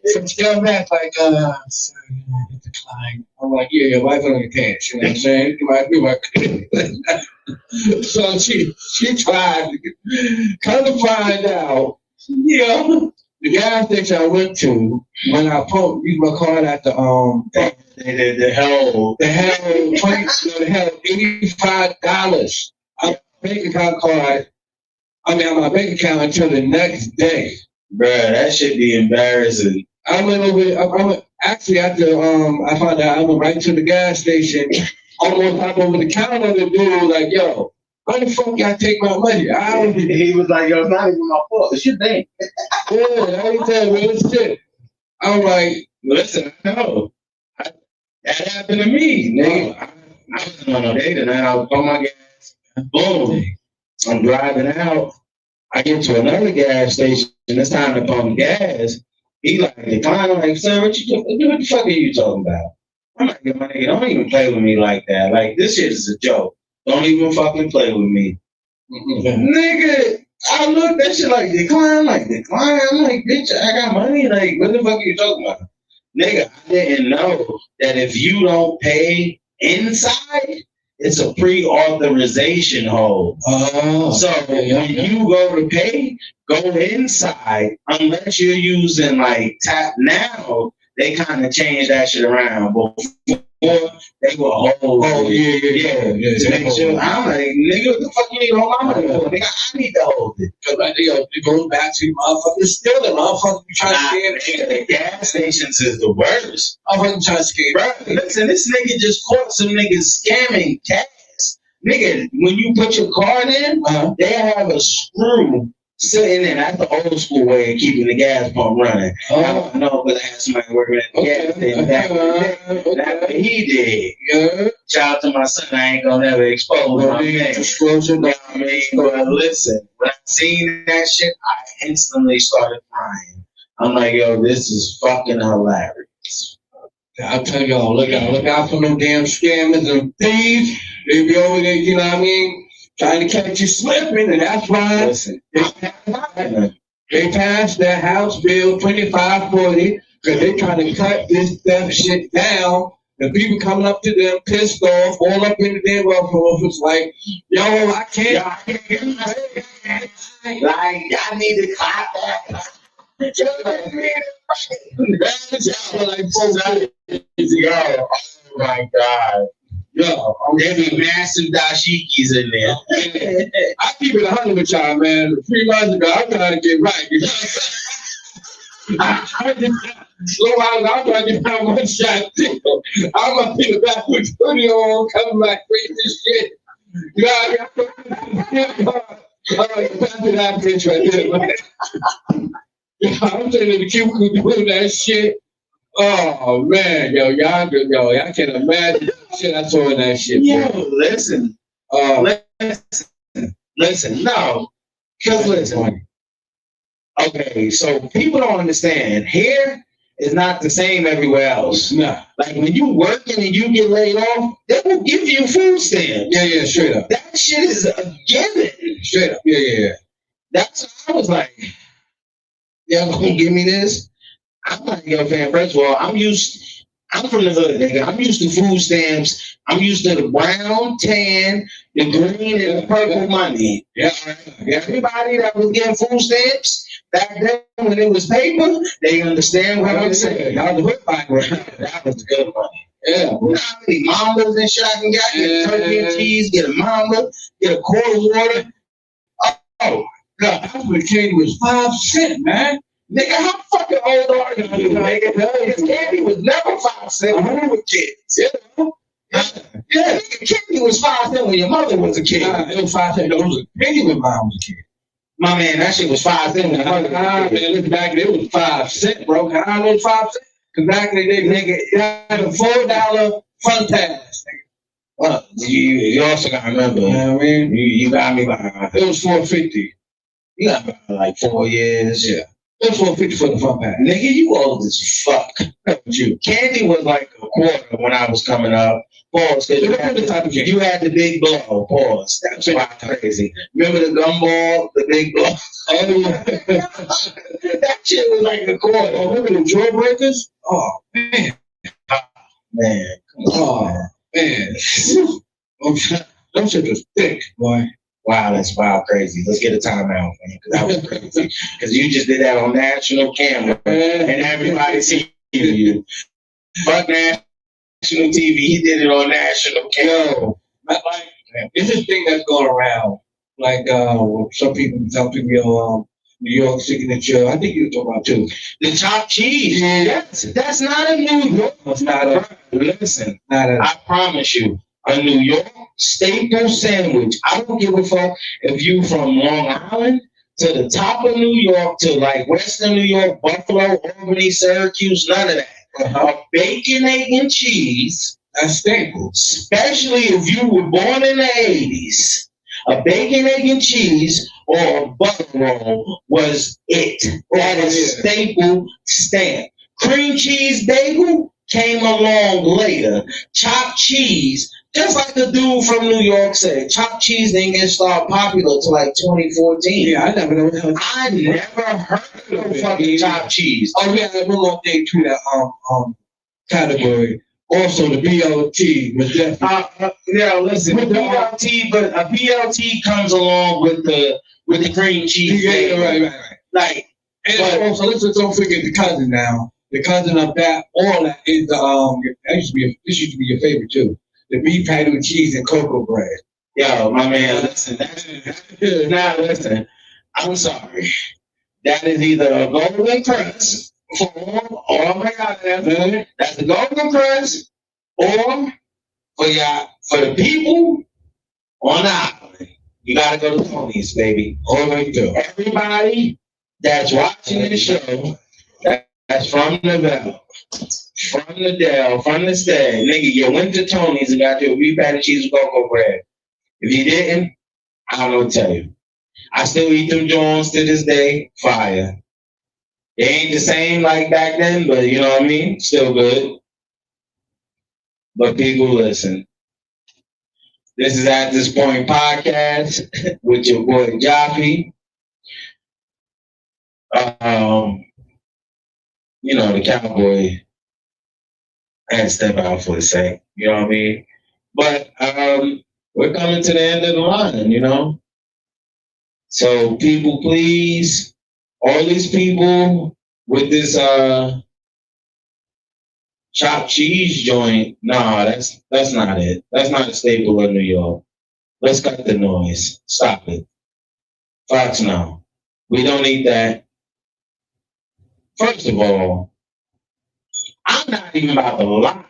S2: so she come back like, sorry, decline. I'm like, yeah, your wife on your cash, you know what I'm saying? You might be my So she tried to come to find out, the gas station I went to when I used my card at the
S1: The hell
S2: $85 on my bank account card. I mean, on my bank account until the next day.
S1: Bruh, that should be embarrassing.
S2: I went over. Actually after I found out, I went right to the gas station. Almost hop over the counter. The dude like, yo, why the fuck y'all take my money?
S1: He was like, yo, it's not even my fault. It's your thing.
S2: Yeah, I ain't tell real shit. I'm like,
S1: listen, no. That happened to me, nigga. I was on a date and I was on my gas. Boom. I'm driving out. I get to another gas station and it's time to pump gas. He like decline. I'm like, sir, what the fuck are you talking about? I'm like, my nigga, don't even play with me like that. Like, this shit is a joke. Don't even fucking play with me. Nigga, I looked that shit like decline. I'm like, bitch, I got money. Like, what the fuck are you talking about? Nigga, I didn't know that if you don't pay inside, it's a pre-authorization hold. So when you go to pay, go inside unless you're using like tap now. They kind of change that shit around. But before they will hold.
S2: Oh yeah.
S1: To make sure. I'm like, nigga, what the fuck you need to hold my money for? Nigga, I need to hold it.
S2: Because like, it goes back to motherfuckers stealing. Motherfuckers be trying to scam.
S1: The gas stations is the worst.
S2: Motherfuckers trying to scam.
S1: Bro, listen, this nigga just caught some niggas scamming cash. Nigga, when you put your card in, they have a screw sitting in. That's the old school way of keeping the gas pump running. I don't know, but I had somebody working at the gas station back in the day. That's what he did. Yeah. Shout out to my son. I ain't gonna never expose my man. Disclosure, I mean, but listen, when I seen that shit, I instantly started crying. I'm like, yo, this is fucking hilarious.
S2: I'll tell y'all, look out for them damn scammers and thieves. They be over there, you know what I mean, trying to catch you slipping, and that's why they passed their House Bill 2540 because they trying to cut this theft shit down. The people coming up to them pissed off, all up in the damn welfare office, like, yo, I can't.
S1: Like, I need to clap that. Like, oh my God. Yo, there be massive dashikis in there.
S2: I keep it 100 with y'all, man. 3 months ago, I'm trying to get right. I'm trying to get my one shot. I'm up in the back with hoodie on, coming like crazy shit. You know what I mean? Back to that bitch right there. I'm sitting in the cubicle doing that shit. Oh man, y'all can't imagine the shit I saw in that shit.
S1: Yo, listen. Listen, no. Because listen. Okay, so people don't understand. Here is not the same everywhere else.
S2: Nah.
S1: Like when you working and you get laid off, they will give you food stamps.
S2: Yeah, straight up.
S1: That shit is a given.
S2: Straight up. Yeah.
S1: That's what I was like, y'all gonna give me this? I'm like, yo, fam, first of all, I'm from the hood, nigga. I'm used to food stamps. I'm used to the brown, tan, the green, and the purple money. Yeah. Everybody that was getting food stamps back then when it was paper, they understand what I'm saying. Y'all the hood background. That was good money. Yeah. You know how many mambas and shit I can get? Get turkey and cheese, get a mamba, get a quart of water. Oh, God, that's when the candy was 5 cents, man. Nigga, how fucking old are you, nigga? His candy was never 5 cents when we were kids. Yeah, nigga, candy was 5 cents when your mother was a kid.
S2: It was 5 cents. No, it was a penny when mom was a kid.
S1: My man, that shit was 5 cents when your mother was a kid.
S2: Man, look back, it was 5 cents, bro. Can I know 5 cents? Because back in the day, nigga, it had a $4 fun pass, nigga.
S1: Well, you also got to remember,
S2: you know what I mean?
S1: You got me by.
S2: It was $4.50.
S1: You got about like 4 years.
S2: Yeah. That's 450 for the front pack.
S1: Nigga, you old as fuck. You. Candy was like a quarter when I was coming up. Pause, because you had the big blow. Pause. That's why crazy. Remember the gumball, the big blow? Oh, yeah. That shit was like a quarter.
S2: Oh, remember the jawbreakers? Oh, man.
S1: Man.
S2: Oh, man. Them shit was thick, boy.
S1: Wow, that's wild crazy. Let's get a timeout, man, because that was crazy. Because you just did that on national camera, and everybody seeing you. Fuck national TV, he did it on national camera.
S2: Like, it's this thing that's going around. Like, some people, New York signature. I think you were talking about too.
S1: The chopped cheese. Yeah. That's not a New York.
S2: It's not a.
S1: Listen,
S2: not a.
S1: I promise you, a New York staple sandwich. I don't give a fuck if you from Long Island to the top of New York to like Western New York, Buffalo, Albany, Syracuse, none of that. A bacon, egg, and cheese.
S2: That's staple.
S1: Especially if you were born in the 80s. A bacon, egg, and cheese or a butter roll was it. That is staple stamp. Cream cheese bagel came along later. Chopped cheese, just like the dude from New York said, chopped cheese didn't get started popular till like 2014.
S2: Yeah, I never heard
S1: of fucking chopped cheese.
S2: Oh yeah, one more thing to that category. Also, the BLT was definitely.
S1: Yeah, listen, the BLT, but a BLT comes along with the cream cheese.
S2: Yeah, right. Like, and also let's don't forget the cousin now. The cousin of that, all that is this used to be your favorite too. The beef patty with cheese and cocoa bread.
S1: Yo, my man, listen. Now listen, I'm sorry. That is either a golden crust oh my God, that's the golden crust, or for the people on the island, you gotta go to Tony's, baby. Everybody that's watching this show, that's from the Bell, from the Dell, from the Stay, nigga, you went to Tony's and got your beef patty cheese with cocoa bread. If you didn't, I don't know what to tell you. I still eat them Jones to this day. Fire. It ain't the same like back then, but you know what I mean? Still good. But people, listen. This is At This Point podcast with your boy Jaffe. The cowboy had to step out for a sec. You know what I mean? But we're coming to the end of the line, So people, please, all these people with this chopped cheese joint, nah, that's not it. That's not a staple of New York. Let's cut the noise. Stop it. Fox, no. We don't eat that. First of all, I'm not even about to lie.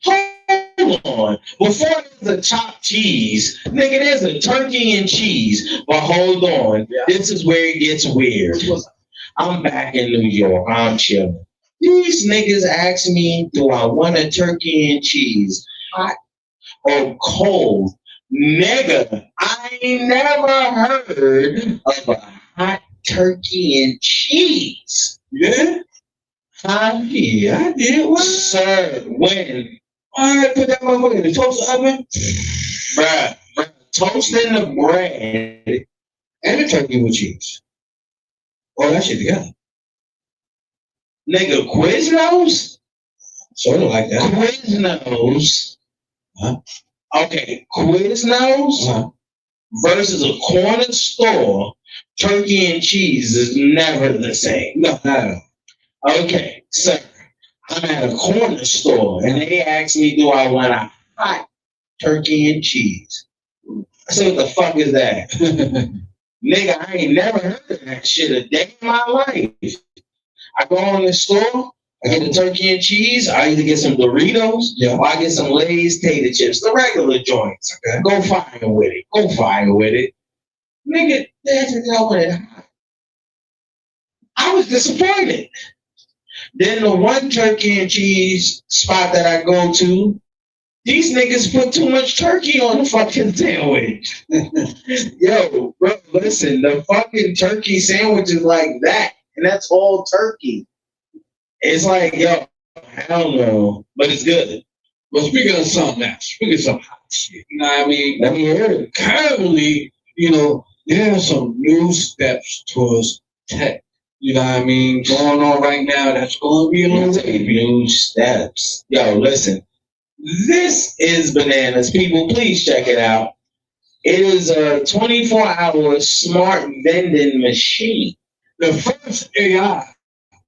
S1: Hold on. Before there's a chopped cheese, nigga, there's a turkey and cheese. But hold on. Yeah. This is where it gets weird. I'm back in New York. I'm chilling. These niggas ask me, do I want a turkey and cheese? Hot or cold? Nigga, I ain't never heard of a hot turkey and cheese.
S2: Yeah?
S1: Yeah, I did. What? Sir, when? All right, put that motherfucker in the toaster oven. Bruh, toasting the bread
S2: and the turkey with cheese. All that shit together.
S1: Nigga, Quiznos?
S2: Sort of like that.
S1: Quiznos.
S2: Huh?
S1: Okay, Quiznos versus a corner store, turkey and cheese is never the same.
S2: No, not at all.
S1: Okay, sir, I'm at a corner store and they ask me, do I want a hot turkey and cheese? I said, what the fuck is that? Nigga, I ain't never heard of that shit a day in my life. I go in the store, I get the turkey and cheese, I either get some Doritos or I get some Lay's tater chips, the regular joints. Okay. Go fire with it. Nigga, that's what it hot. I was disappointed. Then the one turkey and cheese spot that I go to, These niggas put too much turkey on the fucking sandwich. Yo, bro, listen, the fucking turkey sandwich is like that. And that's all turkey. It's like, yo, I don't know, but it's good.
S2: Well, speaking of something else, speaking of some hot shit, you know what I mean?
S1: Let me hear it.
S2: Currently, you know, there are some new steps towards tech. You know what I mean? Going on right now. That's going to be a little
S1: New steps. Yo, listen. This is bananas. People, please check it out. It is a 24-hour smart vending machine.
S2: The first AI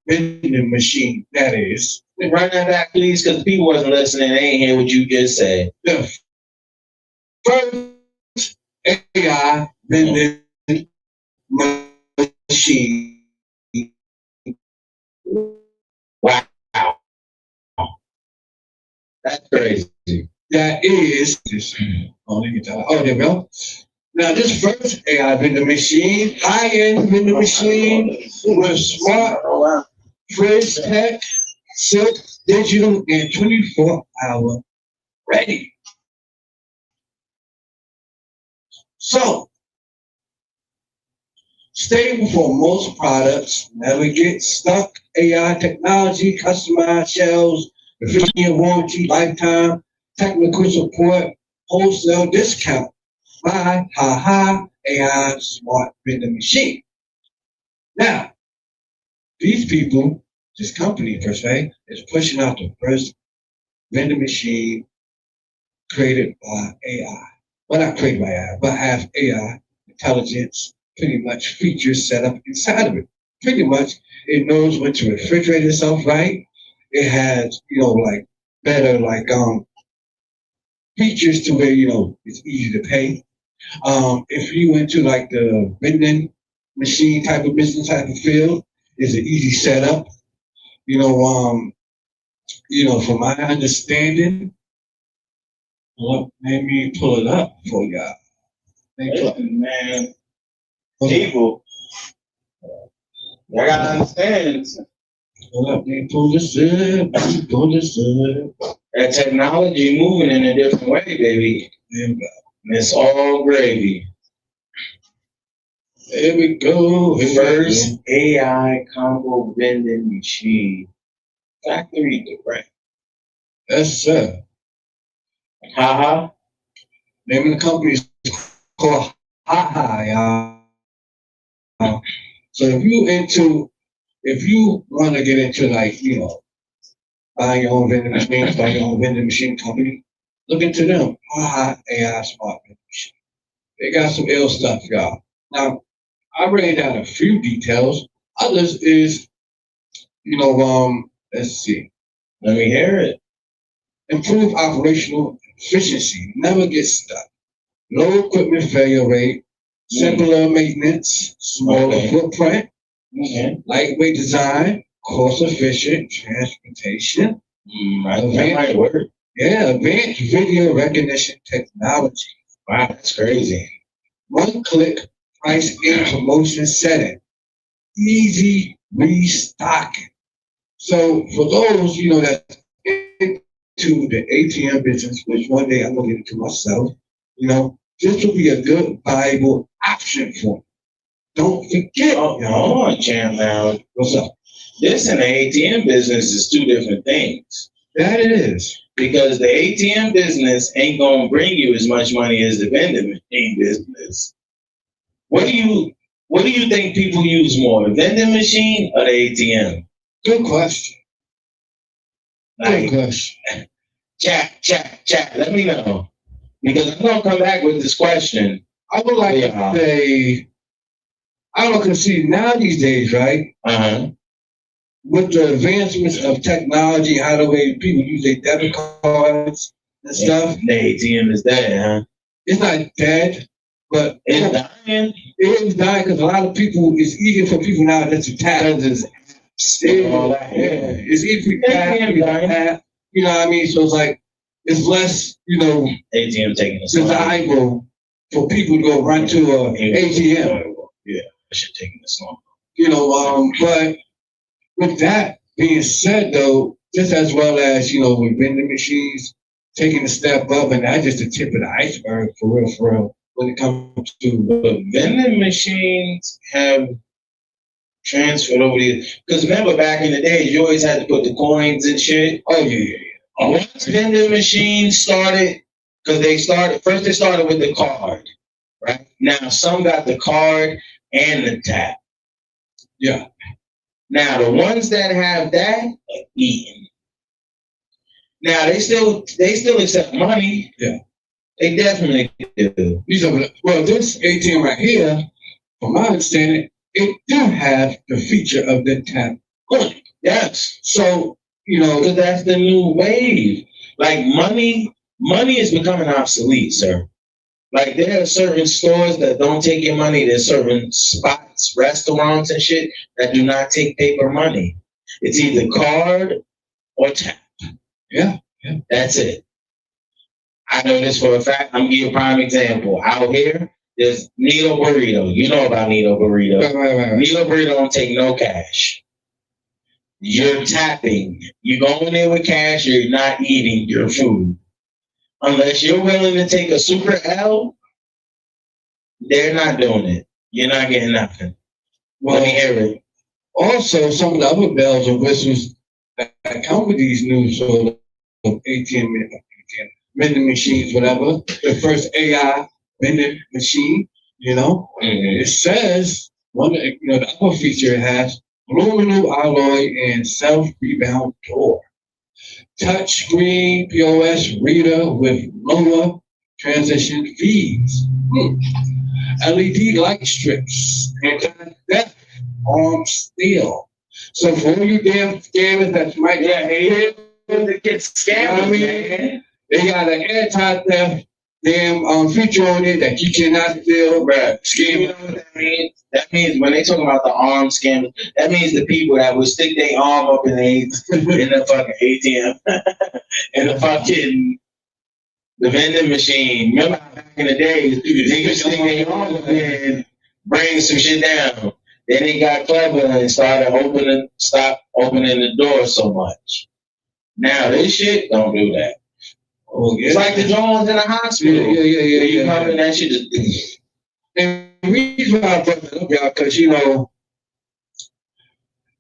S2: vending machine, that is.
S1: Run that back, please, because people wasn't listening. They ain't hear what you just said.
S2: The first AI vending machine.
S1: Wow. That's crazy.
S2: That is. Oh, there we go. Now, this first AI vending machine, high-end vending machine with smart fridge tech, silk, digital, and 24-hour ready. So, stable for most products, never get stuck. AI technology, customized shelves, 50-year warranty, lifetime, technical support, wholesale discount. Buy AI smart vending machine. Now, these people, this company per se, is pushing out the first vending machine created by AI. Well, not created by AI, but has AI intelligence, pretty much features set up inside of it. Pretty much, it knows when to refrigerate itself right. It has, like better, features to where, it's easy to pay. If you went to like the vending machine type of business type of field, it's an easy setup. From my understanding, let me pull it up for y'all.
S1: Listen, man, people, I gotta understand.
S2: Let me pull this up.
S1: That technology moving in a different way, baby. And it's all gravy.
S2: There we go.
S1: First AI combo vending machine. Factory direct.
S2: Yes, sir.
S1: Haha.
S2: Name of the company is called Haha, y'all. So if you want to get into buying your own vending machine, start your own vending machine company, look into them. Haha AI Smart Vending Machine. They got some ill stuff, y'all. Now, I ran down a few details. Others is, let's see.
S1: Let me hear it.
S2: Improve operational efficiency. Never get stuck. Low equipment failure rate. Simpler maintenance. Smaller footprint. Lightweight design. Cost efficient transportation.
S1: That might work.
S2: Yeah, advanced video recognition technology.
S1: Wow, that's crazy.
S2: One-click price and promotion setting. Easy restocking. So for those, that's into the ATM business, which one day I'm going to get into myself, this will be a good, viable option for you. Don't forget.
S1: Hold on, champ, now.
S2: What's up?
S1: This and the ATM business is two different things.
S2: That it is.
S1: Because the ATM business ain't going to bring you as much money as the vending machine business. What do you think people use more, the vending machine or the ATM?
S2: Good question. Good question.
S1: Chat. Let me know. Because I'm going to come back with this question.
S2: I would like to say, I don't know, because see, now these days, right? With the advancements of technology, how the way people use their debit cards and stuff.
S1: The ATM is dead, huh?
S2: It's not dead, but
S1: it's dying.
S2: It is dying because a lot of people, it's easier for people now just to tap. It's easy to tap. You know what I mean? So it's like, it's less,
S1: ATM taking the
S2: desirable for people to go run to an ATM.
S1: Yeah, I should take this long.
S2: But with that being said, though, just as well as, with vending machines, taking a step up, and that's just the tip of the iceberg for real. When it comes to
S1: the vending machines have transferred over the, because remember back in the days, you always had to put the coins and shit.
S2: Oh yeah.
S1: Once vending machines started, because they started with the card, right? Now some got the card and the tap.
S2: Yeah.
S1: Now the ones that have that are eating. Now they still accept money.
S2: Yeah.
S1: They definitely do.
S2: Well, this ATM right here, from my understanding, it do have the feature of the tap.
S1: Yes.
S2: So,
S1: because that's the new wave. Like money is becoming obsolete, sir. Like there are certain stores that don't take your money. There's certain spots, restaurants and shit that do not take paper money. It's either card or tap.
S2: Yeah.
S1: That's it. I know this for a fact. I'm gonna give you a prime example. Out here, there's Nito Burrito. You know about Nito Burrito.
S2: Right.
S1: Nito Burrito don't take no cash. You're tapping. You go in there with cash, you're not eating your food. Unless you're willing to take a super L, they're not doing it. You're not getting nothing.
S2: Well,
S1: let me hear it.
S2: Also, some of the other bells and whistles that come with these new sort of ATM vending machines, whatever. The first AI vending machine, it says the upper feature has aluminum alloy and self-rebound door. Touch screen POS reader with lower transition feeds. LED light strips. Anti-theft arm steel. So for all you damn scammers that might hate
S1: to get scammed, man.
S2: They got an anti-theft damn feature on it that you cannot steal.
S1: Scam. You know what that means? That means when they talk about the arm scam, that means the people that would stick their arm up in the fucking ATM, in the vending machine. Remember how back in the days, they used to stick their arm up and bring some shit down. Then they got clever and stopped opening the door so much. Now this shit don't do that.
S2: Oh, yeah.
S1: It's like the drones in the hospital.
S2: Yeah.
S1: You come in, that shit just.
S2: And the reason why I brought that up, y'all, because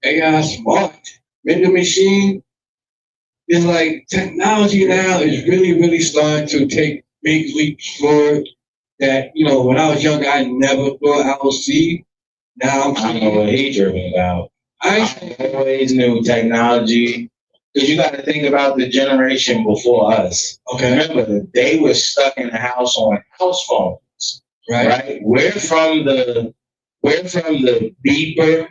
S2: AI smart vending machine is like technology now is really starting to take big leaps forward. That when I was younger, I never thought I would see. Now
S1: I don't know what he's dreaming about. I always knew technology. Because you got to think about the generation before us.
S2: Okay.
S1: Remember, they were stuck in the house on house phones. Right? We're from the beeper,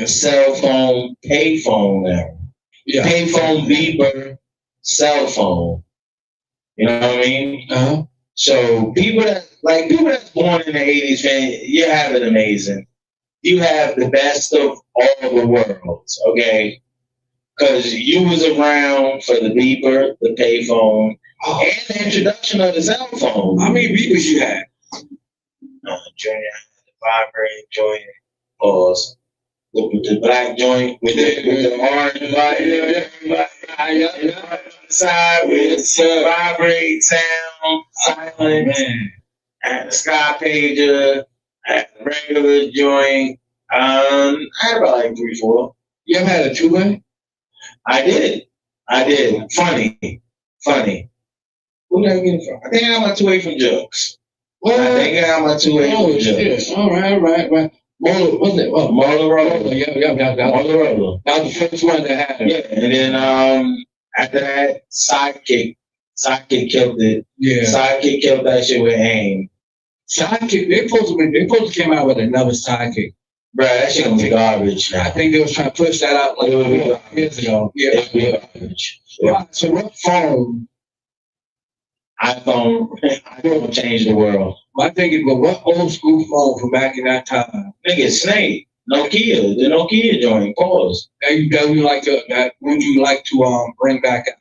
S1: cell phone, pay phone now. Yeah. Pay phone, beeper, cell phone. You know what I mean?
S2: Uh-huh.
S1: So people that's born in the 80s, man, you have it amazing. You have the best of all the worlds, okay? Because you was around for the beeper, the payphone, and the introduction of the cell phone.
S2: How many beepers you had?
S1: Junior, the vibrate joint, pause. The black joint with the orange button, on the side with vibrate sound, silence, and the sky pager, and the regular joint. I had about like 3, 4.
S2: You ever had a 2-way?
S1: I did. Funny. Who did I get it from? I think I got my 2-way from Jugs. I think I got my 2-way from Jugs.
S2: All right. Was it? Oh,
S1: Motorola.
S2: Yeah.
S1: Motorola.
S2: That was the first one that had it.
S1: Yeah, and then after that, Sidekick killed it. Yeah. Sidekick killed that shit with AIM.
S2: Sidekick, they supposed to came out with another Sidekick.
S1: Bro, that shit gonna be garbage.
S2: I think they was trying to push that out like 4 years ago. Yeah.
S1: It'll be garbage.
S2: Yeah. So what phone?
S1: iPhone changed the world.
S2: My thing is, but what old school phone from back in that time?
S1: Nigga, Snake. Nokia. The Nokia joint. Pause.
S2: Would you like to bring back out?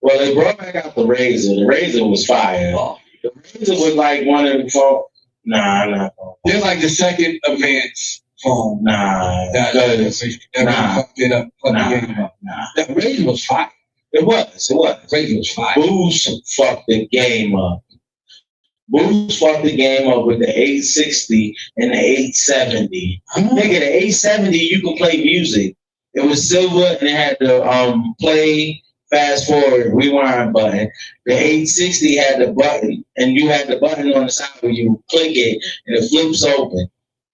S1: Well, they brought back out the Razor. The Razor was fire. Oh. The Razor was like one of the phones. Nah.
S2: They're like the second advanced phone.
S1: Nah.
S2: That fucked it up. Nah. That Razor was fire.
S1: It was.
S2: Crazy was fire.
S1: Boyz fucked the game up. Boyz fucked the game up with the 860 and the 870. Nigga, the 870 you can play music. It was silver and it had the play, fast forward, rewind button. The 860 had the button, and you had the button on the side where you click it and it flips open.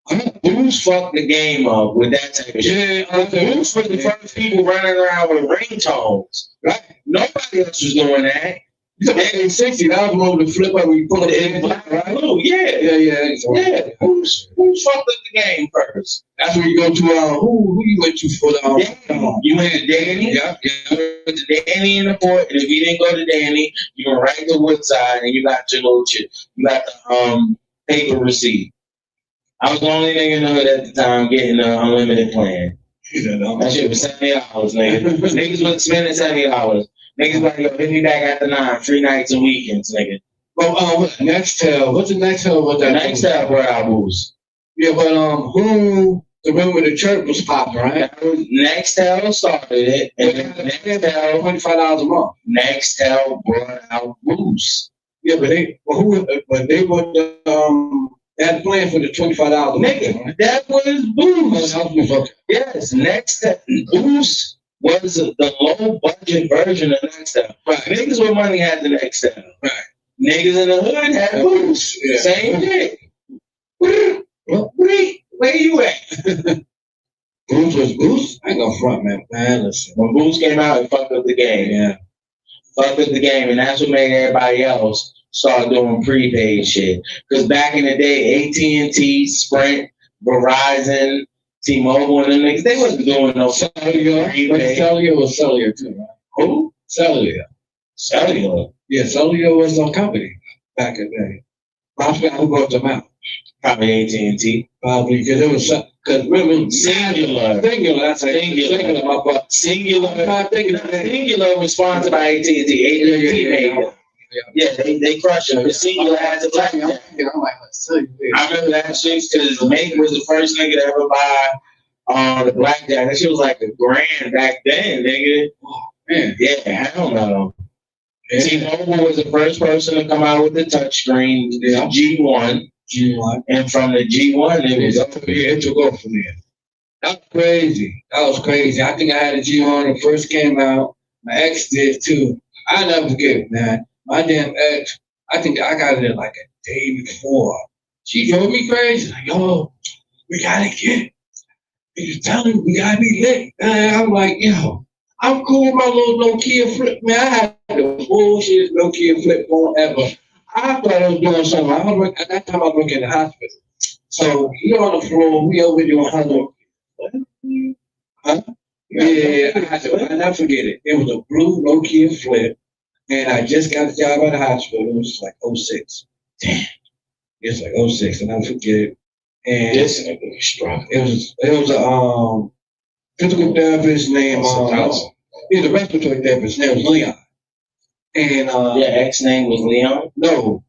S1: Boyz fucked the game up with that type of shit. Boyz were the first people running around with ringtones. Right? Nobody else was doing that.
S2: The 860, that was one with the flip up where you pull it in black, right?
S1: Oh, yeah.
S2: Yeah.
S1: Who's fucked up the game first?
S2: That's where you go to, who you went to for the,
S1: you went to Danny?
S2: Yeah.
S1: You went to Danny in the port, and if you didn't go to Danny, you went right to Woodside, and you got your little shit. You got the paper receipt. I was the only nigga in the hood at the time getting the unlimited plan. That shit was $70, nigga. Niggas wasn't spending $70. Niggas like, yo, hit me back after 9, 3 nights and weekends, nigga.
S2: Well, Nextel. What's the Nextel? What that?
S1: Nextel brought out Boyz.
S2: Yeah, but who? Remember the church was popping, right?
S1: Nextel started it, and then Nextel
S2: $25 a month.
S1: Nextel brought out Boyz.
S2: Yeah, but they were that plan for the $25 a month.
S1: Nigga, that was Boyz. Yes, Nextel Boyz was the low budget version of Nextel.
S2: Right.
S1: Niggas with money had the Nextel.
S2: Right.
S1: Niggas in the hood had Boyz.
S2: Yeah.
S1: Same thing. Where you at?
S2: Boyz was Boyz. I ain't gonna front, man. Listen.
S1: When Boyz came out, it fucked up the game.
S2: Yeah.
S1: Fucked up the game, and that's what made everybody else start doing prepaid shit. Because back in the day, AT&T, Sprint, Verizon, T-Mobile, and them niggas, they wasn't doing no
S2: Cellular. Cellular was Cellular too, right?
S1: Who?
S2: Cellular. Yeah, Cellular was a company back in the day. I forgot who brought them out.
S1: Probably AT&T.
S2: Probably because it was remember
S1: Singular.
S2: That's
S1: Singular was sponsored by AT&T. AT&T made it. Yeah, they crushed it. But Singular had the blackjack. I remember that shit because Nate was the first nigga to ever buy the blackjack. That shit was like $1,000 back then, nigga.
S2: Man.
S1: Yeah, hell no. T-Mobile was the first person to come out with the touchscreen, G1. And from the G1,
S2: it took off from there. That was crazy. I think I had a G1 when it first came out. My ex did too. I never forget it, man. My damn ex, I think I got it like a day before. She drove me crazy. Like, yo, we gotta get it. You telling me we gotta be lit. And I'm like, yo, I'm cool with my little Nokia flip. Man, I had the bullshit Nokia flip phone ever. I thought I was doing something. At that time, I was working in the hospital. So we on the floor, we over doing huddle. Huh? Yeah, I never forget it. It was a blue Nokia flip. And I just got a job at the hospital. It was like 06. Damn. It's like 06, and I forget it. And
S1: this nigga was strong.
S2: It was a physical therapist named he's a respiratory therapist. His name was Leon. And
S1: your ex name was Leon?
S2: No.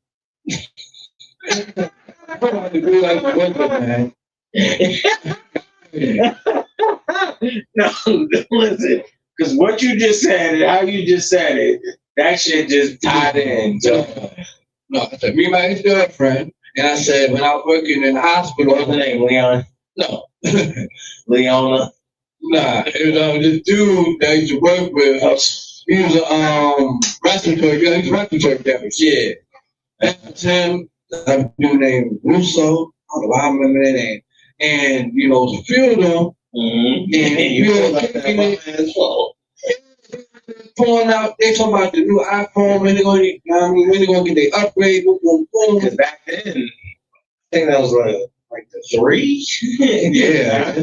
S1: No, listen. Because what you just said and how you just said it, that shit just tied in.
S2: No, I said, me and my ex-girlfriend, and I said, when I was working in the hospital.
S1: What's the name, Leon?
S2: No.
S1: Leona?
S2: Nah, it was this dude that I used to work with. He was a respiratory therapist, yeah. That's him. A dude named Russo. I don't know why I remember that name. And, it was a few of them.
S1: Mm-hmm.
S2: And pulling out, they talking about the new iPhone, when they're gonna get their upgrade, boom.
S1: Because back then, I think that was like the 3.
S2: Yeah, the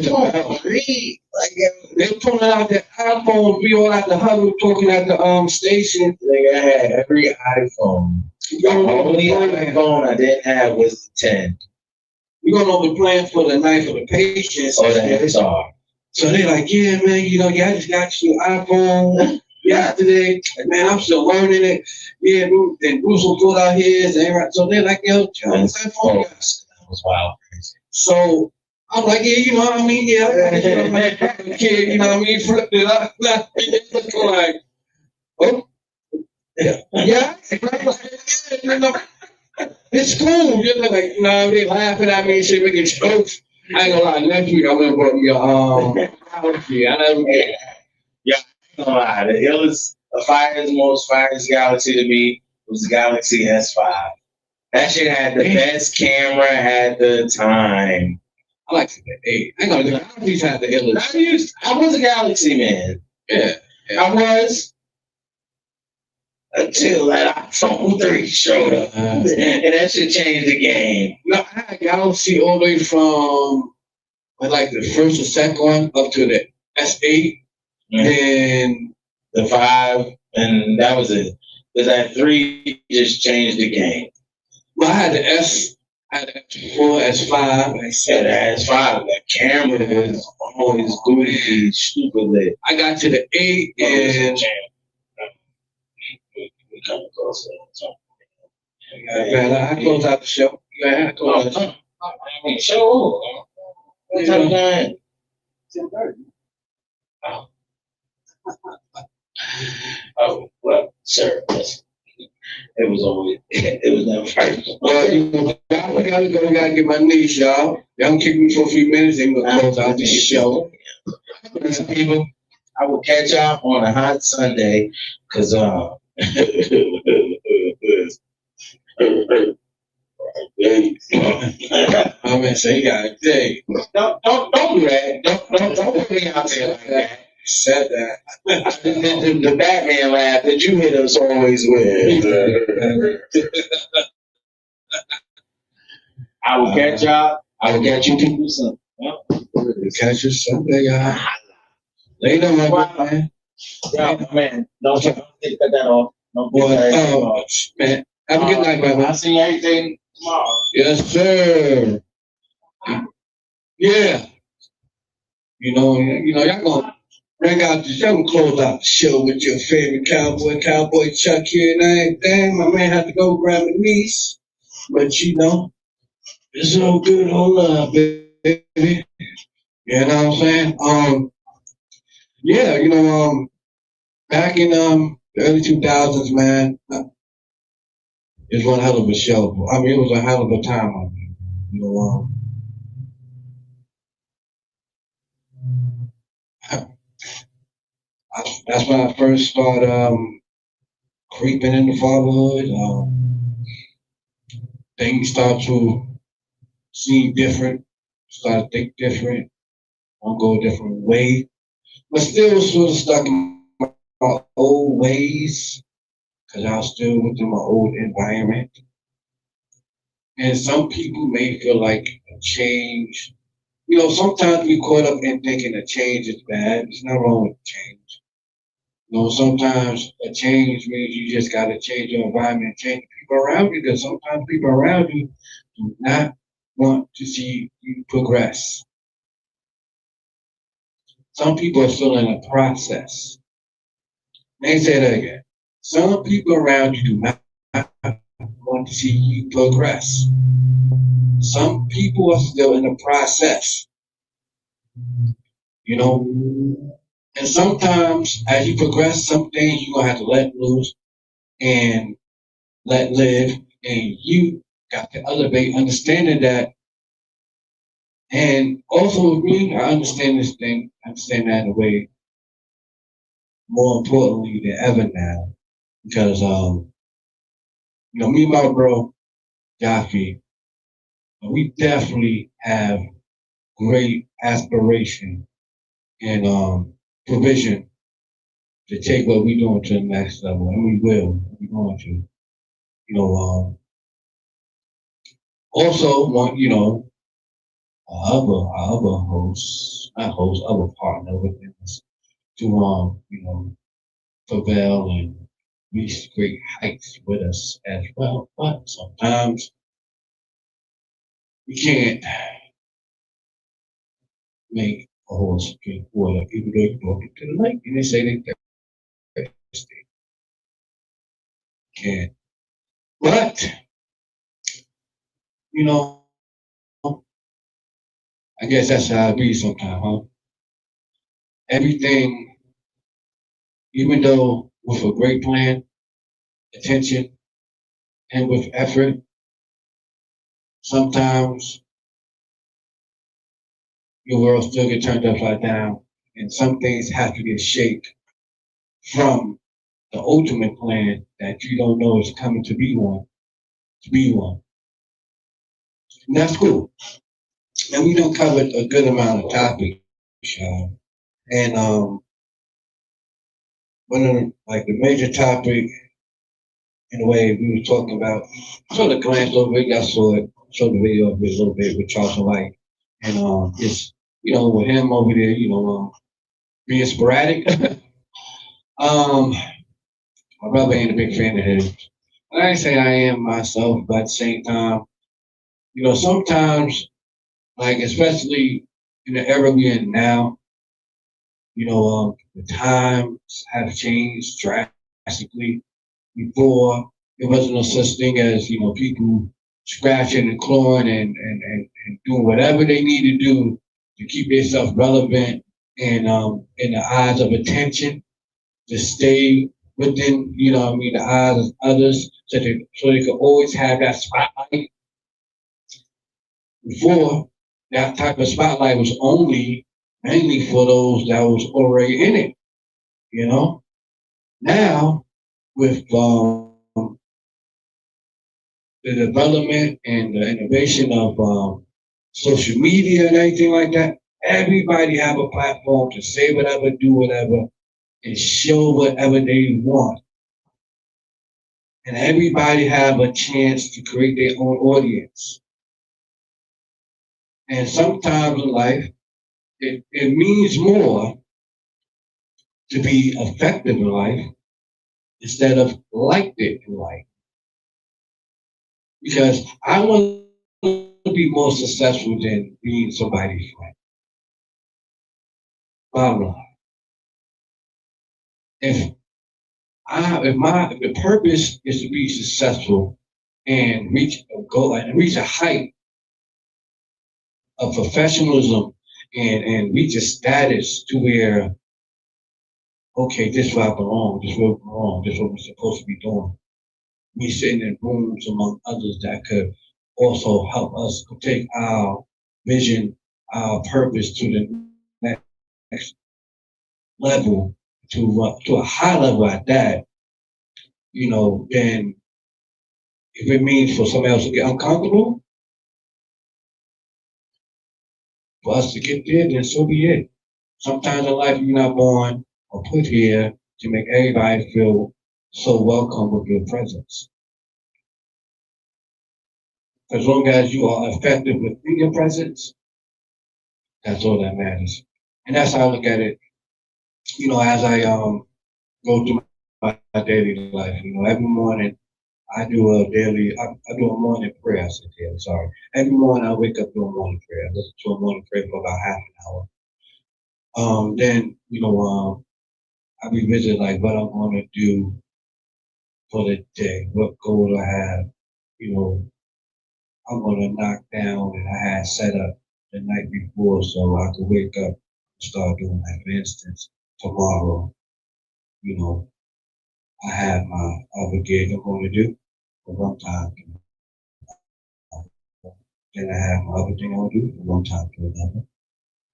S2: 3. Like they pulling out the iPhone, we all at the huddle talking at the station.
S1: Nigga, I had every iPhone. The only iPhone I didn't have was the 10.
S2: We're going over the plan for the night for the patients.
S1: Oh, the XR.
S2: So they're like, yeah, man, I just got you an iPhone. Yeah, today, man, I'm still learning it. Yeah, and Bruce will pull out his. So they're like, yo, that
S1: was wild, crazy.
S2: So I'm like, yeah, kid, flipped it up. Like, Oh, yeah. It's cool. You know, like, they laughing at me and shit, making jokes. I ain't gonna lie, next week I'm gonna put me galaxy. I never get
S1: Yeah, I ain't gonna lie. The illest, most finest galaxy to me was the Galaxy S5. That shit had the best camera at the time.
S2: I like the 8. I ain't gonna lie, Galaxies had the illest.
S1: I was a Galaxy man.
S2: Yeah.
S1: I was. Until that iPhone 3 showed up. And that shit changed the game.
S2: No, I had Galaxy all the way from like the first or second one up to the S8. And
S1: the 5, and that was it. Because that 3 just changed the game.
S2: Well, I had the S4, S5.
S1: I said the S5, the camera is always goofy, stupid lit.
S2: I got to the 8 and
S1: we come close.
S2: I closed out the show. Yeah, I closed out the show.
S1: I mean, show. What time time?
S3: 10:30.
S1: Oh, well, sir, listen. It was never first.
S2: Well, I gotta go. I gotta get my niece, y'all. Y'all kick me for a few minutes and we'll close out the show.
S1: Listen, people, I will catch y'all on a hot Sunday, because
S2: I'm gonna say, you got a day.
S1: Don't do that. Don't put me out there like that.
S2: Said that.
S1: The Batman laugh that you hit us always with. I will catch y'all. I will catch you people soon.
S2: Catch you Sunday, y'all. Later, my man.
S1: Yeah, man. Don't cut that off.
S2: Man. Have a good night, brother.
S1: I'll see everything tomorrow.
S2: Yes, sir. Yeah. You know, y'all gonna bring out y'all gonna close out the show with your favorite cowboy Chuck here and everything. My man had to go grab a niece. But it's all good, all love, baby. You know what I'm saying? Yeah, back in the early 2000s, man, it was one hell of a show. I mean, it was a hell of a time. That's when I first started creeping into fatherhood. Things start to seem different, start to think different, want to go a different way, but still sort of stuck in my old ways because I was still within my old environment. And some people may feel like a change. Sometimes we caught up in thinking a change is bad. There's nothing wrong with change. Sometimes a change means you just got to change your environment, change people around you, because sometimes people around you do not want to see you progress. Some people are still in a process. Let me say that again. Some people around you do not want to see you progress. Some people are still in the process. And sometimes as you progress, some things you're going to have to let loose and let live. And you got to elevate, understanding that. And also with me, I understand this thing. I understand that in a way more importantly than ever now. Because, me and my bro, Joffy, we definitely have great aspiration and provision to take what we're doing to the next level, and we will. We're going to. Also want, our other hosts, not hosts, other partner with us to prevail and reach great heights with us as well. But sometimes we can't make a horse drink water. People don't walk it to the lake and they say they thirsty. Can't. But, I guess that's how it be sometimes, huh? Everything, even though with a great plan, attention, and with effort, sometimes your world still get turned upside down, and some things have to get shaped from the ultimate plan that you don't know is coming to be one. To be one, and that's cool. And we don't cover a good amount of topics, and one of like the major topic in a way we were talking about. Sort of glanced over it. I saw it, showed the video of it a little bit with Charles White, and it's with him over there, being sporadic. um, my brother ain't a big fan of his. And I ain't say I am myself, but at the same time, sometimes like especially in the era we're in now, the times have changed drastically. Before there wasn't no such thing as people scratching and clawing and doing whatever they need to do to keep themselves relevant and in the eyes of attention to stay within the eyes of others so they could always have that spotlight. Before, that type of spotlight was only mainly for those that was already in it. You know. Now with the development and the innovation of social media and anything like that, everybody have a platform to say whatever, do whatever, and show whatever they want. And everybody have a chance to create their own audience. And sometimes in life, it means more to be effective in life instead of liked it in life. Because I want to be more successful than being somebody's friend. Bottom line. If if the purpose is to be successful and reach a goal and reach a height of professionalism and reach a status to where, okay, this is where I belong, this is where I belong, this is what we're supposed to be doing. We sitting in rooms among others that could also help us take our vision, our purpose to the next level, to a high level at that, then if it means for somebody else to get uncomfortable, for us to get there, then so be it. Sometimes in life you're not born or put here to make everybody feel so welcome with your presence. As long as you are effective within your presence, that's all that matters. And that's how I look at it, as I go through my daily life. Every morning I do a morning prayer. I said daily, sorry. Every morning I wake up, do a morning prayer. I listen to a morning prayer for about half an hour. Then, I revisit like what I'm going to do for the day, what goal I have, you know, I'm going to knock down and I had set up the night before so I could wake up and start doing that. For instance, tomorrow, you know, I have my other gig I'm going to do for one time. Then I have my other thing I'm going to do for one time to another.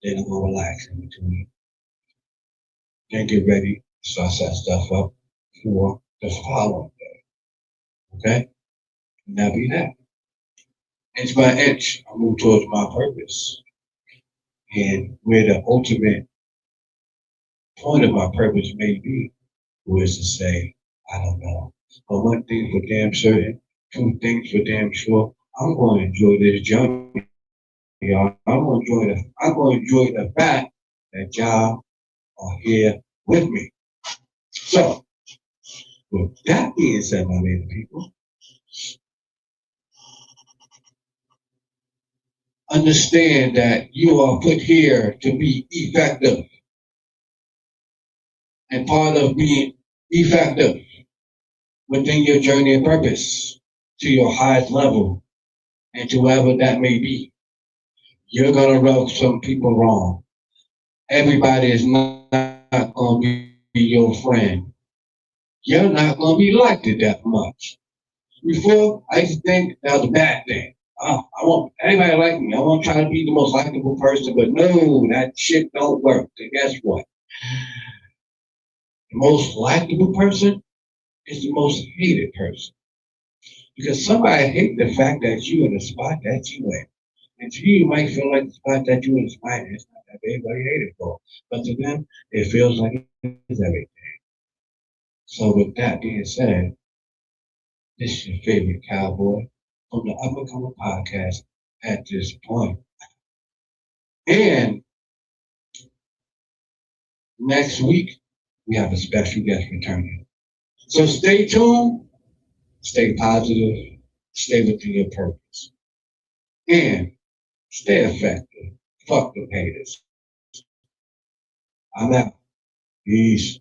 S2: Then I'm going to relax in between. Then get ready, start setting stuff up for the following day. Okay? And that'll be that. Inch by inch, I move towards my purpose. And where the ultimate point of my purpose may be was to say, I don't know. But one thing for damn certain, two things for damn sure, I'm going to enjoy this journey, y'all. I'm going to enjoy the fact that y'all are here with me. So, with that being said, my baby people, understand that you are put here to be effective. And part of being effective within your journey and purpose to your highest level and to wherever that may be, you're going to rub some people wrong. Everybody is not going to be your friend. you're not gonna be liked it that much. Before, I used to think that was a bad thing. I want anybody to like me. I want to try to be the most likable person, but no, that shit don't work. And guess what? The most likable person is the most hated person. Because somebody hate the fact that you in the spot that you in. And to you, you might feel like the spot that you in is fine. It's not that big, but you hate it for. But to them, it feels like it's everything. So with that being said, this is your favorite cowboy from the Up and Coming Podcast at this point. And next week, we have a special guest returning. So stay tuned, stay positive, stay within your purpose, and stay effective. Fuck the haters. I'm out. Peace.